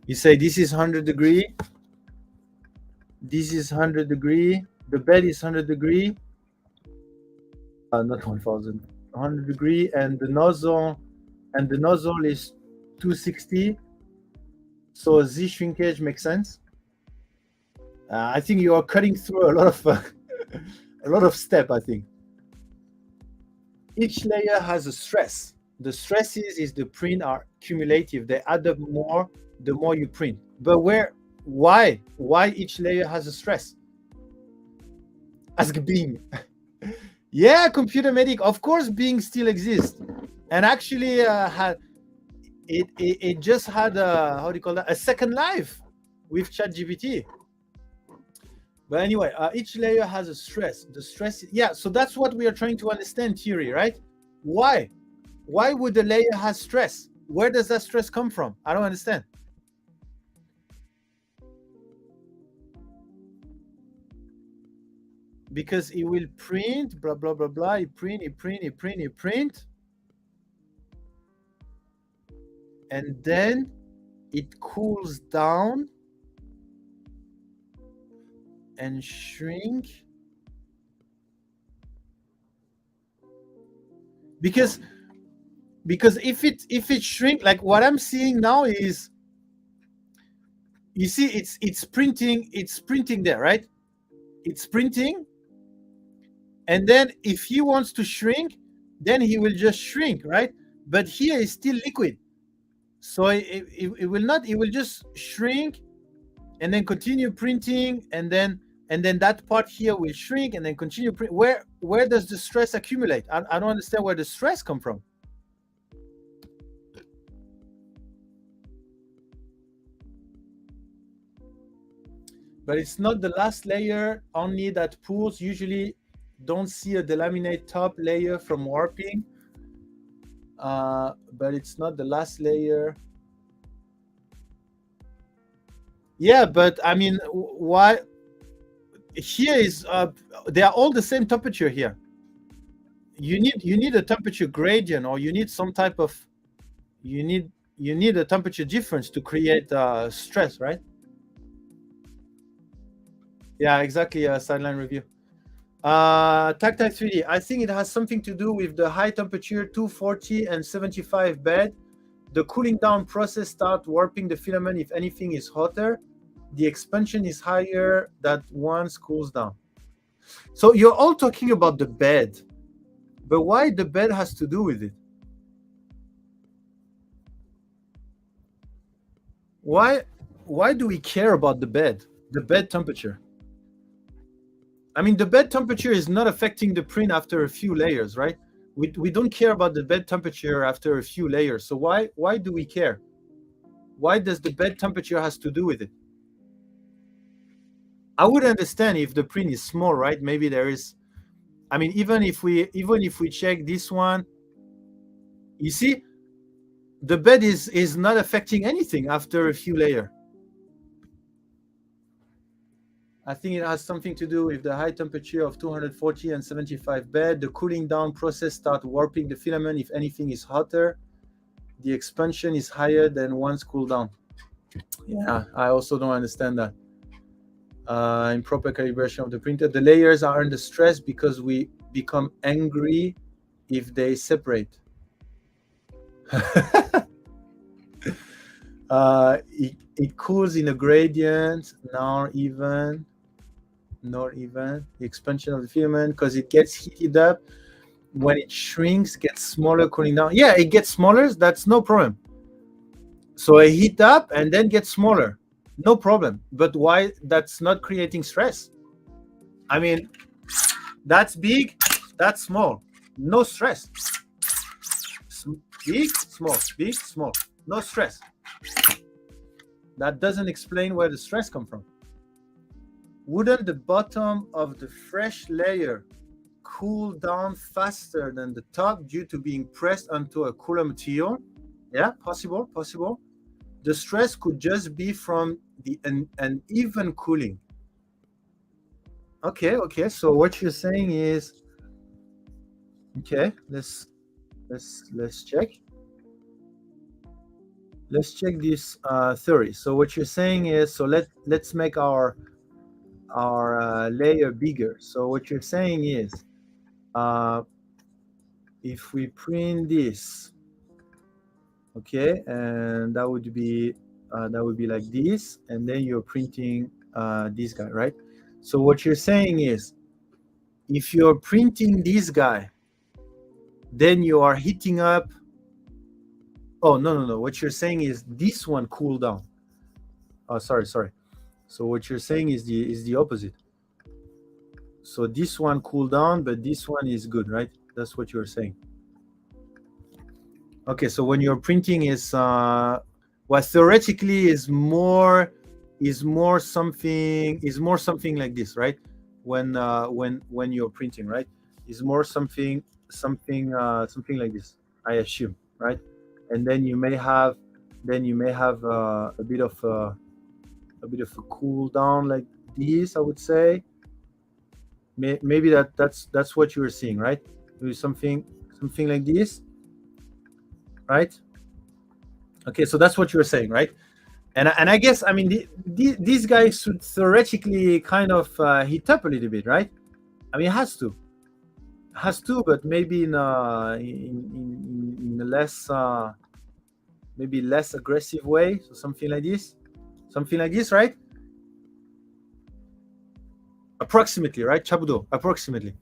You say this is 100 degrees. This is 100 degrees. The bed is 100 degree, not 1000, 100 degree, and the nozzle is 260. So Z shrinkage makes sense. I think you are cutting through a lot of a lot of step. I think each layer has a stress. The stresses is the print are cumulative. They add up more the more you print. But why each layer has a stress? Ask Bing. Yeah, computer medic. Of course, Bing still exists, and actually it just had a, how do you call that, a second life with ChatGPT. But anyway, each layer has a stress. The stress, yeah. So that's what we are trying to understand, Thierry, right? Why? Why would the layer have stress? Where does that stress come from? I don't understand. Because it will print, blah blah blah blah. It print, and then it cools down and shrink. Because if it shrink, like what I'm seeing now is, you see, it's printing there, right? It's printing, and then if he wants to shrink, then he will just shrink, right? But here is still liquid, so it will not. It will just shrink, and then continue printing, and then that part here will shrink, and then continue print. Where does the stress accumulate? I don't understand where the stress come from. But it's not the last layer only that pulls. Usually don't see a delaminate top layer from warping, but it's not the last layer. Yeah, but I mean, why? Here is they are all the same temperature here. You need a temperature gradient, or you need some type of, you need a temperature difference to create stress, right? Yeah, exactly. Sideline review. Tactile 3D. I think it has something to do with the high temperature 240 and 75 bed. The cooling down process start warping the filament if anything is hotter. The expansion is higher that once cools down. So you're all talking about the bed, but why the bed has to do with it? Why do we care about the bed temperature? I mean, the bed temperature is not affecting the print after a few layers, right? We don't care about the bed temperature after a few layers. So why do we care? Why does the bed temperature has to do with it? I would understand if the print is small, right? Maybe there is. I mean, even if we check this one, you see, the bed is not affecting anything after a few layers. I think it has something to do with the high temperature of 240 and 75 bed. The cooling down process start warping the filament if anything is hotter. The expansion is higher than once cooled down. Yeah, I also don't understand that. Improper calibration of the printer. The layers are under stress because we become angry if they separate. It cools in a gradient, not even the expansion of the filament, because it gets heated up. When it shrinks, gets smaller, cooling down. Yeah, it gets smaller. That's no problem. So I heat up and then get smaller. No problem. But why? That's not creating stress. I mean, that's big, that's small. No stress. Big, small. No stress. That doesn't explain where the stress comes from. Wouldn't the bottom of the fresh layer cool down faster than the top due to being pressed onto a cooler material? Yeah, possible. The stress could just be from the uneven cooling. Okay. So what you're saying is, okay, let's check. Let's check this theory. So what you're saying is, so let's make our our layer bigger. So what you're saying is, if we print this, okay, and that would be like this, and then you're printing this guy, right? So what you're saying is, if you're printing this guy, then you are heating up. Oh, no. What you're saying is this one cool down. Oh, sorry. So what you're saying is the opposite. So this one cool down, but this one is good, right? That's what you're saying. Okay, so when you're printing is theoretically is more something like this, right? When you're printing, right? Is more something like this, I assume, right? And then you may have a bit of a cool down like this, I would say. Maybe that's what you were seeing, right? Maybe something like this, right? Okay, so that's what you were saying, right? And I guess, I mean, these guys should theoretically kind of heat up a little bit, right? I mean, it has to, but maybe in a less maybe less aggressive way. So something like this, right? Approximately, right, Chabudo? Approximately.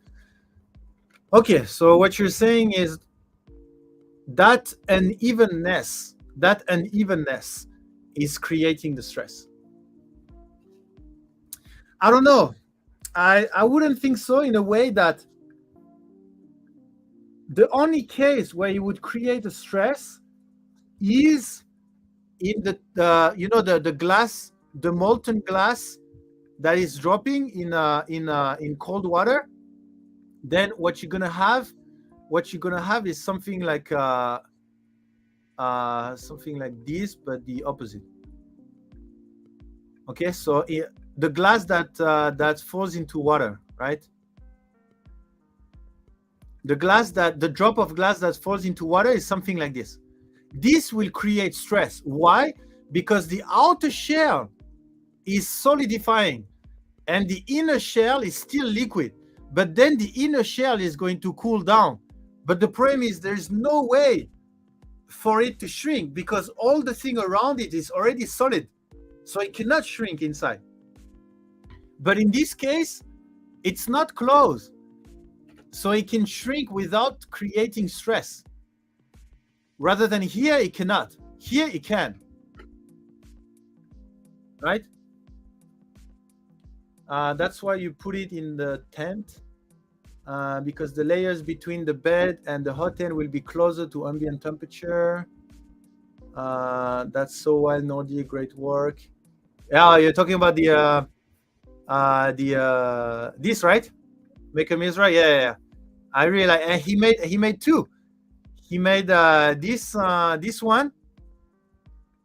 Okay, so what you're saying is that unevenness is creating the stress. I don't know. I wouldn't think so, in a way that the only case where you would create a stress is in the glass, the molten glass that is dropping in cold water. Then what you're gonna have is something like this, but the opposite. Okay, so the glass that falls into water, right? The drop of glass that falls into water is something like this. This will create stress. Why? Because the outer shell is solidifying and the inner shell is still liquid, but then the inner shell is going to cool down. But the problem is there's no way for it to shrink because all the thing around it is already solid, so it cannot shrink inside. But in this case, it's not closed, so it can shrink without creating stress. Rather than here, it cannot. Here, it can. Right? That's why you put it in the tent, because the layers between the bed and the hot end will be closer to ambient temperature. That's so wild, Nordi, great work. Yeah, you're talking about this, right? Make a Mizra, yeah. I really like. And he made two. He made this one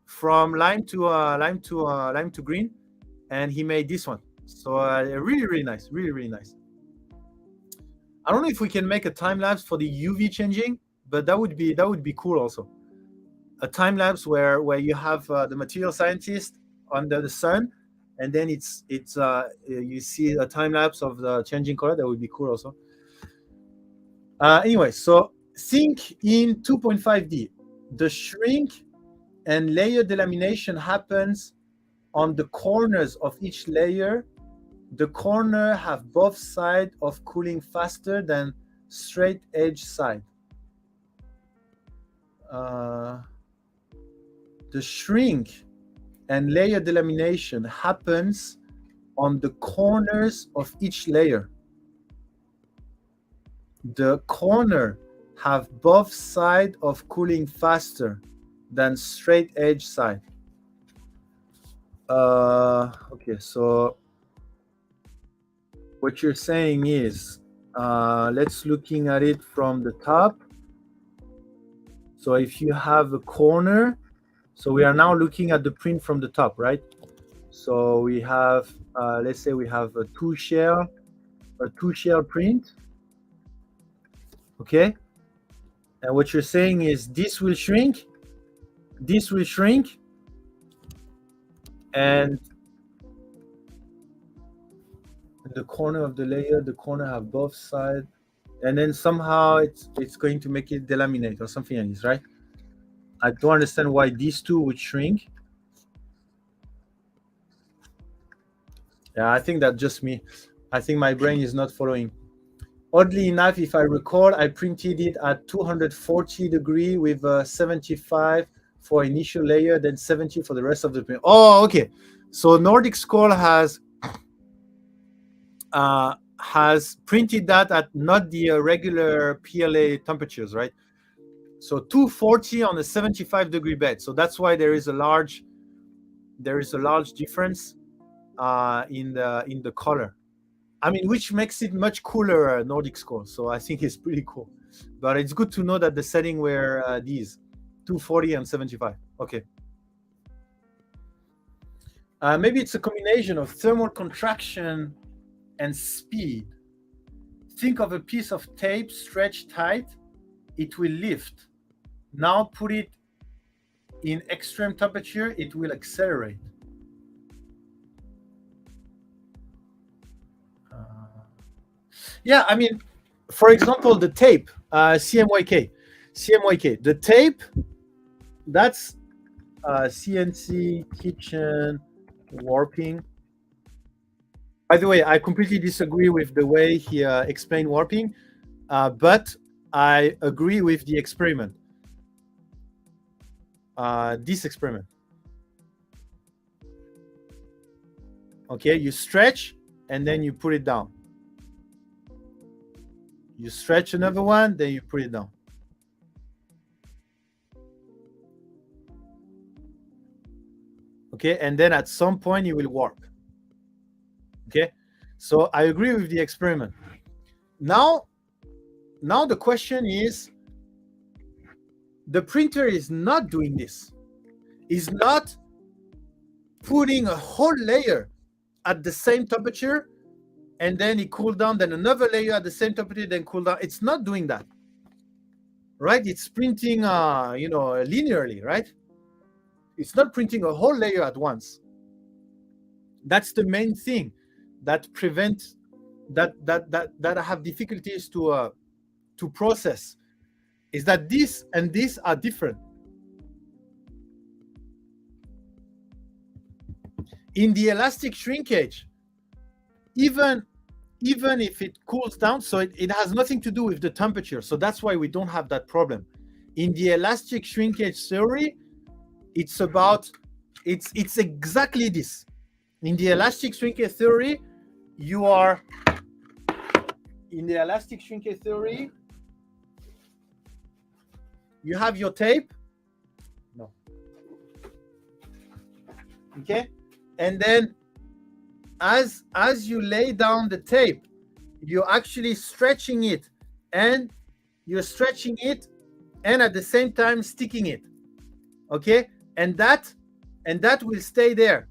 from lime to green, and he made this one. So really nice, really nice. I don't know if we can make a time lapse for the UV changing, but that would be cool also. A time lapse where you have the material scientist under the sun, and then it's you see a time lapse of the changing color. That would be cool also. Anyway, so think in 2.5D. The shrink and layer delamination happens on the corners of each layer. The corner have both sides of cooling faster than straight edge side. The shrink and layer delamination happens on the corners of each layer. The corner have both sides of cooling faster than straight edge side. Okay, so what you're saying is, let's looking at it from the top. So if you have a corner, so we are now looking at the print from the top, right? So we have, let's say we have a two shell print. Okay, and what you're saying is this will shrink, and the corner of the layer, the corner have both sides, and then somehow it's going to make it delaminate or something like this, right? I don't understand why these two would shrink. Yeah, I think that's just me. I think my brain is not following. Oddly enough, if I recall, I printed it at 240 degree with 75 for initial layer, then 70 for the rest of the print. Oh, okay. So Nordic Skull has printed that at not the regular PLA temperatures, right? So 240 on a 75 degree bed. So that's why there is a large difference in the color. I mean, which makes it much cooler, Nordic Skull. So I think it's pretty cool. But it's good to know that the setting were these 240 and 75. Okay. Maybe it's a combination of thermal contraction and speed. Think of a piece of tape stretched tight, it will lift. Now put it in extreme temperature, it will accelerate. Yeah, I mean, for example, the tape, CMYK, the tape, that's CNC kitchen warping. By the way, I completely disagree with the way he explained warping, but I agree with the experiment. This experiment. Okay, you stretch and then you put it down. You stretch another one, then you put it down. Okay, and then at some point you will warp. Okay, so I agree with the experiment. Now the question is, the printer is not doing this. Is not putting a whole layer at the same temperature and then it cool down, then another layer at the same temperature, then cool down. It's not doing that, right? It's printing, linearly, right? It's not printing a whole layer at once. That's the main thing that prevents that I have difficulties to process, is that this and this are different. In the elastic shrinkage, even if it cools down, so it has nothing to do with the temperature. So that's why we don't have that problem. In the elastic shrinkage theory, it's exactly this. In the elastic shrinkage theory, you have your tape. No. Okay? And then as you lay down the tape, you're actually stretching it, and you're stretching it and at the same time sticking it. Okay? And that will stay there.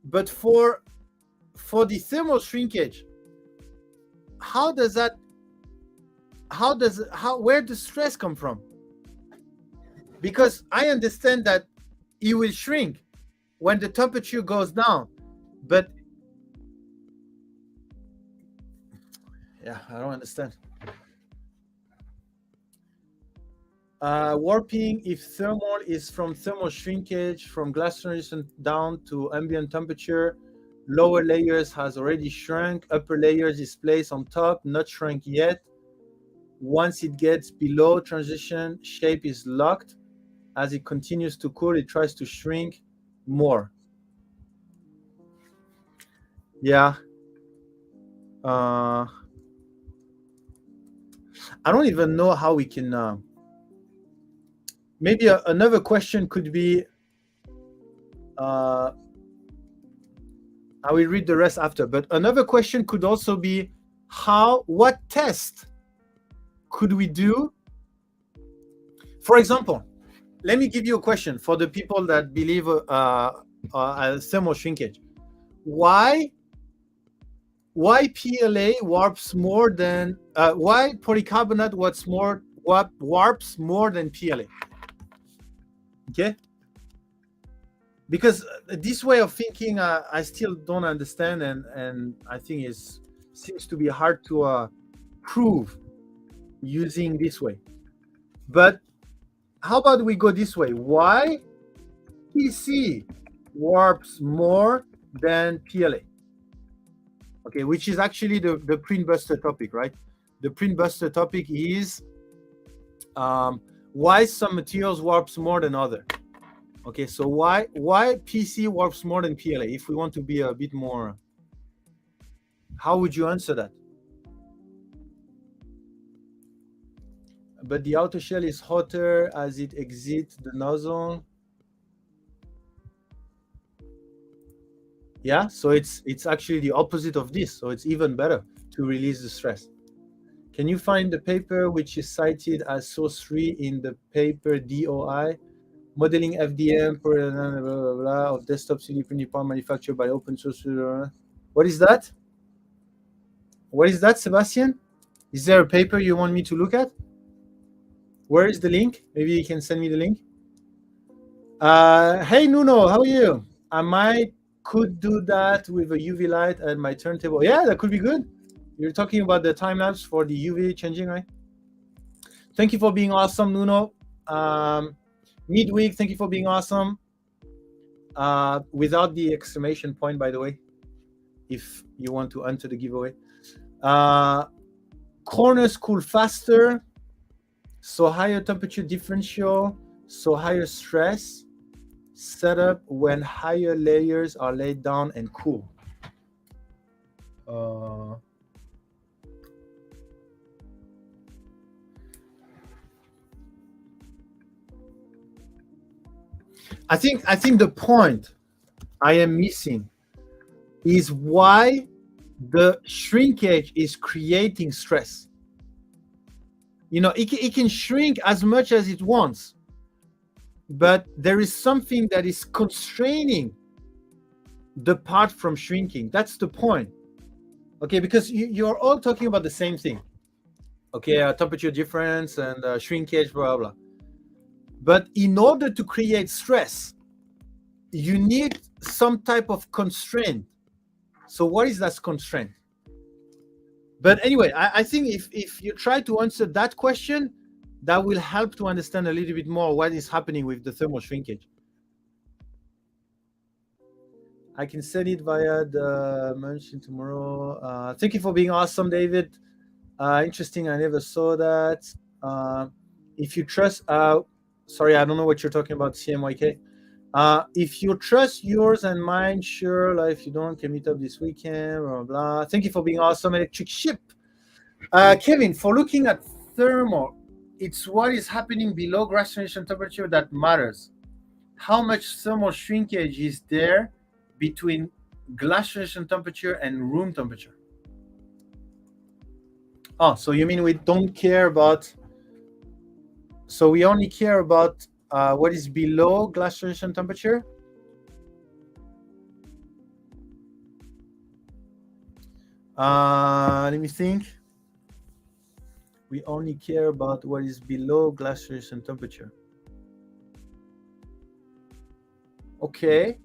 But for the thermal shrinkage, where does stress come from? Because I understand that it will shrink when the temperature goes down, but yeah, I don't understand. Warping, if thermal is from thermal shrinkage from glass transition down to ambient temperature, lower layers has already shrunk, upper layers is placed on top, not shrunk yet. Once it gets below transition, shape is locked. As it continues to cool, it tries to shrink more. Yeah. I don't even know how we can... maybe another question could be... I will read the rest after, but another question could also be, what test could we do? For example, let me give you a question for the people that believe thermal shrinkage. Why PLA warps more than why polycarbonate warps more than PLA? Okay, because this way of thinking I still don't understand, and I think seems to be hard to prove using this way. But how about we go this way? Why PC warps more than PLA? Okay, which is actually the Printbuster topic, right? The Printbuster topic is why some materials warps more than other. Okay, so why PC warps more than PLA? If we want to be a bit more, how would you answer that? But the outer shell is hotter as it exits the nozzle. Yeah, so it's actually the opposite of this. So it's even better to release the stress. Can you find the paper which is cited as source 3 in the paper DOI? Modeling FDM blah, blah, blah, blah, of desktop 3D printing part manufactured by open source. What is that? What is that, Sebastian? Is there a paper you want me to look at? Where is the link? Maybe you can send me the link. Hey, Nuno, how are you? I could do that with a UV light at my turntable. Yeah, that could be good. You're talking about the time lapse for the UV changing, right? Thank you for being awesome, Nuno. Midweek, thank you for being awesome. Without the exclamation point, by the way, if you want to enter the giveaway. Corners cool faster, so higher temperature differential, so higher stress setup when higher layers are laid down and cool. I think the point I am missing is why the shrinkage is creating stress. You know, it can shrink as much as it wants, but there is something that is constraining the part from shrinking. That's the point. Okay, because you're all talking about the same thing. Okay, temperature difference and shrinkage, blah, blah. But in order to create stress, you need some type of constraint. So what is that constraint? But anyway, I think if you try to answer that question, that will help to understand a little bit more what is happening with the thermal shrinkage. I can send it via the mention tomorrow. Thank you for being awesome, David. Interesting, I never saw that. If you trust, sorry, I don't know what you're talking about, CMYK. If you trust yours and mine, sure. Like if you don't, can meet up this weekend, blah, blah, blah. Thank you for being awesome, Electric Ship. Kevin, for looking at thermal, it's what is happening below glaciation temperature that matters. How much thermal shrinkage is there between glaciation temperature and room temperature? Oh, so you mean we don't care about, so we only care about what is below glaciation temperature? Let me think. We only care about what is below glaciation temperature. Okay.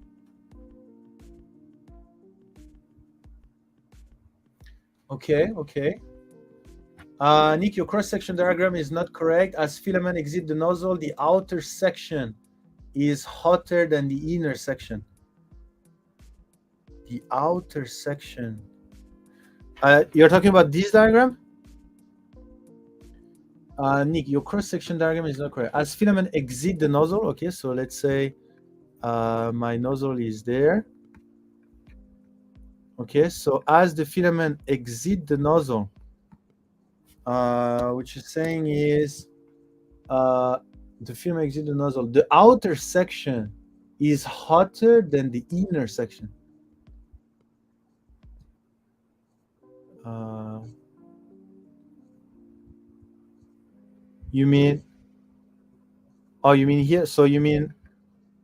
Okay. Nick, your cross-section diagram is not correct. As filament exit the nozzle, the outer section is hotter than the inner section. The outer section. You're talking about this diagram? Nick, your cross-section diagram is not correct. As filament exit the nozzle, okay, so let's say my nozzle is there. Okay, so as the filament exit the nozzle, what you're saying is the filament exit the nozzle, the outer section is hotter than the inner section. You mean, oh, you mean here? So you mean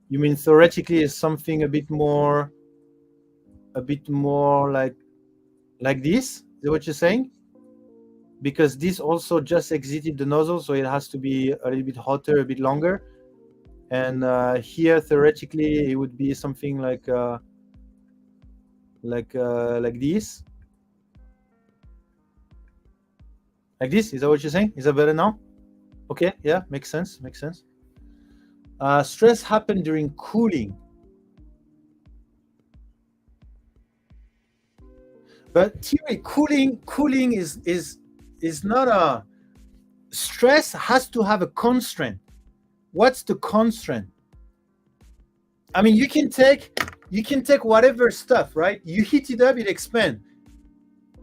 theoretically is something a bit more like this? Is that what you're saying? Because this also just exited the nozzle, so it has to be a little bit hotter, a bit longer, and here theoretically it would be something like this. Like this? Is that what you're saying? Is that better now? Okay, yeah, makes sense. Stress happens during cooling. But Thierry, cooling is not a stress. Has to have a constraint. What's the constraint? I mean, you can take whatever stuff, right? You heat it up, it expands.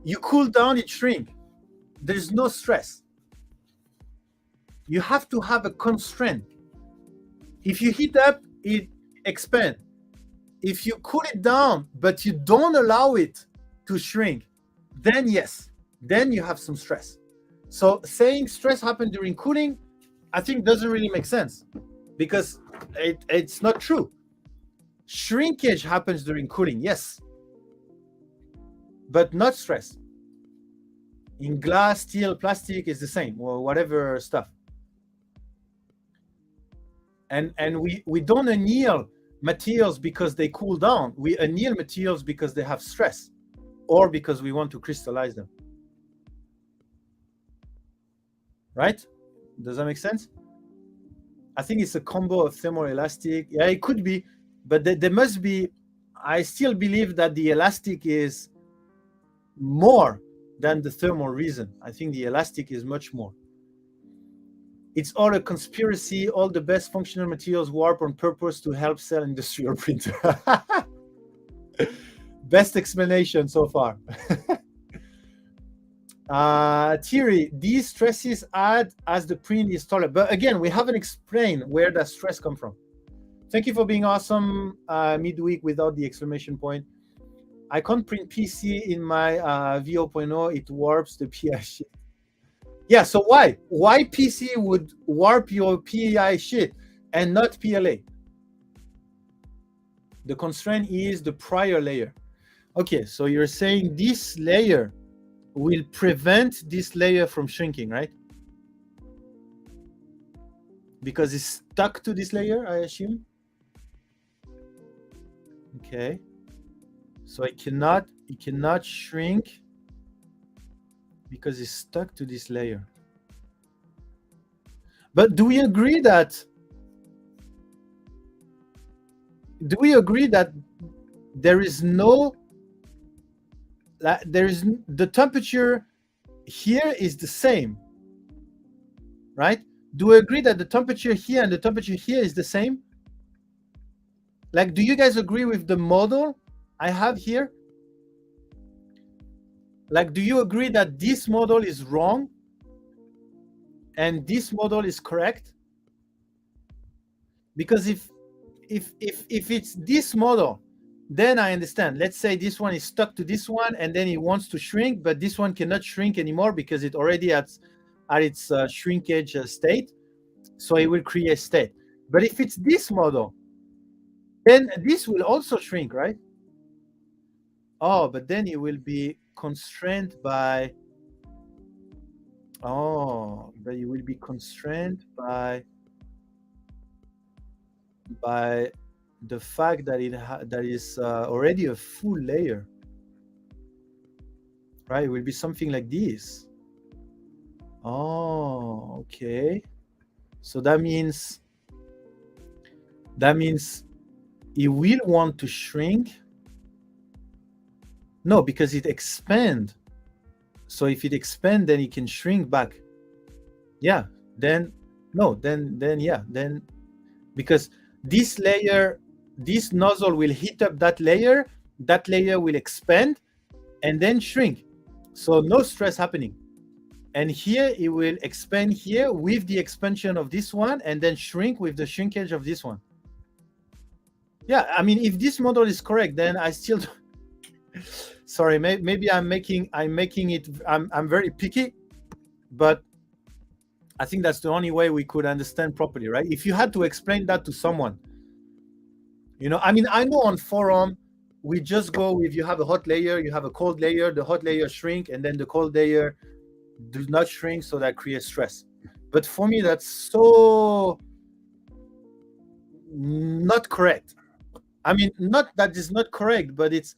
You cool down, it shrink. There's no stress. You have to have a constraint. If you heat up, it expands. If you cool it down, but you don't allow it to shrink, then yes, then you have some stress. So saying stress happens during cooling, I think doesn't really make sense, because it's not true. Shrinkage happens during cooling, yes, but not stress. In glass, steel, plastic is the same, or whatever stuff. And we don't anneal materials because they cool down. We anneal materials because they have stress, or because we want to crystallize them. Right? Does that make sense? I think it's a combo of thermoelastic. Yeah, it could be, but there must be. I still believe that the elastic is more than the thermal reason. I think the elastic is much more. It's all a conspiracy. All the best functional materials warp on purpose to help sell industrial printer. Best explanation so far. Thierry, these stresses add as the print is taller. But again, we haven't explained where that stress comes from. Thank you for being awesome midweek without the exclamation point. I can't print PC in my V0.0. It warps the PI sheet. Yeah, so why? Why PC would warp your PI sheet and not PLA? The constraint is the prior layer. Okay, so you're saying this layer will prevent this layer from shrinking, right? Because it's stuck to this layer, I assume. Okay. So it cannot shrink because it's stuck to this layer. But do we agree that there is no, the temperature here is the same, right? Do we agree that the temperature here and the temperature here is the same? Like, do you guys agree with the model I have here? Like, do you agree that this model is wrong and this model is correct? Because if it's this model, then I understand. Let's say this one is stuck to this one and then it wants to shrink, but this one cannot shrink anymore because it already at its shrinkage state. So it will create state. But if it's this model, then this will also shrink, right? Oh, but then it will be constrained by, but it will be constrained by the fact that that is already a full layer, right? It will be something like this. Oh, okay. So that means it will want to shrink. No, because it expand. So if it expand, then it can shrink back. Yeah, then no, then yeah, then because this layer, this nozzle will heat up that layer will expand and then shrink. So no stress happening. And here it will expand here with the expansion of this one and then shrink with the shrinkage of this one. Yeah, I mean, if this model is correct, then I still sorry, maybe I'm making it, I'm very picky, but I think that's the only way we could understand properly, right? If you had to explain that to someone, I mean, I know on forum, we just go with, you have a hot layer, you have a cold layer, the hot layer shrink, and then the cold layer does not shrink, so that creates stress. But for me, that's so not correct. I mean, not that is not correct, but it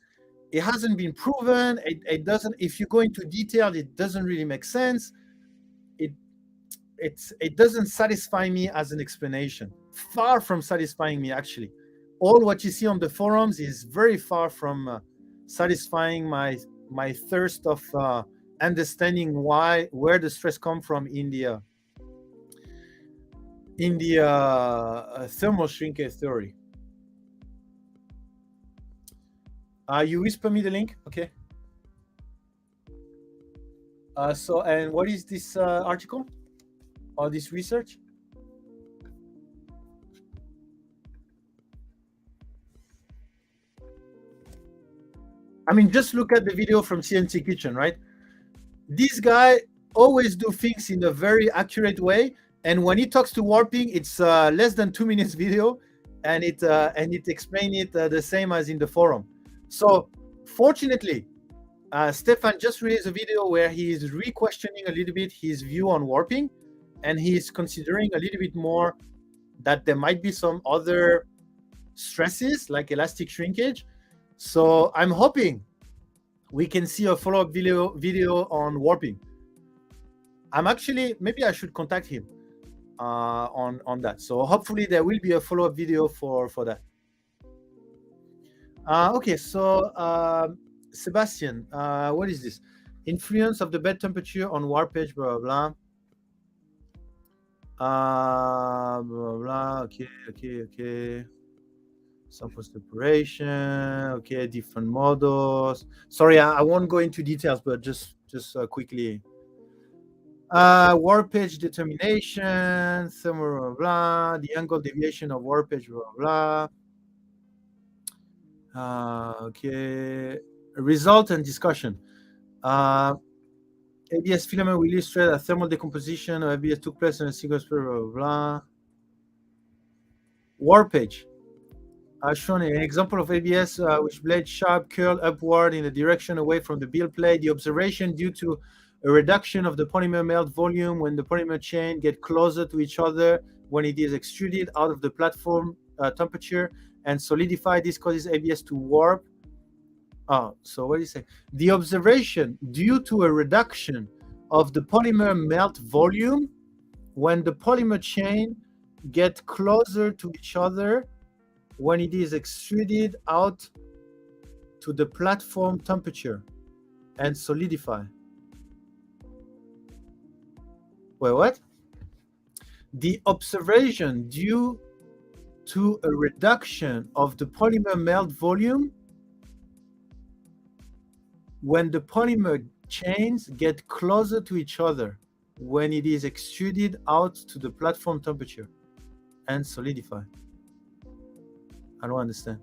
hasn't been proven. It doesn't. If you go into detail, it doesn't really make sense. It it doesn't satisfy me as an explanation. Far from satisfying me, actually. All what you see on the forums is very far from satisfying my thirst of understanding where the stress come from in the thermal shrinkage theory. You whisper me the link, okay? So, and what is this article or this research? I mean, just look at the video from CNC Kitchen, right? This guy always do things in a very accurate way, and when he talks to warping, it's less than 2 minutes video, and it explain it the same as in the forum. So, fortunately, Stefan just released a video where he is re-questioning a little bit his view on warping, and he's considering a little bit more that there might be some other stresses like elastic shrinkage. So I'm hoping we can see a follow-up video on warping. I'm actually, maybe I should contact him on that. So hopefully there will be a follow-up video for that. Okay, so Sebastian, what is this? Influence of the bed temperature on warpage, blah, blah, blah. Blah, blah. Okay. Sample separation. Okay, different models. Sorry, I won't go into details, but just quickly. Warpage determination, thermal, blah, blah, the angle deviation of warpage, blah, blah. Okay, result and discussion. ABS filament will illustrate a thermal decomposition of ABS took place in a single sphere, blah, blah. Warpage. Shown an example of ABS which blade sharp curled upward in the direction away from the build plate. The observation due to a reduction of the polymer melt volume when the polymer chain get closer to each other when it is extruded out of the platform temperature and solidify. This causes ABS to warp. So what do you say? The observation due to a reduction of the polymer melt volume when the polymer chain get closer to each other when it is extruded out to the platform temperature and solidify. Wait, what? The observation due to a reduction of the polymer melt volume when the polymer chains get closer to each other when it is extruded out to the platform temperature and solidify. I don't understand.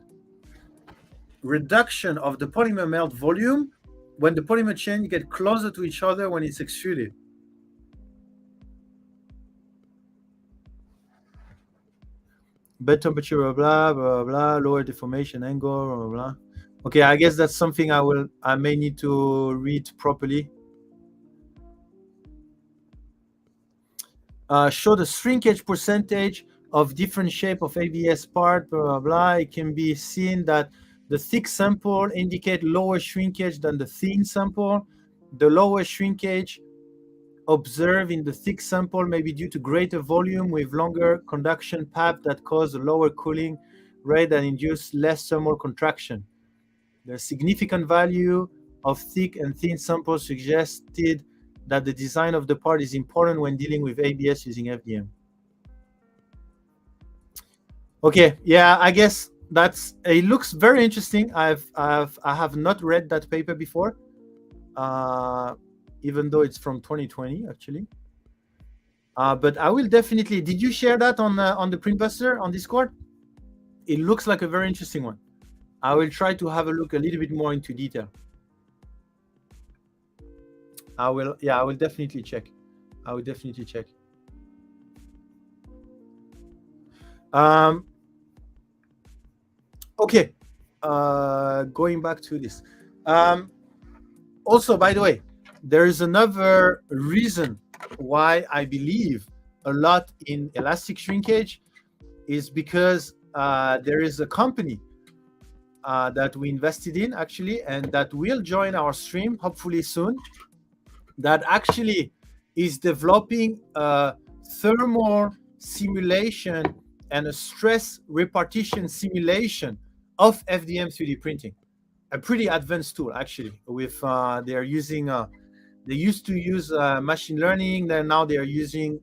Reduction of the polymer melt volume when the polymer chain get closer to each other when it's extruded. Bed temperature, blah, blah, blah, lower deformation angle, blah, blah, blah. Okay, I guess that's something I may need to read properly. Show the shrinkage percentage of different shape of ABS part, blah, blah, blah. It can be seen that the thick sample indicate lower shrinkage than the thin sample. The lower shrinkage observed in the thick sample may be due to greater volume with longer conduction path that cause a lower cooling rate and induce less thermal contraction. The significant value of thick and thin samples suggested that the design of the part is important when dealing with ABS using FDM. Okay, yeah, I guess it looks very interesting. I have not read that paper before, even though it's from 2020 actually. But I will definitely. Did you share that on the Printbuster on Discord? It looks like a very interesting one. I will try to have a look a little bit more into detail. I will definitely check. Okay, going back to this. Also, by the way, there is another reason why I believe a lot in elastic shrinkage is because there is a company that we invested in actually, and that will join our stream hopefully soon, that actually is developing a thermal simulation and a stress repartition simulation of FDM 3D printing. A pretty advanced tool actually. With they are using they used to use machine learning, then now they are using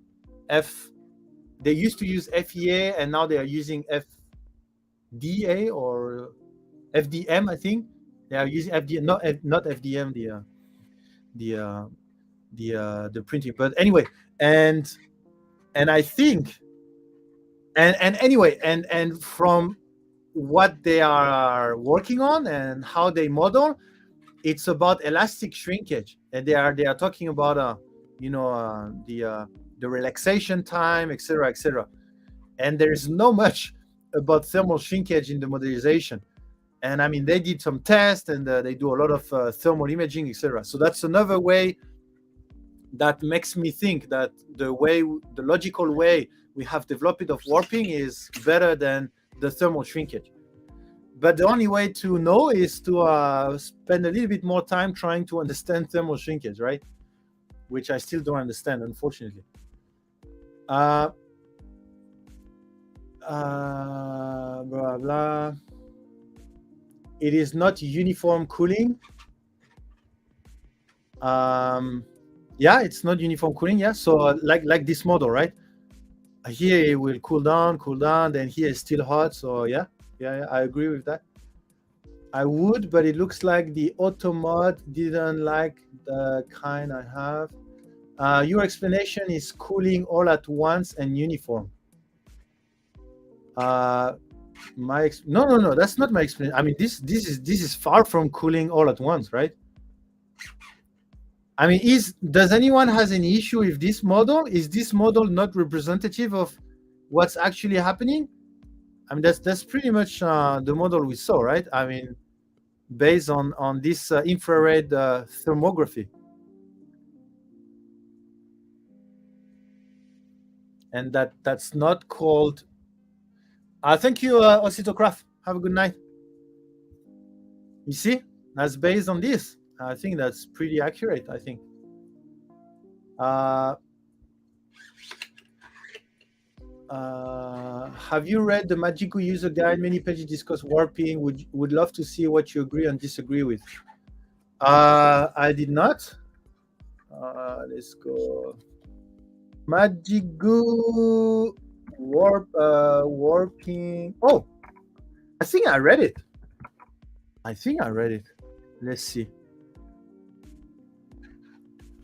they used to use FEA, and now they are using FDA or FDM, I think. They are using FDM, not FDM, the printing. But anyway, and I think and anyway, and from what they are working on and how they model, it's about elastic shrinkage, and they are talking about the relaxation time, etc., etc. And there's no much about thermal shrinkage in the modelization. And I mean, they did some tests, and they do a lot of thermal imaging, etc. So that's another way that makes me think that the logical way we have developed of warping is better than the thermal shrinkage. But the only way to know is to spend a little bit more time trying to understand thermal shrinkage, right? Which I still don't understand, unfortunately. Blah blah. It is not uniform cooling. Yeah, it's not uniform cooling. Yeah, so like this model, right? Here it will cool down, then here it's still hot. So yeah, I agree with that. I would, but it looks like the automod didn't like the kind I have. Your explanation is cooling all at once and uniform. No, that's not my explanation. I mean, this is far from cooling all at once, right? I mean, does anyone has any issue with this model? Is this model not representative of what's actually happening? I mean, that's pretty much the model we saw, right? I mean, based on this infrared thermography. And that's not called. Thank you, Ositocraft. Have a good night. You see, that's based on this. I think that's pretty accurate, I think. Have you read the Magiku user guide? Many pages discuss warping. Would love to see what you agree and disagree with. I did not. Let's go. Magiku warping. Oh, I think I read it. Let's see.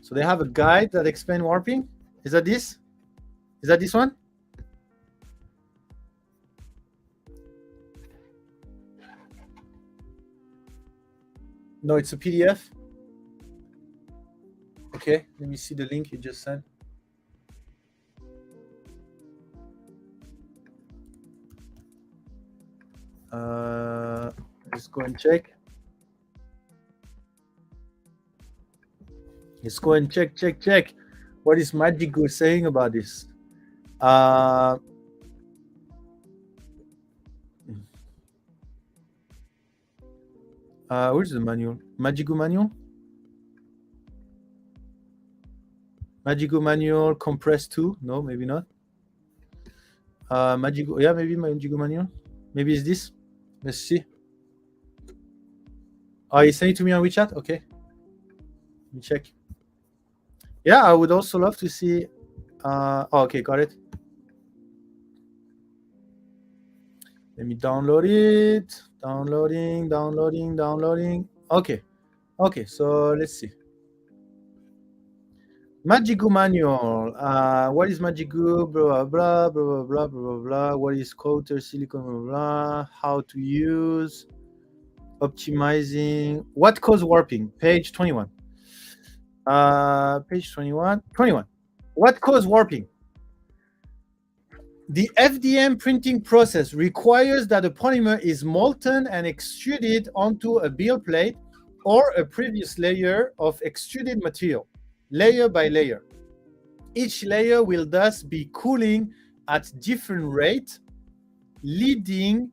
So they have a guide that explains warping. Is that this? Is that this one? No, it's a PDF. Okay, let me see the link you just sent. Let's go and check. Let's go and check. What is Magiku saying about this? Where's the manual? Magiku manual? Magiku manual compressed 2? No, maybe not. Magiku, yeah, maybe Magiku manual. Maybe it's this. Let's see. Oh, you sent it to me on WeChat? Okay. Let me check. Yeah, I would also love to see. Okay, got it. Let me download it. Downloading. Okay, so let's see. Magiku manual. What is Magiku? Blah. What is coater silicon? Blah. How to use. Optimizing. What causes warping? Page 21. Page 21. What causes warping? The FDM printing process requires that the polymer is molten and extruded onto a build plate or a previous layer of extruded material, layer by layer. Each layer will thus be cooling at different rate leading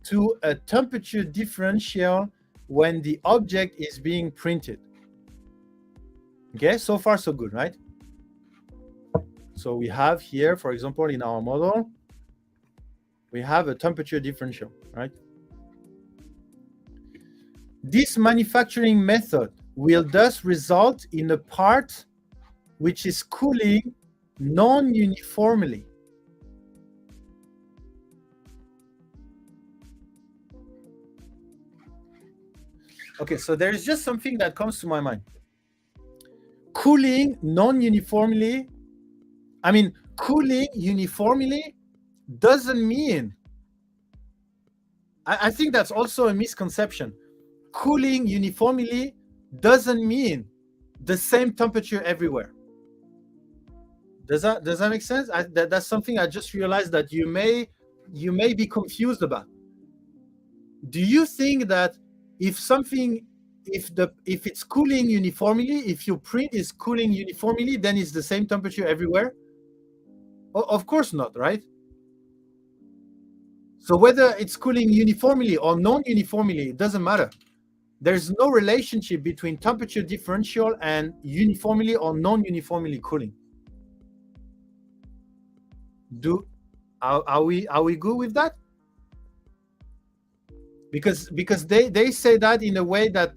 to a temperature differential when the object is being printed. Okay, so far so good, right? So we have here, for example, in our model, we have a temperature differential, right? This manufacturing method will thus result in a part which is cooling non-uniformly. Okay, so there is just something that comes to my mind. Cooling non-uniformly, I mean, cooling uniformly doesn't mean, I think that's also a misconception. Cooling uniformly doesn't mean the same temperature everywhere. Does that make sense? That's something I just realized that you may be confused about. Do you think that if it's cooling uniformly, if your print is cooling uniformly, then it's the same temperature everywhere? Of course not, right? So whether it's cooling uniformly or non-uniformly, it doesn't matter. There's no relationship between temperature differential and uniformly or non-uniformly cooling. Are we good with that? Because they say that in a way that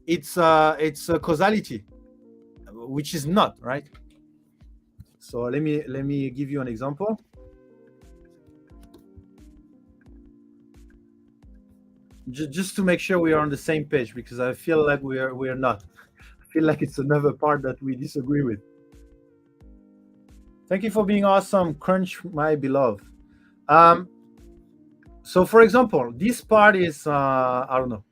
it's a causality, which is not, right? So let me give you an example. Just to make sure we are on the same page, because I feel like we are not. I feel like it's another part that we disagree with. Thank you for being awesome, Crunch, my beloved. So for example, this part is I don't know,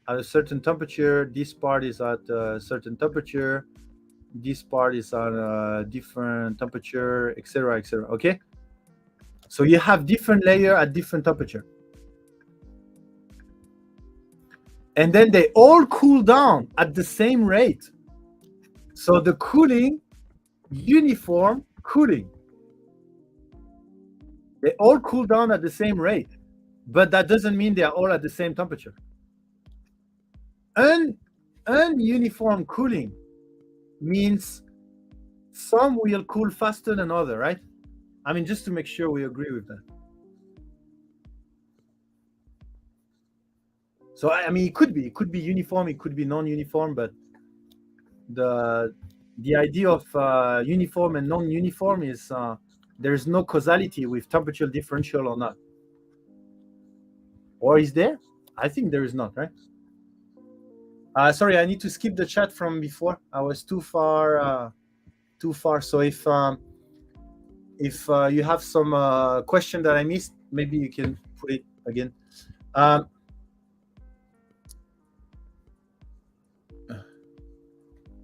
at a certain temperature. This part is at a certain temperature. This part is at a different temperature, etc., etc. Okay. So you have different layer at different temperature. And then they all cool down at the same rate. So the cooling, uniform cooling. They all cool down at the same rate, but that doesn't mean they are all at the same temperature. Uniform cooling means some will cool faster than other, right? I mean, just to make sure we agree with that. So I mean, it could be uniform, it could be non-uniform, but the idea of uniform and non-uniform is there is no causality with temperature differential or not. Or is there? I think there is not, right? Sorry, I need to skip the chat from before. I was too far. So if you have some question that I missed, maybe you can put it again.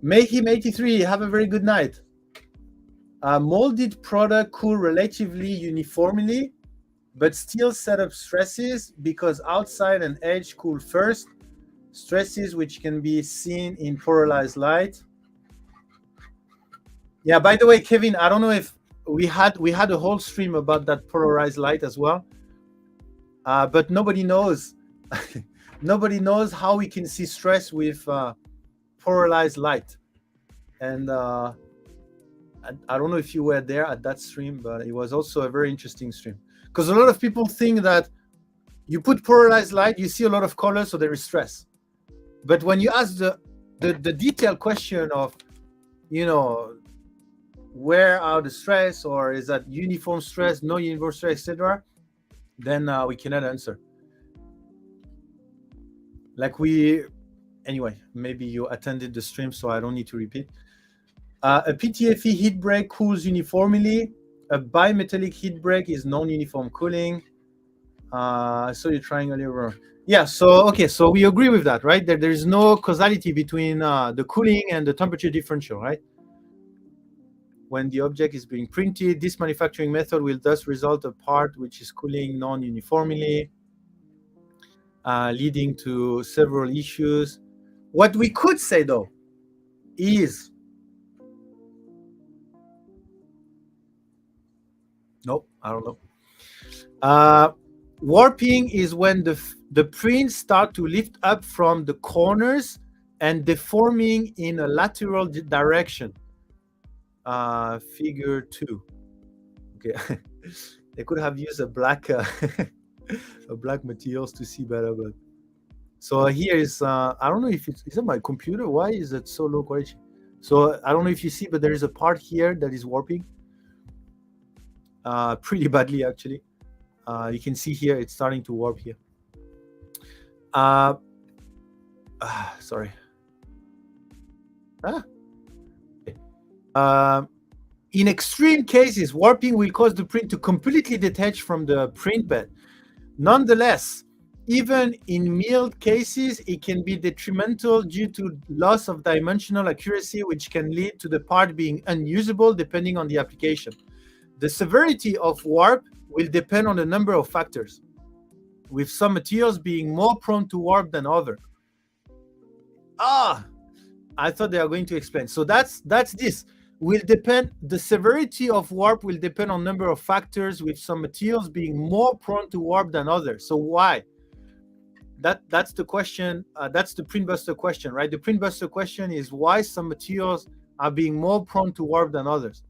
Mayhem83, have a very good night. Molded product cool relatively uniformly, but still set up stresses because outside and edge cool first. Stresses which can be seen in polarized light. Yeah, by the way, Kevin, I don't know if we had a whole stream about that polarized light as well. But nobody knows nobody knows how we can see stress with polarized light. And I don't know if you were there at that stream, but it was also a very interesting stream. Because a lot of people think that you put polarized light, you see a lot of color, so there is stress. But when you ask the detailed question of, where are the stress, or is that uniform stress, no uniform stress, etc., then we cannot answer. Anyway, maybe you attended the stream, so I don't need to repeat. A PTFE heat break cools uniformly. A bimetallic heat break is non-uniform cooling. So you're trying a little. Yeah, so okay, so we agree with that, right? There is no causality between the cooling and the temperature differential, right? When the object is being printed, this manufacturing method will thus result a part which is cooling non-uniformly, leading to several issues. What we could say, though, is nope, I don't know. Warping is when the prints start to lift up from the corners and deforming in a lateral direction. Figure 2. Okay. They could have used a black materials to see better, but so here is I don't know if is it my computer? Why is it so low quality? So I don't know if you see, but there is a part here that is warping pretty badly, actually. You can see here it's starting to warp here. Sorry. In extreme cases, warping will cause the print to completely detach from the print bed. Nonetheless, even in mild cases, it can be detrimental due to loss of dimensional accuracy, which can lead to the part being unusable depending on the application. The severity of warp will depend on a number of factors, with some materials being more prone to warp than others. I thought they are going to explain. So that's this. Will depend. The severity of warp will depend on number of factors, with some materials being more prone to warp than others. So why? That's the question. That's the Printbuster question, right? The Printbuster question is why some materials are being more prone to warp than others.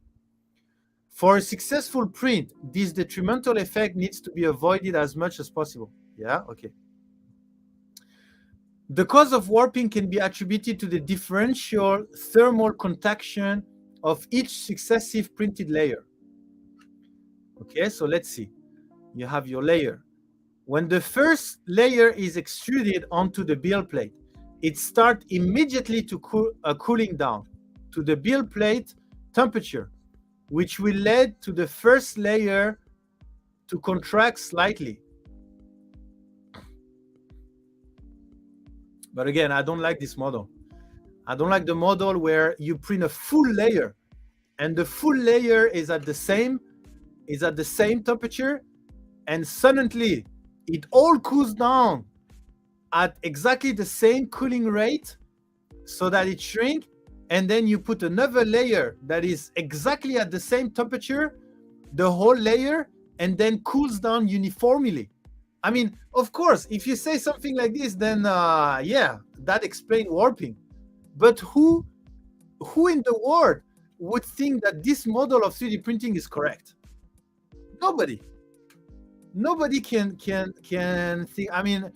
For a successful print, this detrimental effect needs to be avoided as much as possible. Yeah, okay. The cause of warping can be attributed to the differential thermal contaction of each successive printed layer. Okay, so let's see. You have your layer. When the first layer is extruded onto the build plate, it starts immediately to cooling down to the build plate temperature, which will lead to the first layer to contract slightly. But again, I don't like this model. I don't like the model where you print a full layer and the full layer is at the same temperature, and suddenly it all cools down at exactly the same cooling rate so that it shrinks, and then you put another layer that is exactly at the same temperature, the whole layer, and then cools down uniformly. I mean, of course, if you say something like this, then yeah, that explains warping. But who in the world would think that this model of 3D printing is correct? Nobody can think. I mean,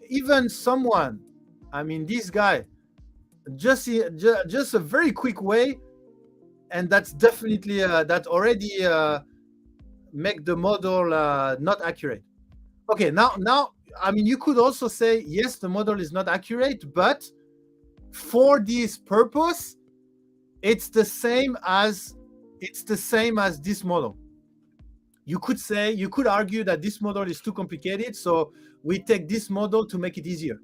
even someone, I mean, this guy, just a very quick way, and that's definitely that already make the model not accurate. Okay, now I mean, you could also say yes, the model is not accurate, but for this purpose, it's the same as this model. You could argue that this model is too complicated, so we take this model to make it easier.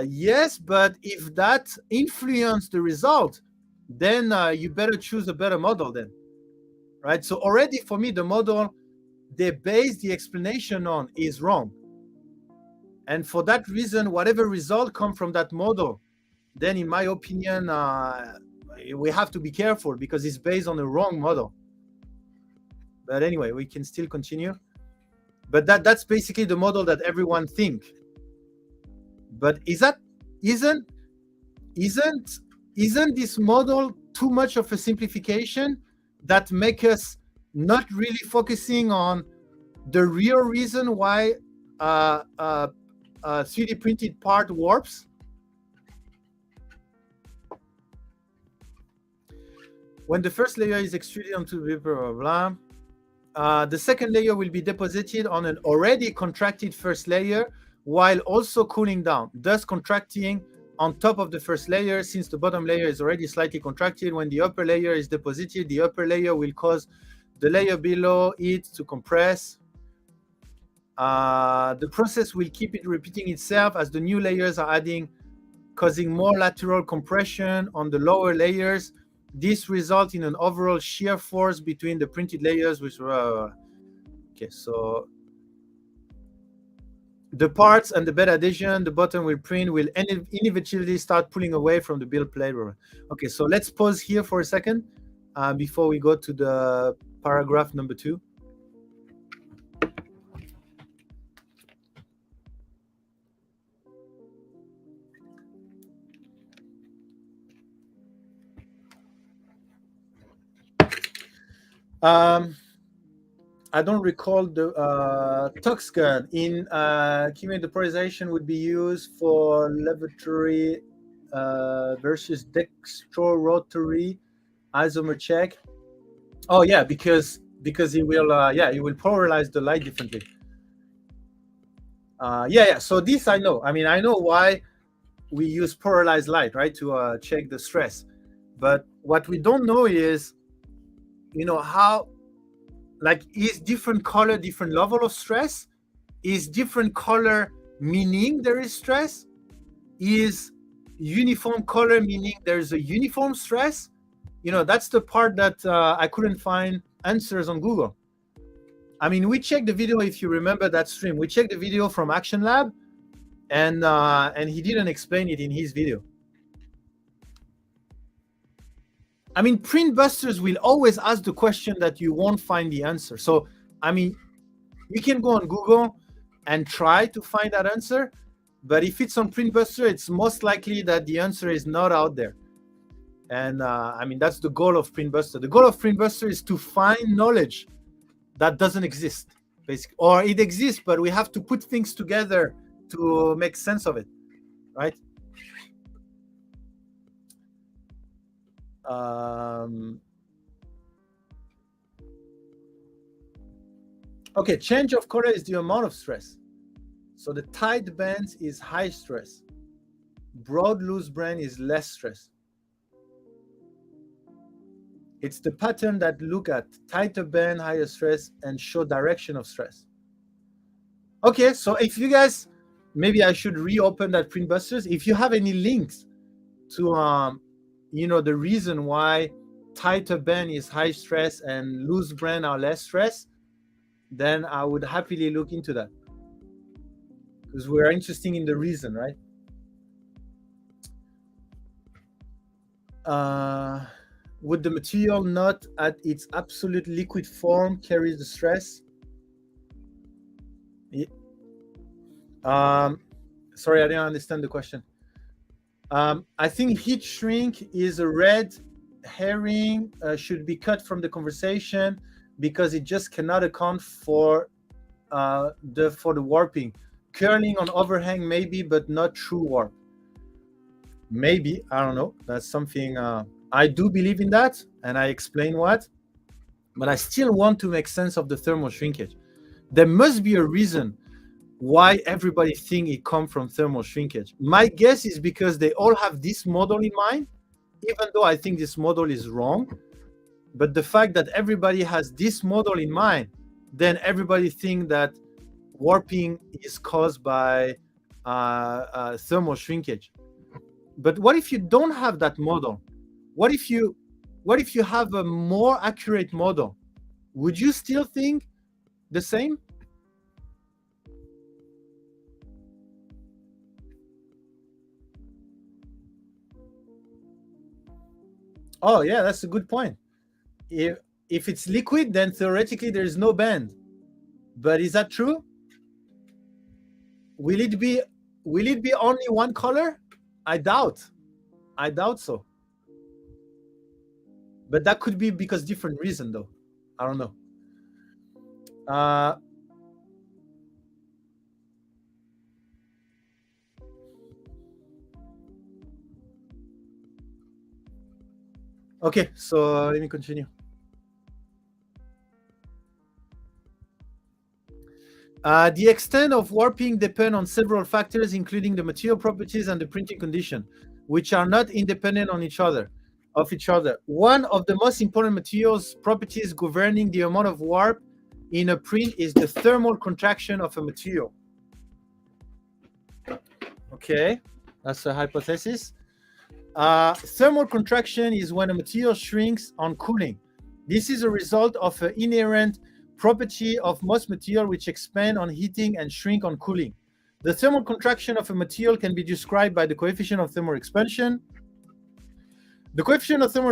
Yes, but if that influences the result, then you better choose a better model then, right? So already for me, the model they base the explanation on is wrong. And for that reason, whatever result come from that model, then in my opinion, we have to be careful because it's based on the wrong model. But anyway, we can still continue. But that's basically the model that everyone think. But isn't this model too much of a simplification that make us not really focusing on the real reason why 3D printed part warps? When the first layer is extruded onto the blah, blah, blah, the second layer will be deposited on an already contracted first layer while also cooling down, thus contracting on top of the first layer. Since the bottom layer is already slightly contracted, when the upper layer is deposited, the upper layer will cause the layer below it to compress. The process will keep it repeating itself as the new layers are adding, causing more lateral compression on the lower layers. This results in an overall shear force between the printed layers, which okay, so the parts and the bed adhesion, the bottom will print, will inevitably start pulling away from the build plate. Okay, so let's pause here for a second before we go to the paragraph number 2. I don't recall the Tux gun. In chemical depolarization would be used for laboratory versus dextrorotary isomer check. Oh yeah, because it will it will polarize the light differently. Yeah. So this I know. I mean, I know why we use polarized light, right, to check the stress. But what we don't know is, how, like, is different color different level of stress? Is different color meaning there is stress? Is uniform color meaning there's a uniform stress? That's the part that I couldn't find answers on Google. I mean, we checked the video, if you remember that stream. We checked the video from Action Lab, and he didn't explain it in his video. I mean, Printbusters will always ask the question that you won't find the answer. So, I mean, you can go on Google and try to find that answer, but if it's on Printbuster, it's most likely that the answer is not out there. And I mean, that's the goal of Printbuster. The goal of Printbuster is to find knowledge that doesn't exist, basically, or it exists, but we have to put things together to make sense of it, right? Okay, change of color is the amount of stress. So the tight bands is high stress. Broad loose band is less stress. It's the pattern that look at tighter band, higher stress, and show direction of stress. Okay, so if you guys, maybe I should reopen that Printbusters. If you have any links to the reason why tighter band is high stress and loose band are less stress, then I would happily look into that, because we're interested in the reason, right? Would the material not at its absolute liquid form carry the stress? Sorry, I didn't understand the question. I think heat shrink is a red herring, should be cut from the conversation, because it just cannot account for the warping. Curling on overhang maybe, but not true warp. Maybe, I don't know. That's something I do believe in that, and I explain what, but I still want to make sense of the thermal shrinkage. There must be a reason why everybody think it comes from thermal shrinkage. My guess is because they all have this model in mind, even though I think this model is wrong. But the fact that everybody has this model in mind, then everybody think that warping is caused by thermal shrinkage. But what if you don't have that model? What if you have a more accurate model? Would you still think the same? Oh yeah, that's a good point. If it's liquid, then theoretically there is no band. But is that true? Will it be only one color? I doubt so. But that could be because different reason, though. I don't know. Okay, so let me continue. The extent of warping depends on several factors, including the material properties and the printing condition, which are not independent of each other. One of the most important materials properties governing the amount of warp in a print is the thermal contraction of a material. Okay, that's a hypothesis. Thermal contraction is when a material shrinks on cooling. This is a result of an inherent property of most material which expand on heating and shrink on cooling. The thermal contraction of a material can be described by the coefficient of thermal expansion. The coefficient of thermal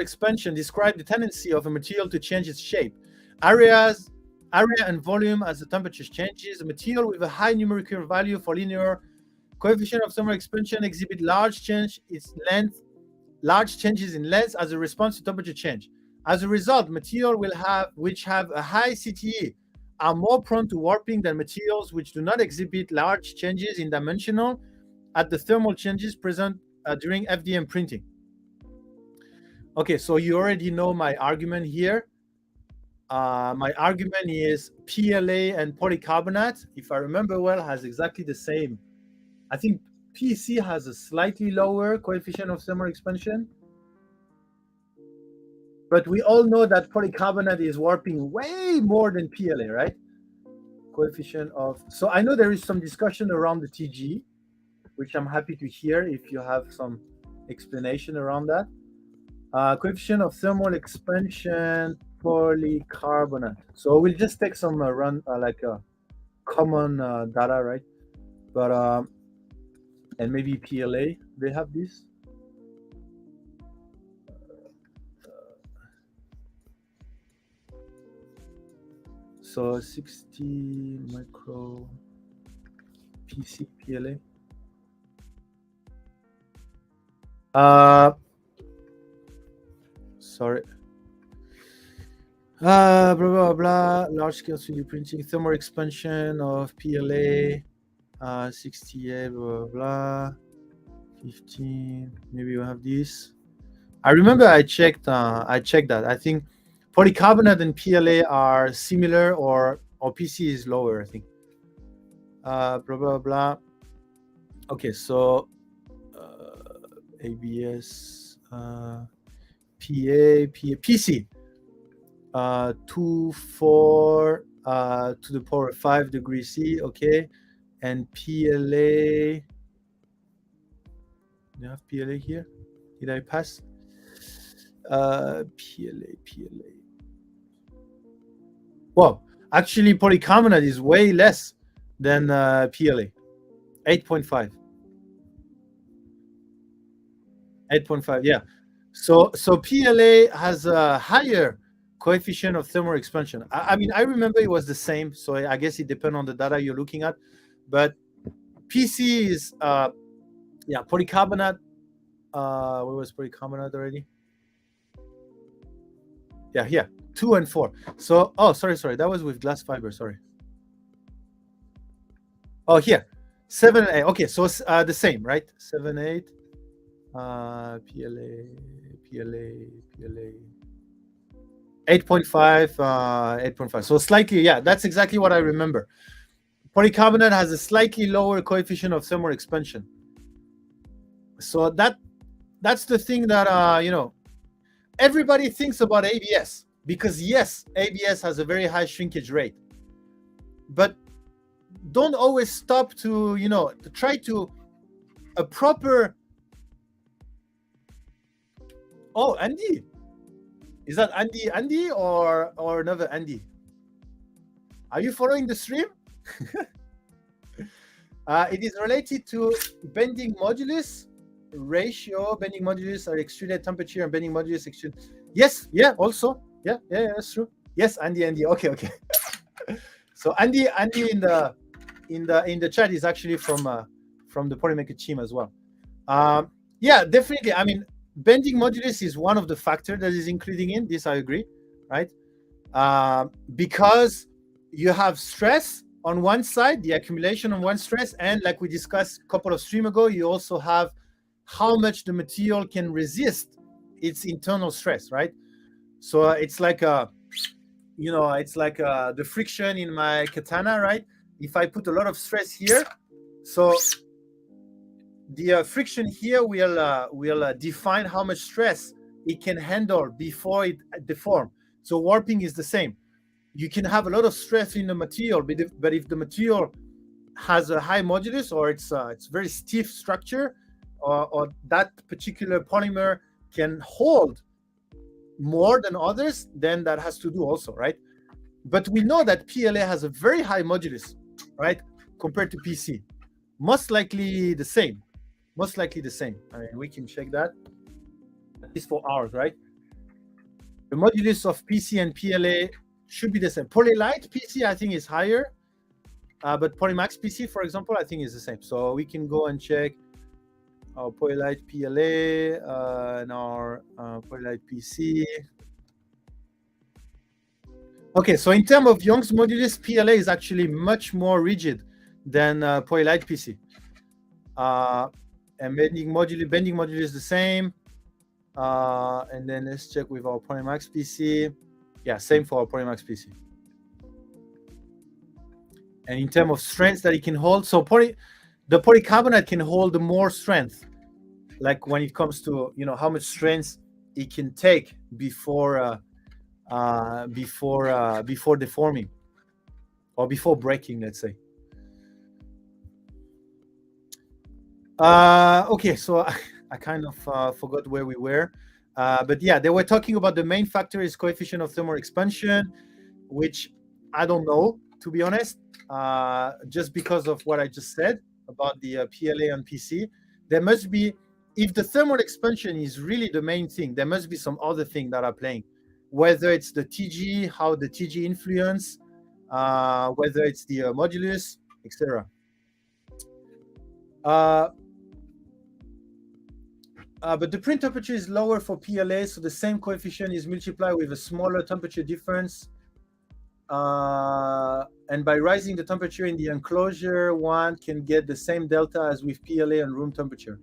expansion describes the tendency of a material to change its shape, area and volume as the temperature changes. A material with a high numerical value for linear coefficient of thermal expansion exhibit large change its length large changes in length as a response to temperature change. As a result, material which have a high CTE are more prone to warping than materials which do not exhibit large changes in dimensional at the thermal changes present during FDM printing. Okay, so you already know my argument here. My argument is PLA and polycarbonate, if I remember well, has exactly the same. I think PC has a slightly lower coefficient of thermal expansion, but we all know that polycarbonate is warping way more than PLA, right? Coefficient of, so I know there is some discussion around the TG, which I'm happy to hear if you have some explanation around that. Coefficient of thermal expansion, polycarbonate. So we'll just take some like a common data, right? But and maybe PLA, they have this. So 60 micro PC PLA. Sorry. Blah, blah, blah. Large scale 3D printing, thermal expansion of PLA, 68, blah, blah, 15. Maybe we have this. I remember I checked that. I think polycarbonate and PLA are similar, or PC is lower, I think. Blah, blah, blah. Okay, so ABS, PC. 2, 4 to the power 5 degrees C, okay. And PLA, you have PLA here? Did I pass? PLA. Well, actually polycarbonate is way less than PLA, 8.5. 8.5, yeah. So PLA has a higher coefficient of thermal expansion. I mean, I remember it was the same, so I guess it depends on the data you're looking at. But PC is, yeah, polycarbonate. Where was polycarbonate already? Yeah, here, 2 and 4. So, oh, sorry, that was with glass fiber, sorry. Oh, here, 7 and 8. Okay, so the same, right? 7, 8. PLA. 8.5, 8.5. So slightly, yeah, that's exactly what I remember. Polycarbonate has a slightly lower coefficient of thermal expansion. So that's the thing that, you know, everybody thinks about ABS, because yes, ABS has a very high shrinkage rate. But don't always stop to, you know, to try to a proper. Oh, Andy. Is that Andy or another Andy? Are you following the stream? It is related to bending modulus ratio. Bending modulus are extruded temperature and bending modulus extrude. Yes, yeah, also. Yeah, that's true. Yes, Andy. Okay. So Andy in the chat is actually from the Polymaker team as well. Yeah, definitely. I mean, bending modulus is one of the factors that is including in this. I agree, right? Because you have stress on one side, the accumulation on one stress, and like we discussed a couple of streams ago, you also have how much the material can resist its internal stress, right? So it's like the friction in my katana, right? If I put a lot of stress here, so the friction here will define how much stress it can handle before it deforms. So warping is the same. You can have a lot of stress in the material, but if the material has a high modulus, or it's very stiff structure, or that particular polymer can hold more than others, then that has to do also, right? But we know that PLA has a very high modulus, right, compared to PC. Most likely the same. I mean, we can check that. At least for ours, right? The modulus of PC and PLA should be the same. Polylite PC, I think, is higher. But Polymax PC, for example, I think is the same. So we can go and check. our Polylight PLA and our Polylight PC. Okay, so in terms of Young's modulus, PLA is actually much more rigid than Polylight PC. And bending modulus is the same. And then let's check with our Polymax PC. Yeah, same for our Polymax PC. And in terms of strength that it can hold, so the polycarbonate can hold more strength, like when it comes to how much strength it can take before deforming or before breaking, let's say. Okay, so I kind of forgot where we were, but yeah, they were talking about the main factor is coefficient of thermal expansion, which I don't know, to be honest, just because of what I just said about the PLA and PC. There must be, if the thermal expansion is really the main thing, there must be some other thing that are playing, whether it's the TG, how the TG influence, whether it's the modulus, etc. But the print temperature is lower for PLA, so the same coefficient is multiplied with a smaller temperature difference. And by rising the temperature in the enclosure, one can get the same delta as with PLA and room temperature.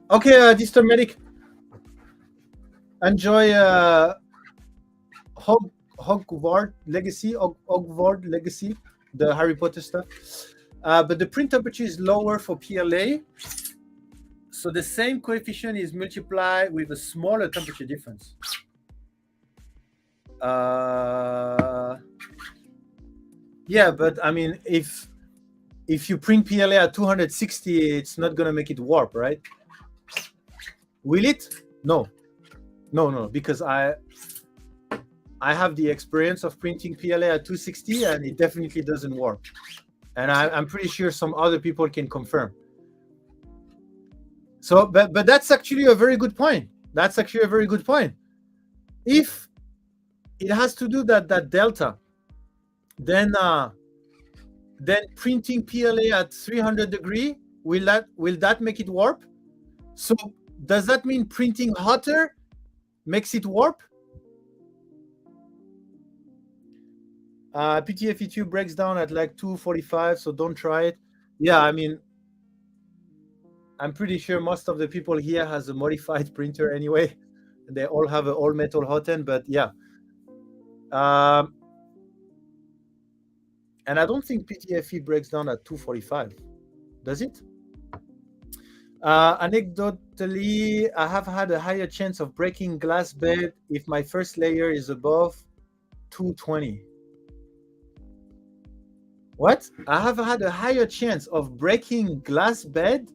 Okay, Distant Medic. Enjoy Hogwarts Legacy, the Harry Potter stuff. But the print temperature is lower for PLA, so the same coefficient is multiplied with a smaller temperature difference. Yeah, but I mean, if you print PLA at 260, it's not gonna make it warp, right? Will it? No, because I have the experience of printing PLA at 260, and it definitely doesn't warp. And I'm pretty sure some other people can confirm. So, but that's actually a very good point. If it has to do that delta, then printing PLA at 300 degrees, will that make it warp? So does that mean printing hotter makes it warp? PTFE2 breaks down at like 245, so don't try it. Yeah, I mean, I'm pretty sure most of the people here has a modified printer anyway. They all have an all metal hot end, but yeah. And I don't think PTFE breaks down at 245. Does it? Anecdotally, I have had a higher chance of breaking glass bed if my first layer is above 220. What? I have had a higher chance of breaking glass bed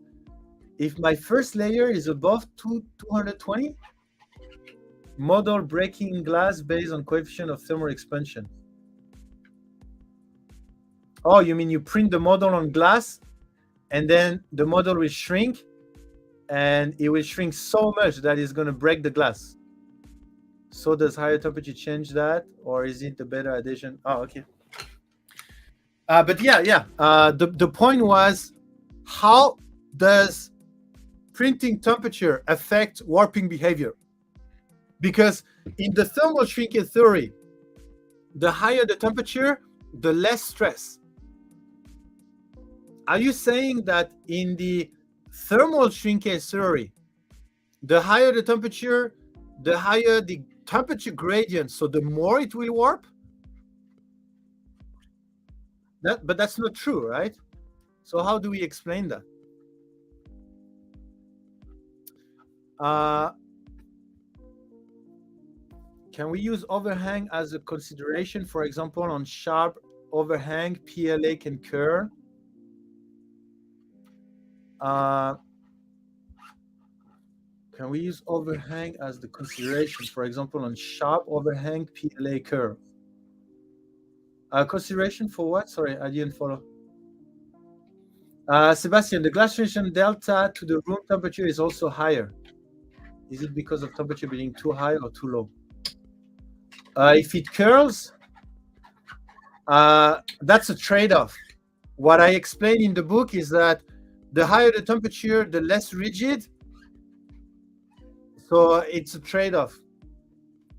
if my first layer is above 220? Model breaking glass based on coefficient of thermal expansion. Oh, you mean you print the model on glass and then the model will shrink, and it will shrink so much that it's going to break the glass. So does higher temperature change that, or is it the better addition? Oh, okay. But yeah. The point was, how does printing temperature affect warping behavior? Because in the thermal shrinkage theory, the higher the temperature, the less stress. Are you saying that in the thermal shrinkage theory, the higher the temperature, the higher the temperature gradient, so the more it will warp? But that's not true, right? So how do we explain that? Can we use overhang as a consideration? For example, on sharp overhang, PLA can curl. Can we use overhang as the consideration? For example, on sharp overhang, PLA curve. Consideration for what? Sorry, I didn't follow. Sebastian, the glass transition delta to the room temperature is also higher. Is it because of temperature being too high or too low? If it curls, That's a trade-off. What I explain in the book is that the higher the temperature, the less rigid. So it's a trade-off.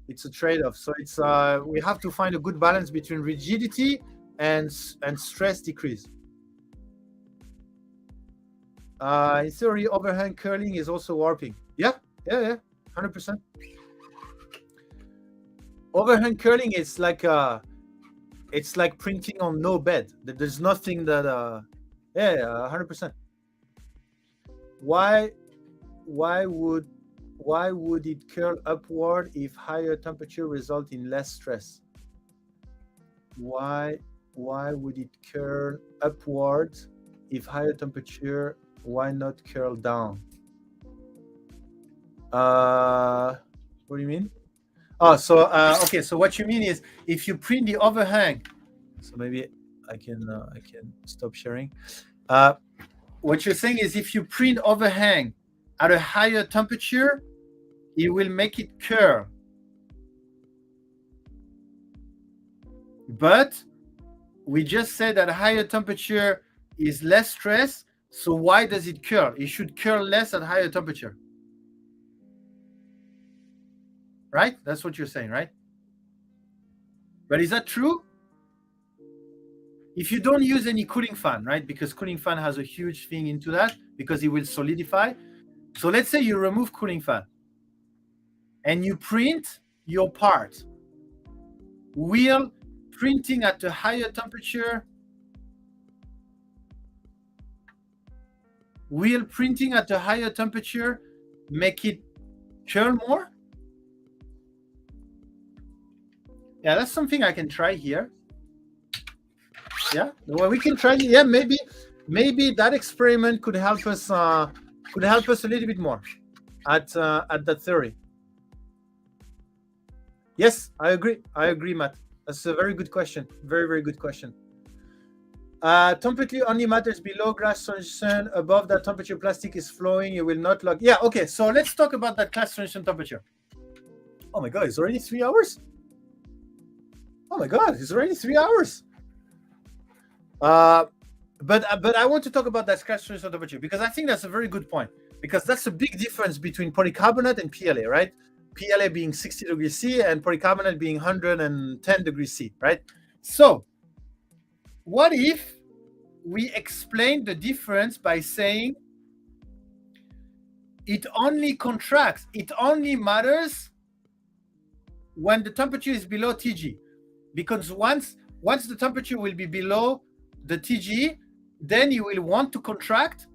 It's a trade-off. So it's we have to find a good balance between rigidity and stress decrease. In theory, overhang curling is also warping. Yeah, 100%. Overhang curling is like it's like printing on no bed. There's nothing that 100%. Why would it curl upward if higher temperature result in less stress? Why would it curl upward if higher temperature? Why not curl down? What do you mean? Oh, so okay. So what you mean is if you print the overhang. So maybe I can stop sharing. What you're saying is if you print overhang at a higher temperature, it will make it curl. But we just said that higher temperature is less stress. So why does it curl? It should curl less at higher temperature. Right? That's what you're saying, right? But is that true? If you don't use any cooling fan, right? Because cooling fan has a huge thing into that because it will solidify. So let's say you remove cooling fan and you print your part. Will printing at a higher temperature make it curl more? Yeah, that's something I can try here. Yeah, well, we can try. Yeah, maybe that experiment could help us a little bit more at that theory. Yes, I agree, Matt. That's a very good question. Very, very good question. Temperature only matters below glass transition. Above that temperature, plastic is flowing. You will not lock. Yeah, okay. So let's talk about that glass transition temperature. Oh my God, it's already 3 hours. Oh my God, it's already 3 hours. But I want to talk about that glass transition temperature because I think that's a very good point because that's a big difference between polycarbonate and PLA, right? PLA being 60 degrees C and polycarbonate being 110 degrees C, right? So what if we explain the difference by saying it only contracts, it only matters when the temperature is below TG, because once the temperature will be below the TG, then you will want to contract.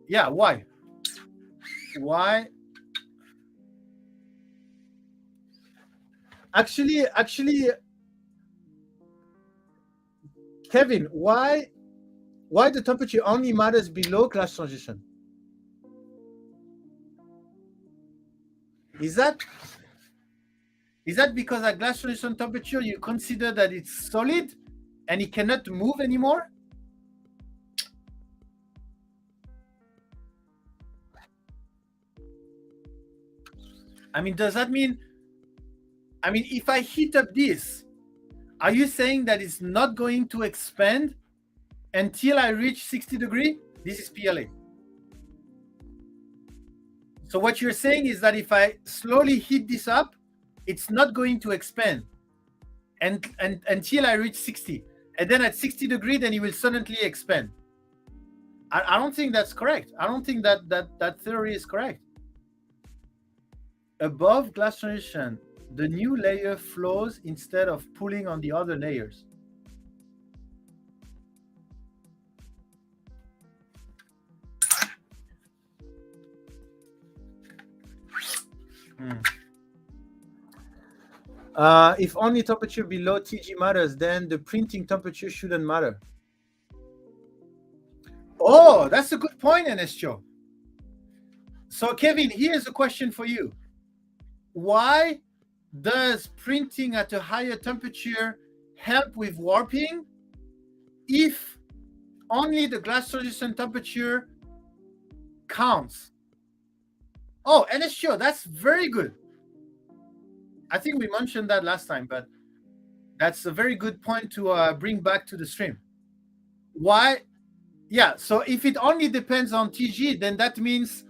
Yeah, why? Actually, Kevin, why the temperature only matters below glass transition? Is that because at glass transition temperature you consider that it's solid and it cannot move anymore? I mean, does that mean, if I heat up this, are you saying that it's not going to expand until I reach 60 degrees? This is PLA. So what you're saying is that if I slowly heat this up, it's not going to expand and until I reach 60. And then at 60 degrees, then it will suddenly expand. I don't think that's correct. I don't think that theory is correct. Above glass transition, the new layer flows instead of pulling on the other layers. If only temperature below TG matters, then the printing temperature shouldn't matter. Oh, that's a good point, NSCHO. So Kevin, here's a question for you. Why does printing at a higher temperature help with warping if only the glass transition temperature counts? Oh, NSCHO, that's very good. I think we mentioned that last time, but that's a very good point to bring back to the stream. Why? Yeah. So if it only depends on TG, then that means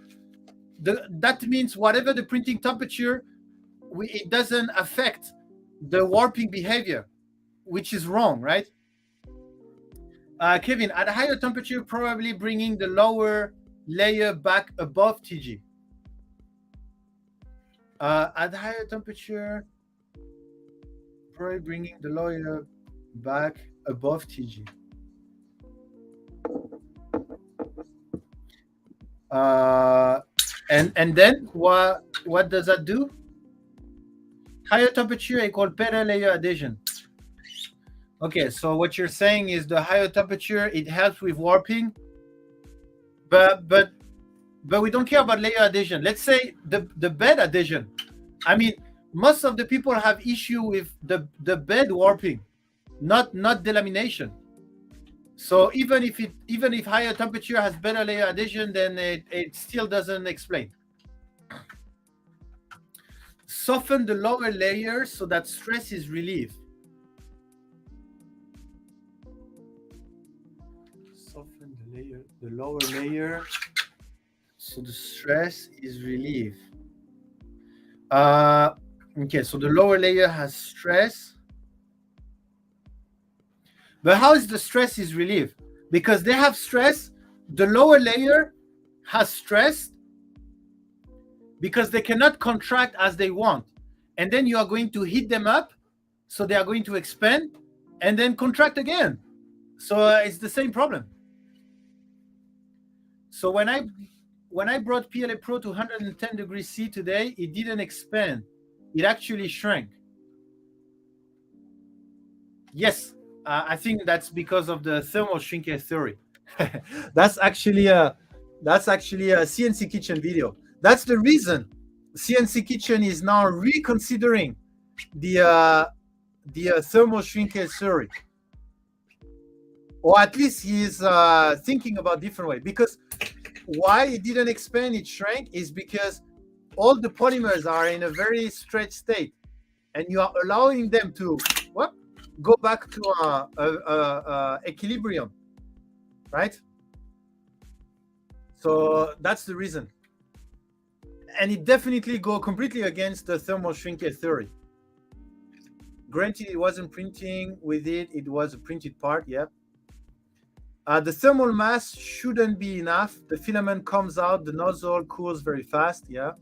whatever the printing temperature, it doesn't affect the warping behavior, which is wrong, right? Kevin, at a higher temperature, probably bringing the lower layer back above TG. At higher temperature, probably bringing the lower back above TG. And then what does that do? Higher temperature equal better layer adhesion. Okay, so what you're saying is the higher temperature, it helps with warping, but we don't care about layer adhesion. Let's say the bed adhesion. I mean, most of the people have issue with the bed warping, not delamination. So even if higher temperature has better layer adhesion, then it still doesn't explain. Soften the lower layers so that stress is relieved. Soften the lower layer so the stress is relieved. Okay, so the lower layer has stress. But how is the stress is relieved? Because they have stress, the lower layer has stress because they cannot contract as they want. And then you are going to heat them up, so they are going to expand and then contract again. So it's the same problem. So when I brought PLA Pro to 110 degrees C today, it didn't expand. It actually shrank. Yes, I think that's because of the thermal shrinkage theory. That's actually a CNC Kitchen video. That's the reason CNC Kitchen is now reconsidering the thermal shrinkage theory, or at least he's thinking about different way. Because why it didn't expand, it shrank, is because all the polymers are in a very stretched state, and you are allowing them to go back to equilibrium, right? So that's the reason. And it definitely go completely against the thermal shrinkage theory. Granted, it wasn't printing with it, it was a printed part, yeah. The thermal mass shouldn't be enough. The filament comes out, the nozzle cools very fast, yeah.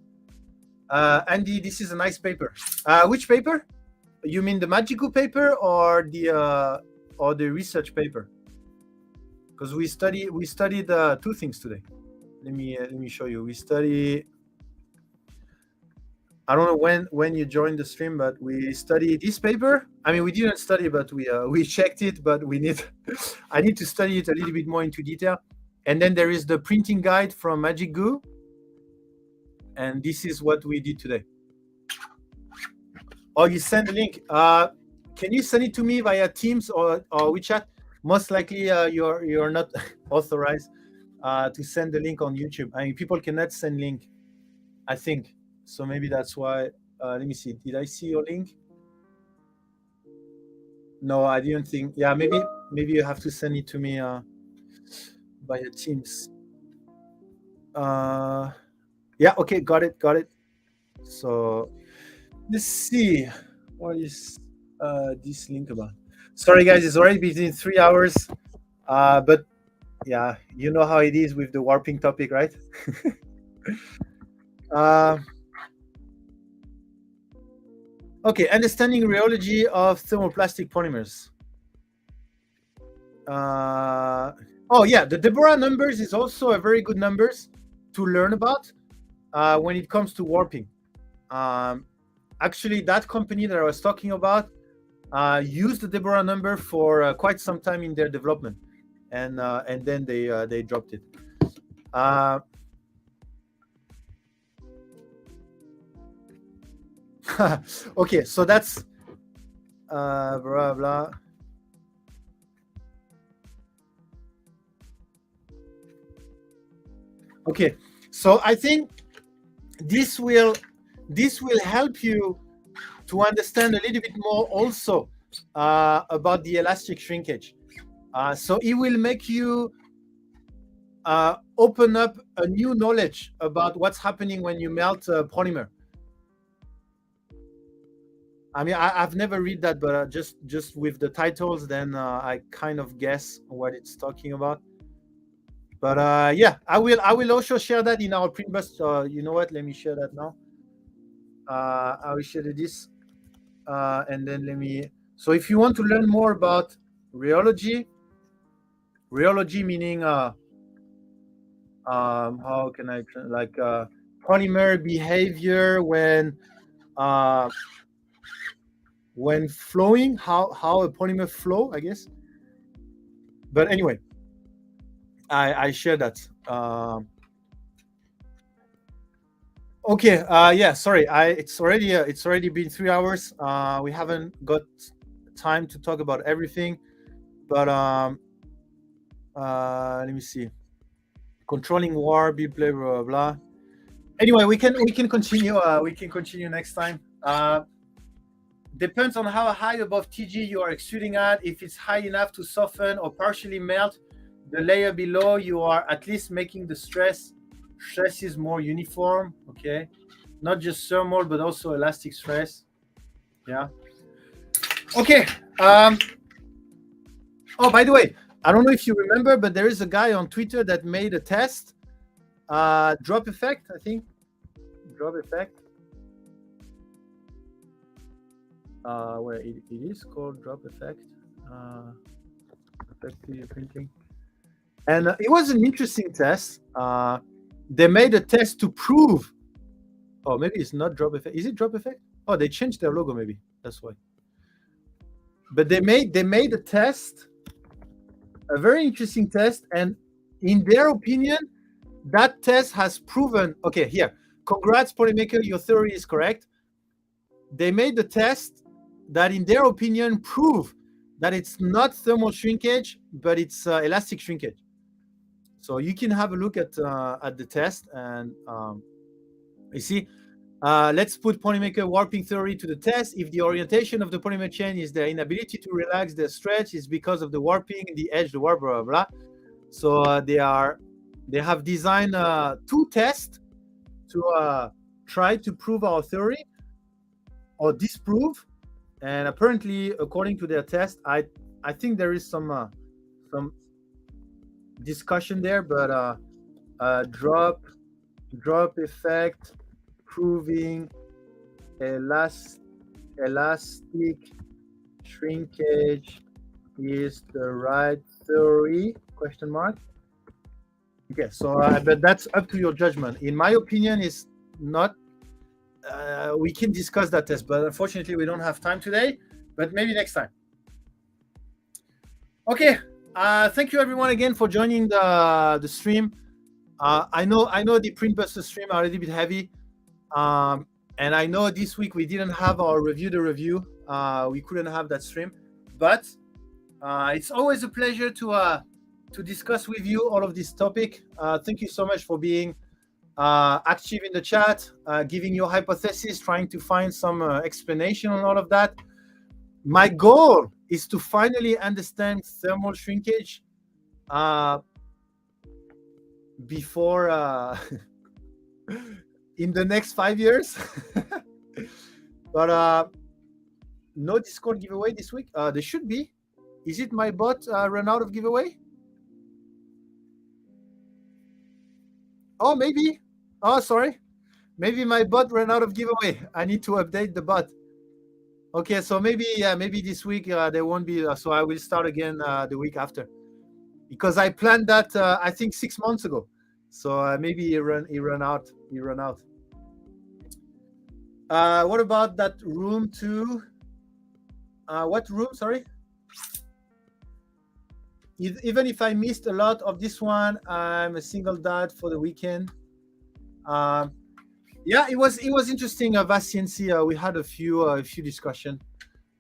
Andy, this is a nice paper. Which paper? You mean the Magiku paper or the research paper? Because we studied two things today. Let me show you. We study. I don't know when you joined the stream, but we studied this paper. I mean, we didn't study, but we checked it. But I need to study it a little bit more into detail. And then there is the printing guide from Magic Goo, and this is what we did today. Oh, you send the link. Can you send it to me via Teams or WeChat? Most likely, you're not authorized to send the link on YouTube. I mean, people cannot send link, I think. So maybe that's why. Let me see. Did I see your link? No, I didn't think. Yeah, maybe you have to send it to me via Teams. Yeah. Okay. Got it. So let's see. What is this link about? Sorry, guys. It's already been 3 hours. But yeah, you know how it is with the warping topic, right? Okay, understanding rheology of thermoplastic polymers. Oh yeah, the Deborah numbers is also a very good numbers to learn about when it comes to warping. Actually, that company that I was talking about used the Deborah number for quite some time in their development, and then they dropped it. Okay, so that's blah blah. Okay, so I think this will help you to understand a little bit more also about the elastic shrinkage. So it will make you open up a new knowledge about what's happening when you melt polymer. I mean, I've never read that, but just with the titles, then I kind of guess what it's talking about. But yeah, I will also share that in our Printbusters. You know what? Let me share that now. I will share this, and then let me. So if you want to learn more about rheology meaning how can I like polymer behavior when flowing, how a polymer flow, I guess. But anyway, I share that. Okay. Yeah. Sorry. It's already been 3 hours. We haven't got time to talk about everything, but let me see. Controlling war, blah blah blah blah. Anyway, we can continue. We can continue next time. Depends on how high above TG you are extruding at. If it's high enough to soften or partially melt the layer below, you are at least making the stress is more uniform. Okay, not just thermal but also elastic stress. Yeah. Okay. Oh, by the way, I don't know if you remember, but there is a guy on Twitter that made a test. Drop effect, I think. Drop effect. Where it is called drop effect. Effective printing. And it was an interesting test. They made a test to prove. Oh, maybe it's not drop effect. Is it drop effect? Oh, they changed their logo. Maybe that's why. But they made a test, a very interesting test, and in their opinion, that test has proven. Okay, here. Congrats, Polymaker. Your theory is correct. They made the test that, in their opinion, prove that it's not thermal shrinkage, but it's elastic shrinkage. So you can have a look at the test, and you see. Let's put Polymaker warping theory to the test. If the orientation of the polymer chain is their inability to relax their stretch, is because of the warping, the edge, the warp, blah blah blah. So they have designed 2 tests to try to prove our theory or disprove. And apparently, according to their test, I think there is some discussion there, but drop effect proving elastic shrinkage is the right theory? Question mark. Okay, so but that's up to your judgment. In my opinion, it's not. We can discuss that test, but unfortunately, we don't have time today. But maybe next time. Okay. Thank you everyone again for joining the stream. I know the Printbusters stream are a little bit heavy. And I know this week we didn't have our review. We couldn't have that stream, but it's always a pleasure to discuss with you all of this topic. Thank you so much for being active in the chat, giving your hypothesis, trying to find some explanation on all of that. My goal is to finally understand thermal shrinkage before in the next 5 years. But no Discord giveaway this week. There should be. Is it my bot run out of giveaway? Oh, maybe. Oh, sorry. Maybe my bot ran out of giveaway. I need to update the bot. Okay, so maybe this week there won't be. So I will start again the week after, because I planned that I think 6 months ago. So maybe he ran out. What about that room too? What room? Sorry. Even if I missed a lot of this one, I'm a single dad for the weekend. Yeah, it was interesting. Vast CNC, we had a few discussion.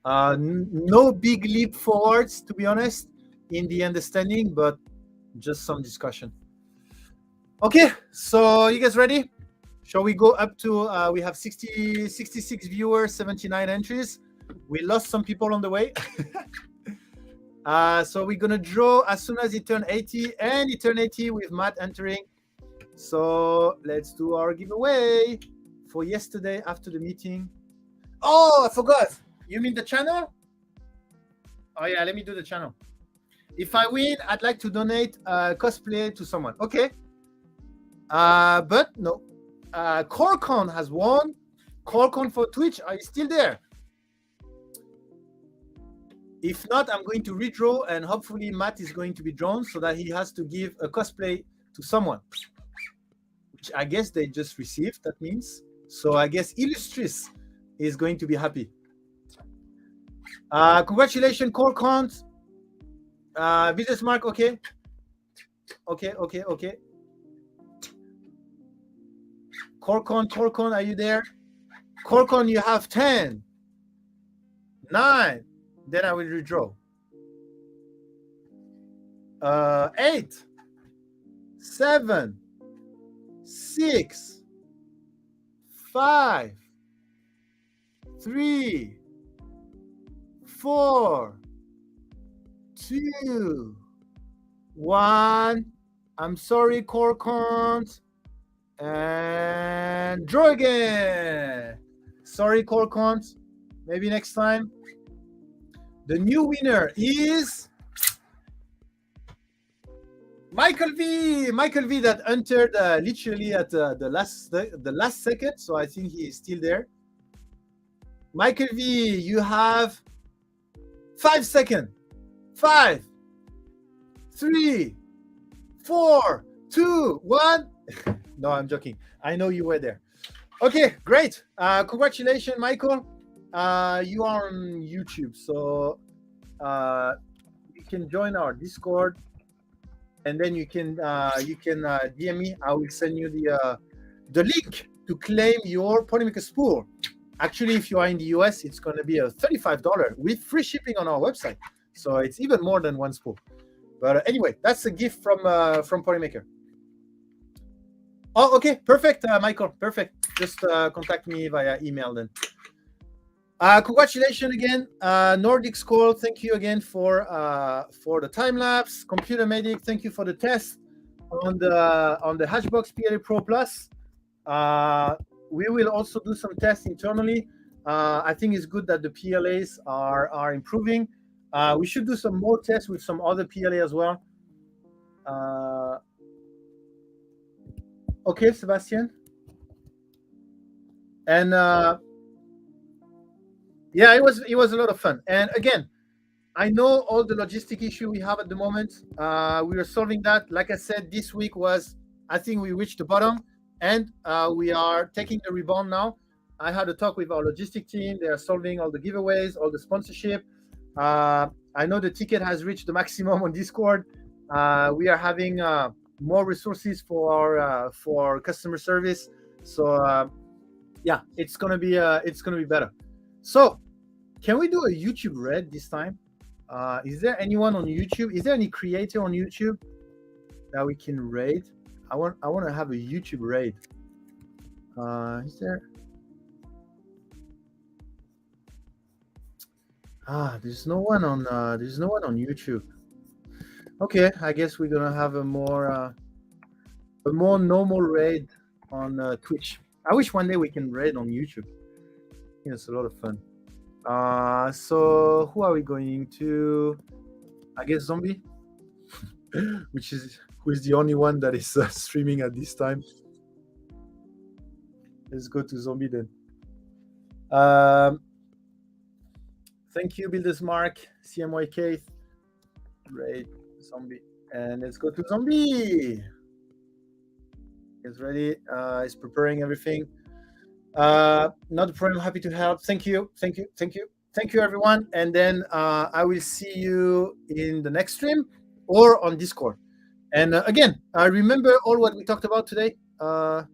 No big leap forwards, to be honest, in the understanding, but just some discussion. Okay, so you guys ready? Shall we go up to, we have 66 viewers, 79 entries. We lost some people on the way. So we're going to draw as soon as he turned 80, and he turned 80 with Matt entering. So let's do our giveaway for yesterday after the meeting. Oh, I forgot. You mean the channel? Oh yeah, let me do the channel. If I win, I'd like to donate cosplay to someone. Okay. But no. Corcon has won. Corcon for Twitch, are you still there? If not, I'm going to redraw, and hopefully Matt is going to be drawn so that he has to give a cosplay to someone, which I guess they just received, that means. So I guess Illustris is going to be happy. Congratulations, Corcon. Business Mark, okay. Okay. Corcon, are you there? Corcon, you have 10, 9, then I will redraw. 8, 7, 6, 5, 3, 4, 2, 1. I'm sorry, Corcon. And draw again. Sorry, Corcon. Maybe next time. The new winner is Michael V. Michael V that entered literally at the last second. So I think he is still there. Michael V, you have 5 seconds. 5, 3, 4, 2, 1. No, I'm joking. I know you were there. Okay, great. Congratulations, Michael. You are on YouTube, so you can join our Discord, and then you can DM me. I will send you the link to claim your Polymaker spool. Actually, if you are in the US, it's going to be a $35 with free shipping on our website. So it's even more than one spool. But anyway, that's a gift from Polymaker. Oh, okay, perfect, Michael, perfect. Just contact me via email then. Congratulations again, Nordic School. Thank you again for the time lapse. Computer Medic, thank you for the test on the Hatchbox PLA Pro Plus. We will also do some tests internally. I think it's good that the PLAs are improving. We should do some more tests with some other PLA as well. Okay, Sebastian. And yeah, it was a lot of fun. And again, I know all the logistic issue we have at the moment. We are solving that. Like I said, this week I think we reached the bottom, and we are taking the rebound now. I had a talk with our logistic team. They are solving all the giveaways, all the sponsorship. I know the ticket has reached the maximum on Discord. We are having more resources for our customer service. So yeah, it's gonna be better. So can we do a YouTube raid this time? Is there anyone on YouTube? Is there any creator on YouTube that we can raid? I want to have a YouTube raid. Is there? There's no one on YouTube. Okay, I guess we're gonna have a more normal raid on Twitch. I wish one day we can raid on YouTube. Yeah, it's a lot of fun. So who are we going to? I guess Zombie, who is the only one that is streaming at this time. Let's go to Zombie then. Thank you, Builders Mark, CMY Keith, raid Zombie, and let's go to Zombie. He's ready. He's preparing everything. Not a problem. Happy to help. Thank you, everyone. And then I will see you in the next stream or on Discord. And again, remember all what we talked about today. Where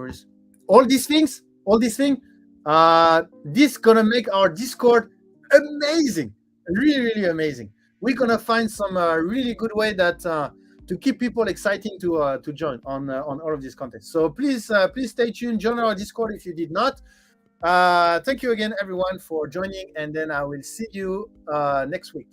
is all these things? This gonna make our Discord amazing, really, really amazing. We're gonna find some really good way that to keep people exciting to join on all of these contests. So please stay tuned. Join our Discord if you did not. Thank you again, everyone, for joining, and then I will see you next week.